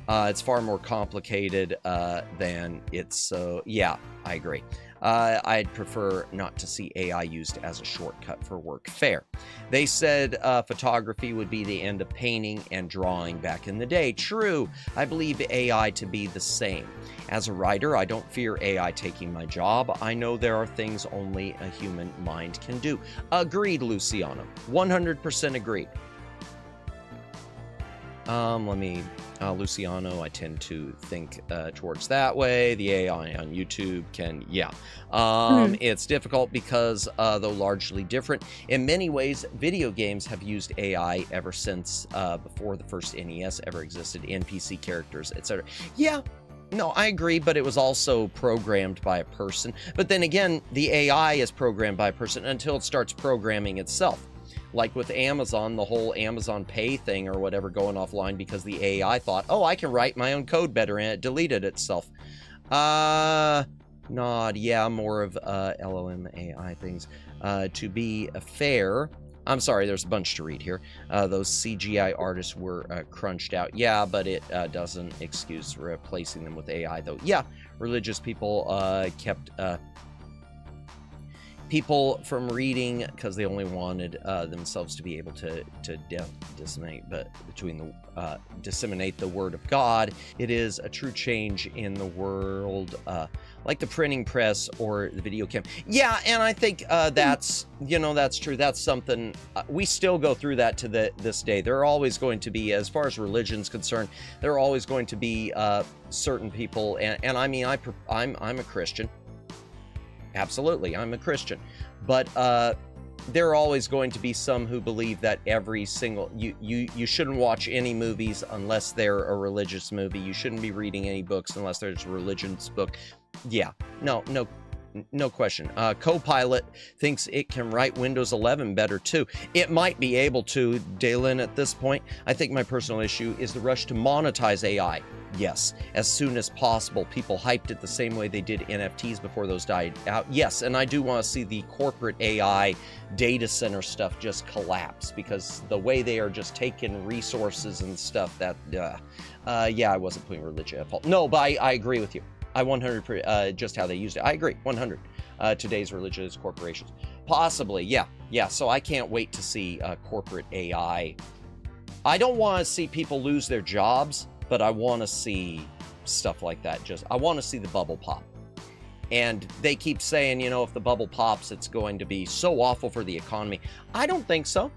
It's far more complicated than it's. So yeah, I agree. I'd prefer not to see AI used as a shortcut for work. Fair. They said photography would be the end of painting and drawing back in the day. True. I believe AI to be the same. As a writer, I don't fear AI taking my job. I know there are things only a human mind can do. Agreed, Luciano. 100% agreed. Luciano, I tend to think towards that way. The AI on YouTube can, yeah. It's difficult because, though largely different, in many ways, video games have used AI ever since before the first NES ever existed, NPC characters, etc. Yeah, no, I agree, but it was also programmed by a person. But then again, the AI is programmed by a person until it starts programming itself. Like with Amazon, the whole Amazon Pay thing or whatever going offline because the AI thought, oh, I can write my own code better, and it deleted itself. Nod, yeah, more of LLM AI things. To be fair, I'm sorry, there's a bunch to read here. Those CGI artists were crunched out. Yeah, but it doesn't excuse replacing them with AI, though. Yeah, religious people kept... people from reading because they only wanted themselves to be able to disseminate the word of God. It is a true change in the world, like the printing press or the video cam. Yeah, and I think that's true. That's something we still go through that to this day. There are always going to be, as far as religion's concerned, there are always going to be certain people, and I mean, I'm a Christian. Absolutely, I'm a Christian, but there are always going to be some who believe that every single you shouldn't watch any movies unless they're a religious movie. You shouldn't be reading any books unless there's a religious book. Yeah, no question. Copilot thinks it can write Windows 11 better too. It might be able to, Dalen, at this point. I think my personal issue is the rush to monetize AI. Yes, as soon as possible. People hyped it the same way they did NFTs before those died out. Yes, and I do want to see the corporate AI data center stuff just collapse because the way they are just taking resources and stuff that, yeah, I wasn't putting religion at fault. No, but I agree with you. I 100 just how they used it. I agree, 100. Today's religious corporations. Possibly, yeah. So I can't wait to see corporate AI. I don't want to see people lose their jobs, but I want to see stuff like that. I want to see the bubble pop. And they keep saying, if the bubble pops, it's going to be so awful for the economy. I don't think so.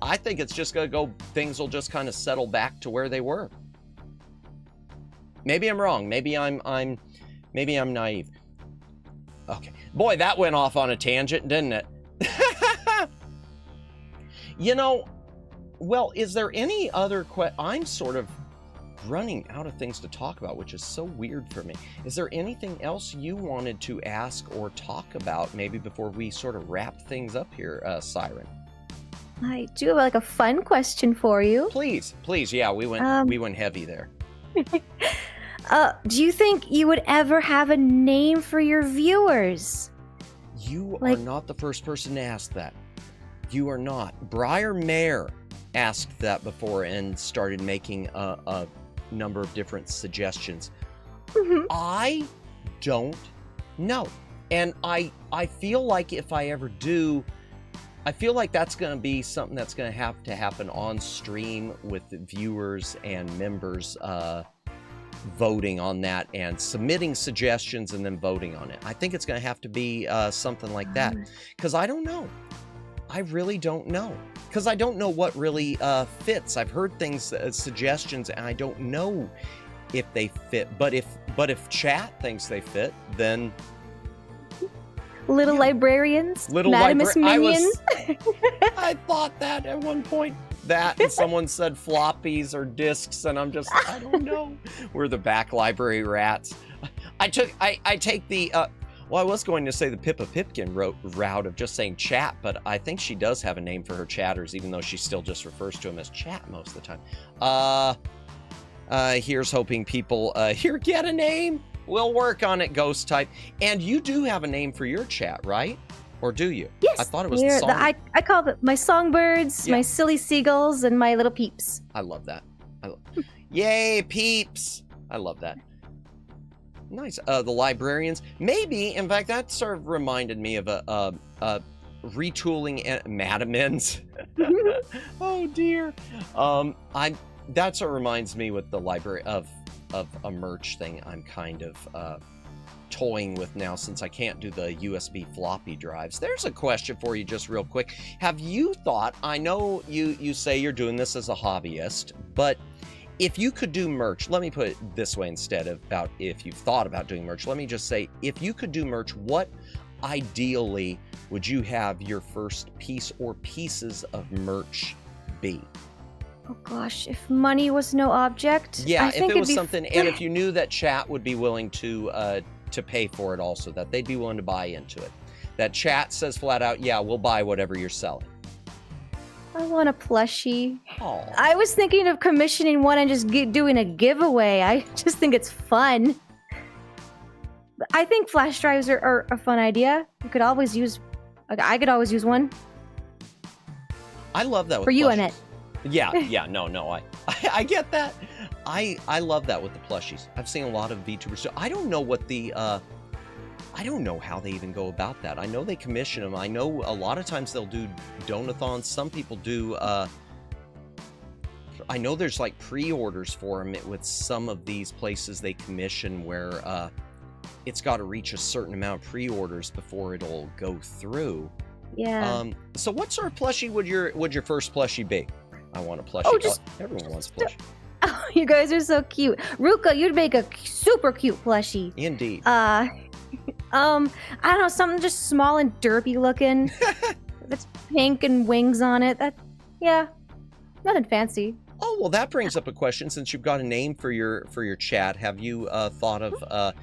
I think it's just going to go, things will just kind of settle back to where they were. Maybe I'm wrong. Maybe I'm naive. Okay. Boy, that went off on a tangent, didn't it? Well, is there any other I'm sort of running out of things to talk about, which is so weird for me. Is there anything else you wanted to ask or talk about maybe before we sort of wrap things up here, Siren? I do have like a fun question for you. Please. Yeah, we went heavy there. Do you think you would ever have a name for your viewers? You are not the first person to ask that. You are not. Briar Mayer asked that before and started making a number of different suggestions. Mm-hmm. I don't know. And I feel like if I ever do, I feel like that's going to be something that's going to have to happen on stream with the viewers and members voting on that and submitting suggestions and then voting on it. I think it's going to have to be something like that because I don't know. I really don't know because I don't know what really fits. I've heard things, suggestions, and I don't know if they fit. But if chat thinks they fit, then little librarians, Madamus Minions. I thought that at one point. That and someone said floppies or discs, and I'm just, I don't know. We're the back library rats. I take the well, I was going to say the Pippa Pipkin route of just saying chat, but I think she does have a name for her chatters, even though she still just refers to them as chat most of the time. Here's hoping people here get a name. We'll work on it, Ghost Type. And you do have a name for your chat, right? Or do you? Yes. I thought it was the song. I call it my songbirds, my silly seagulls, and my little peeps. I love that. Yay, peeps! I love that. Nice. The librarians. Maybe, in fact, that sort of reminded me of a retooling Madamen's. Oh dear. That sort of reminds me with the library of a merch thing I'm kind of toying with now, since I can't do the USB floppy drives. There's a question for you just real quick. Have you thought, I know you say you're doing this as a hobbyist, but if you could do merch, let me put it this way instead of about if you've thought about doing merch, let me just say, if you could do merch, what ideally would you have your first piece or pieces of merch be? Oh gosh, if money was no object. Yeah, I if think it was it'd be something, and if you knew that chat would be willing to pay for it also, that they'd be willing to buy into it. That chat says flat out, yeah, we'll buy whatever you're selling. I want a plushie. Oh. I was thinking of commissioning one and just doing a giveaway. I just think it's fun. But I think flash drives are a fun idea. You could always use, I could always use one. I love that with For you, plushies. Annette. Yeah, no, I get that. I love that with the plushies. I've seen a lot of VTubers. So I don't know what the I don't know how they even go about that. I know they commission them. I know a lot of times they'll do donathons. Some people do. I know there's like pre-orders for them with some of these places they commission where it's got to reach a certain amount of pre-orders before it'll go through. Yeah. So what sort of plushie would your first plushie be? I want a plushie. Oh, just everyone wants a plushie. Oh, you guys are so cute. Ruka, you'd make a super cute plushie. Indeed. I don't know, something just small and derpy looking. That's pink and wings on it. Yeah, nothing fancy. Oh, well, that brings up a question. Since you've got a name for your chat, have you thought of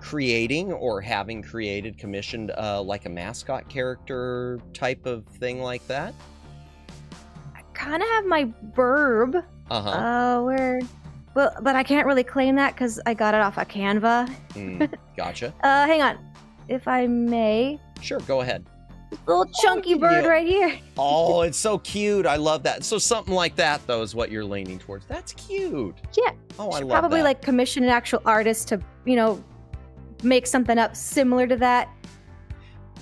creating or having created, commissioned like a mascot character type of thing like that? I kind of have my burb. But I can't really claim that because I got it off of Canva. Gotcha. Hang on, if I may. Sure, go ahead. Little chunky bird right here. Oh, it's so cute. I love that. So something like that, though, is what you're leaning towards. That's cute. Yeah. Oh, I love probably that. like commission an actual artist to, make something up similar to that.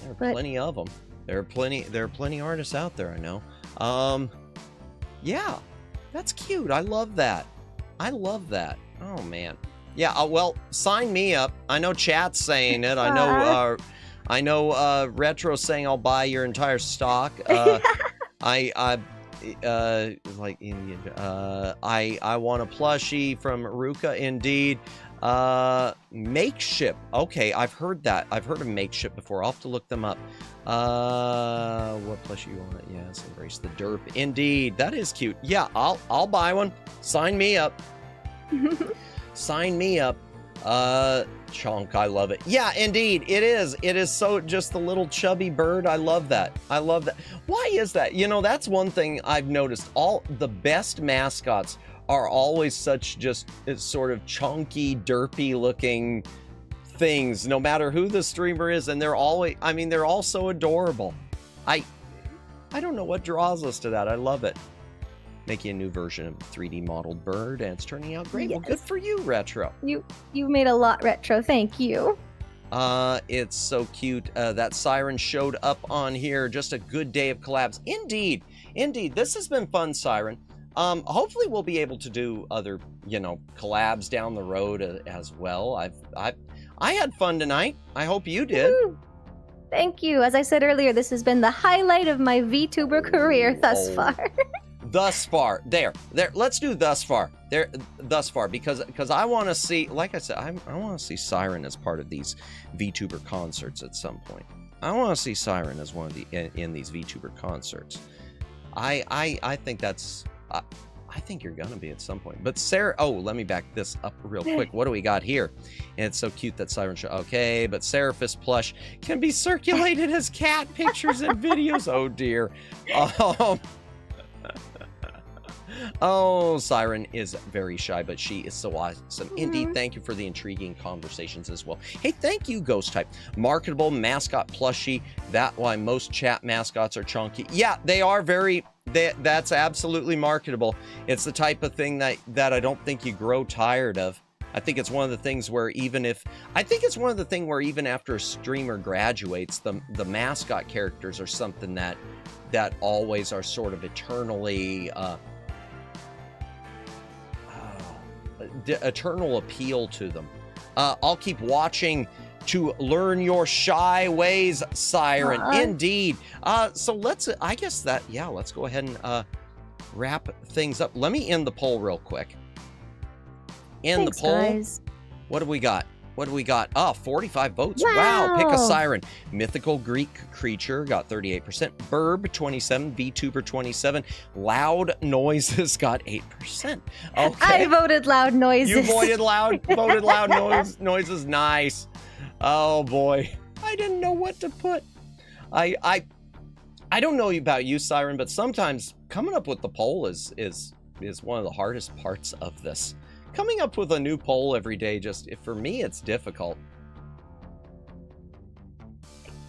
There are plenty of them. There are plenty artists out there, I know. Yeah, that's cute. I love that. Oh man. Yeah. Well, sign me up. I know chat's saying it. I know. Retro's saying I'll buy your entire stock. I like Indian. I want a plushie from Ruka. Indeed. Makeship. Okay, I've heard that. I've heard of Makeship before. I'll have to look them up. What plushie you want? Yes, embrace the derp. Indeed, that is cute. Yeah, I'll buy one. Sign me up. Sign me up. Chunk, I love it. Yeah, indeed, it is. It is so just the little chubby bird. I love that. Why is that? That's one thing I've noticed. All the best mascots are always such just sort of chunky, derpy looking things, no matter who the streamer is, and they're all so adorable. I don't know what draws us to that. I love it. Making a new version of a 3D modeled bird, and it's turning out great. Yes. Well, good for you, Retro. You made a lot, Retro. Thank you. It's so cute. That Siren showed up on here. Just a good day of collabs. Indeed. This has been fun, Siren. Hopefully we'll be able to do other, collabs down the road as well. I had fun tonight. I hope you did. Woo. Thank you. As I said earlier, this has been the highlight of my VTuber career thus far. Thus far. There. Let's do thus far. Thus far, because I want to see, like I said, I want to see Siren as part of these VTuber concerts at some point. I want to see Siren as one of the in these VTuber concerts. I think that's. I think you're gonna be at some point. But Sarah, let me back this up real quick. What do we got here? And it's so cute that Siren show. Okay, but Seraphis plush can be circulated as cat pictures and videos. Oh dear. Oh, Siren is very shy, but she is so awesome. Indeed, thank you for the intriguing conversations as well. Hey, thank you, Ghost Type. Marketable mascot plushie. That's why most chat mascots are chunky. Yeah, they are very That's absolutely marketable. It's the type of thing that I don't think you grow tired of. I think it's one of the things where even after a streamer graduates, the mascot characters are something that always are sort of eternally eternal appeal to them. I'll keep watching to learn your shy ways, Siren. Indeed. So let's go ahead and wrap things up. Let me end the poll real quick. The poll. Guys. What do we got? 45 votes. Wow. Pick a siren. Mythical Greek creature got 38%. Burb 27. VTuber 27. Loud noises got 8%. Okay. I voted loud noises. You voted loud noises. Nice. Oh boy. I didn't know what to put. I don't know about you, Siren, but sometimes coming up with the poll is one of the hardest parts of this. Coming up with a new poll every day, for me, it's difficult.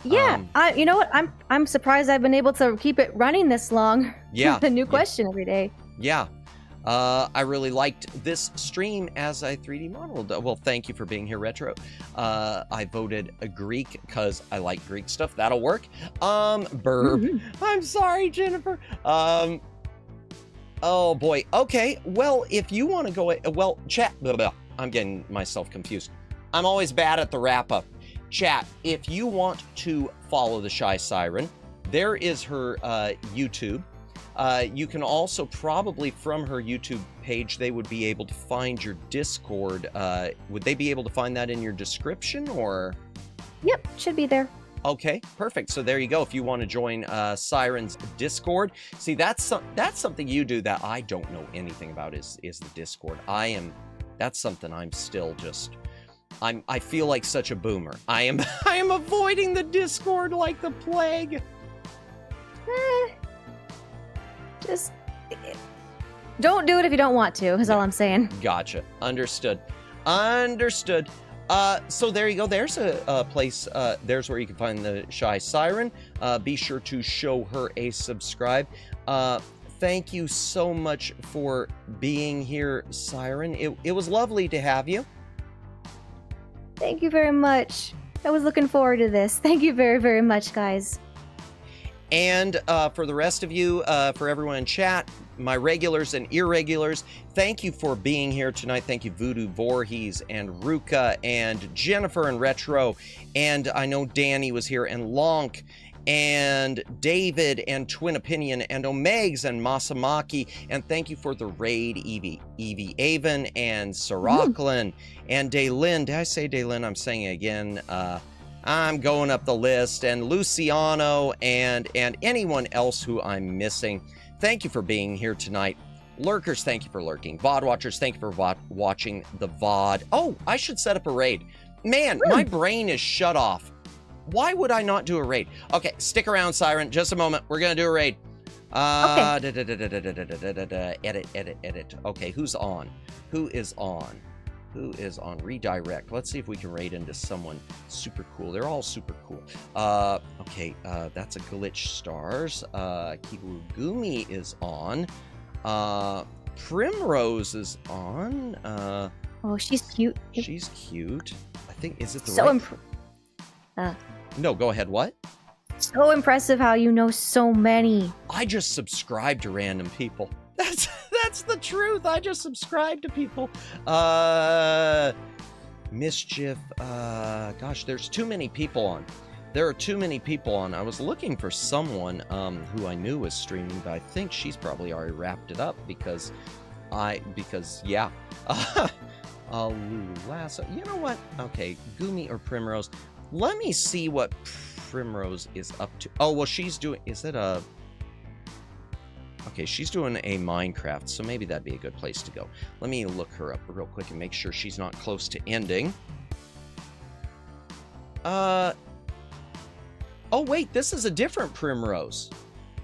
Yeah, you know what? I'm surprised I've been able to keep it running this long. Yeah. With a new question every day. Yeah. I really liked this stream as I 3D modeled. Well, thank you for being here, Retro. I voted a Greek because I like Greek stuff. That'll work. Burb. I'm sorry, Jennifer. Oh boy. Okay. Well, if you want to go, well, chat. Blah, blah, blah. I'm getting myself confused. I'm always bad at the wrap up. Chat. If you want to follow the Shy Siren, there is her YouTube. You can also probably from her YouTube page, they would be able to find your Discord. Would they be able to find that in your description or? Yep, should be there. Okay, perfect. So there you go. If you want to join Siren's Discord, see that's something you do that I don't know anything about is the Discord. That's something I'm still just. I feel like such a boomer. I am avoiding the Discord like the plague. Just don't do it if you don't want to, is all I'm saying. Gotcha. Understood. So there you go. There's a place. There's where you can find the Shy Siren. Be sure to show her a subscribe. Thank you so much for being here, Siren. It was lovely to have you. Thank you very much. I was looking forward to this. Thank you very, very much, guys. And for the rest of you, for everyone in chat, my regulars and irregulars, thank you for being here tonight. Thank you, Voodoo Voorhees and Ruka and Jennifer and Retro. And I know Danny was here and Lonk and David and Twin Opinion and Omegs and Masamaki. And thank you for the raid, Evie Avon and Saraklin and Daylin. Did I say Daylin? I'm saying it again. I'm going up the list, and Luciano and anyone else who I'm missing. Thank you for being here tonight. Lurkers, thank you for lurking. VOD watchers, thank you for watching the VOD. Oh, I should set up a raid. Man, my brain is shut off. Why would I not do a raid? Okay, stick around, Siren. Just a moment. We're going to do a raid. Okay. Edit. Okay, who's on? Who is on? Redirect. Let's see if we can raid into someone super cool. They're all super cool. Okay, that's a Glitch Stars. Kigurugumi is on. Primrose is on. Oh, she's cute. She's cute. I think, is it the so right? No, go ahead. What? So impressive how you know so many. I just subscribe to random people. That's the truth. I just subscribe to people. Mischief. Gosh, there's too many people on. There are too many people on. I was looking for someone who I knew was streaming, but I think she's probably already wrapped it up because yeah. Lasso. You know what? Okay, Gumi or Primrose. Let me see what Primrose is up to. Oh, well, she's doing. Is it a? Okay, she's doing a Minecraft, so maybe that'd be a good place to go. Let me look her up real quick and make sure she's not close to ending. Oh, wait, this is a different Primrose.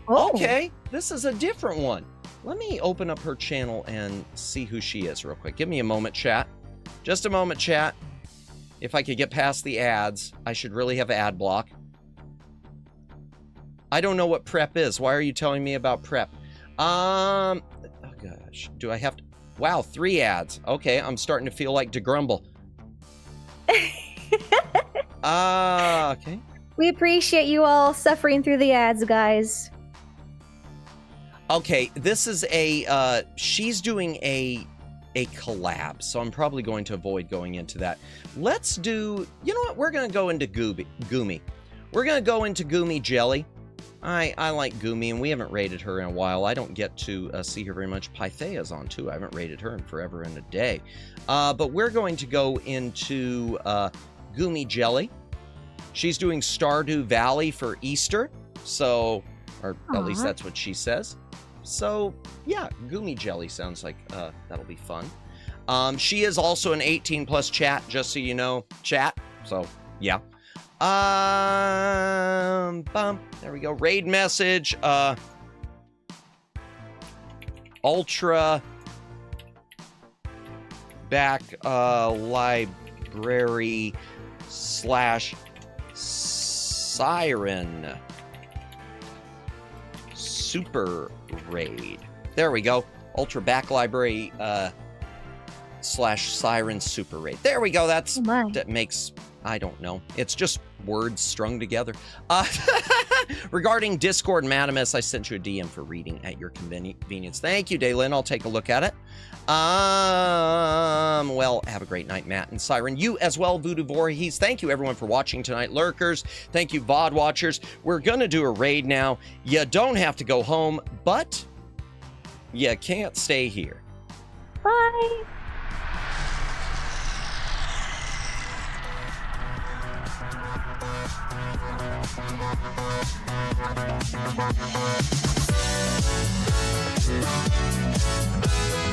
Oh. Okay, this is a different one. Let me open up her channel and see who she is real quick. Give me a moment, chat. Just a moment, chat. If I could get past the ads, I should really have ad block. I don't know what prep is. Why are you telling me about prep? Oh gosh, do I have to? Wow, 3 ads. Okay, I'm starting to feel like DeGrumble. Okay. We appreciate you all suffering through the ads, guys. Okay, this is a, she's doing a collab, so I'm probably going to avoid going into that. Let's do, you know what, we're going to go into Goomy. We're going to go into Goomy Jelly. I like Goomy, and we haven't rated her in a while. I don't get to see her very much. Pythea's on, too. I haven't rated her in forever and a day. But we're going to go into Goomy Jelly. She's doing Stardew Valley for Easter, so, or at least that's what she says. So, yeah, Goomy Jelly sounds like that'll be fun. She is also an 18+ chat, just so you know, chat. So, yeah. There we go. Raid message. Ultra back library / Siren super raid. There we go. Ultra back library / Siren super raid. There we go. That's that makes, I don't know. It's just words strung together. Regarding Discord Madamus, I sent you a DM for reading at your convenience. Thank you, Daylin. I'll take a look at it. Well, have a great night, Matt and Siren. You as well, Voodoo Voorhees. Thank you, everyone, for watching tonight. Lurkers, thank you, VOD watchers. We're going to do a raid now. You don't have to go home, but you can't stay here. Bye. We'll be right back.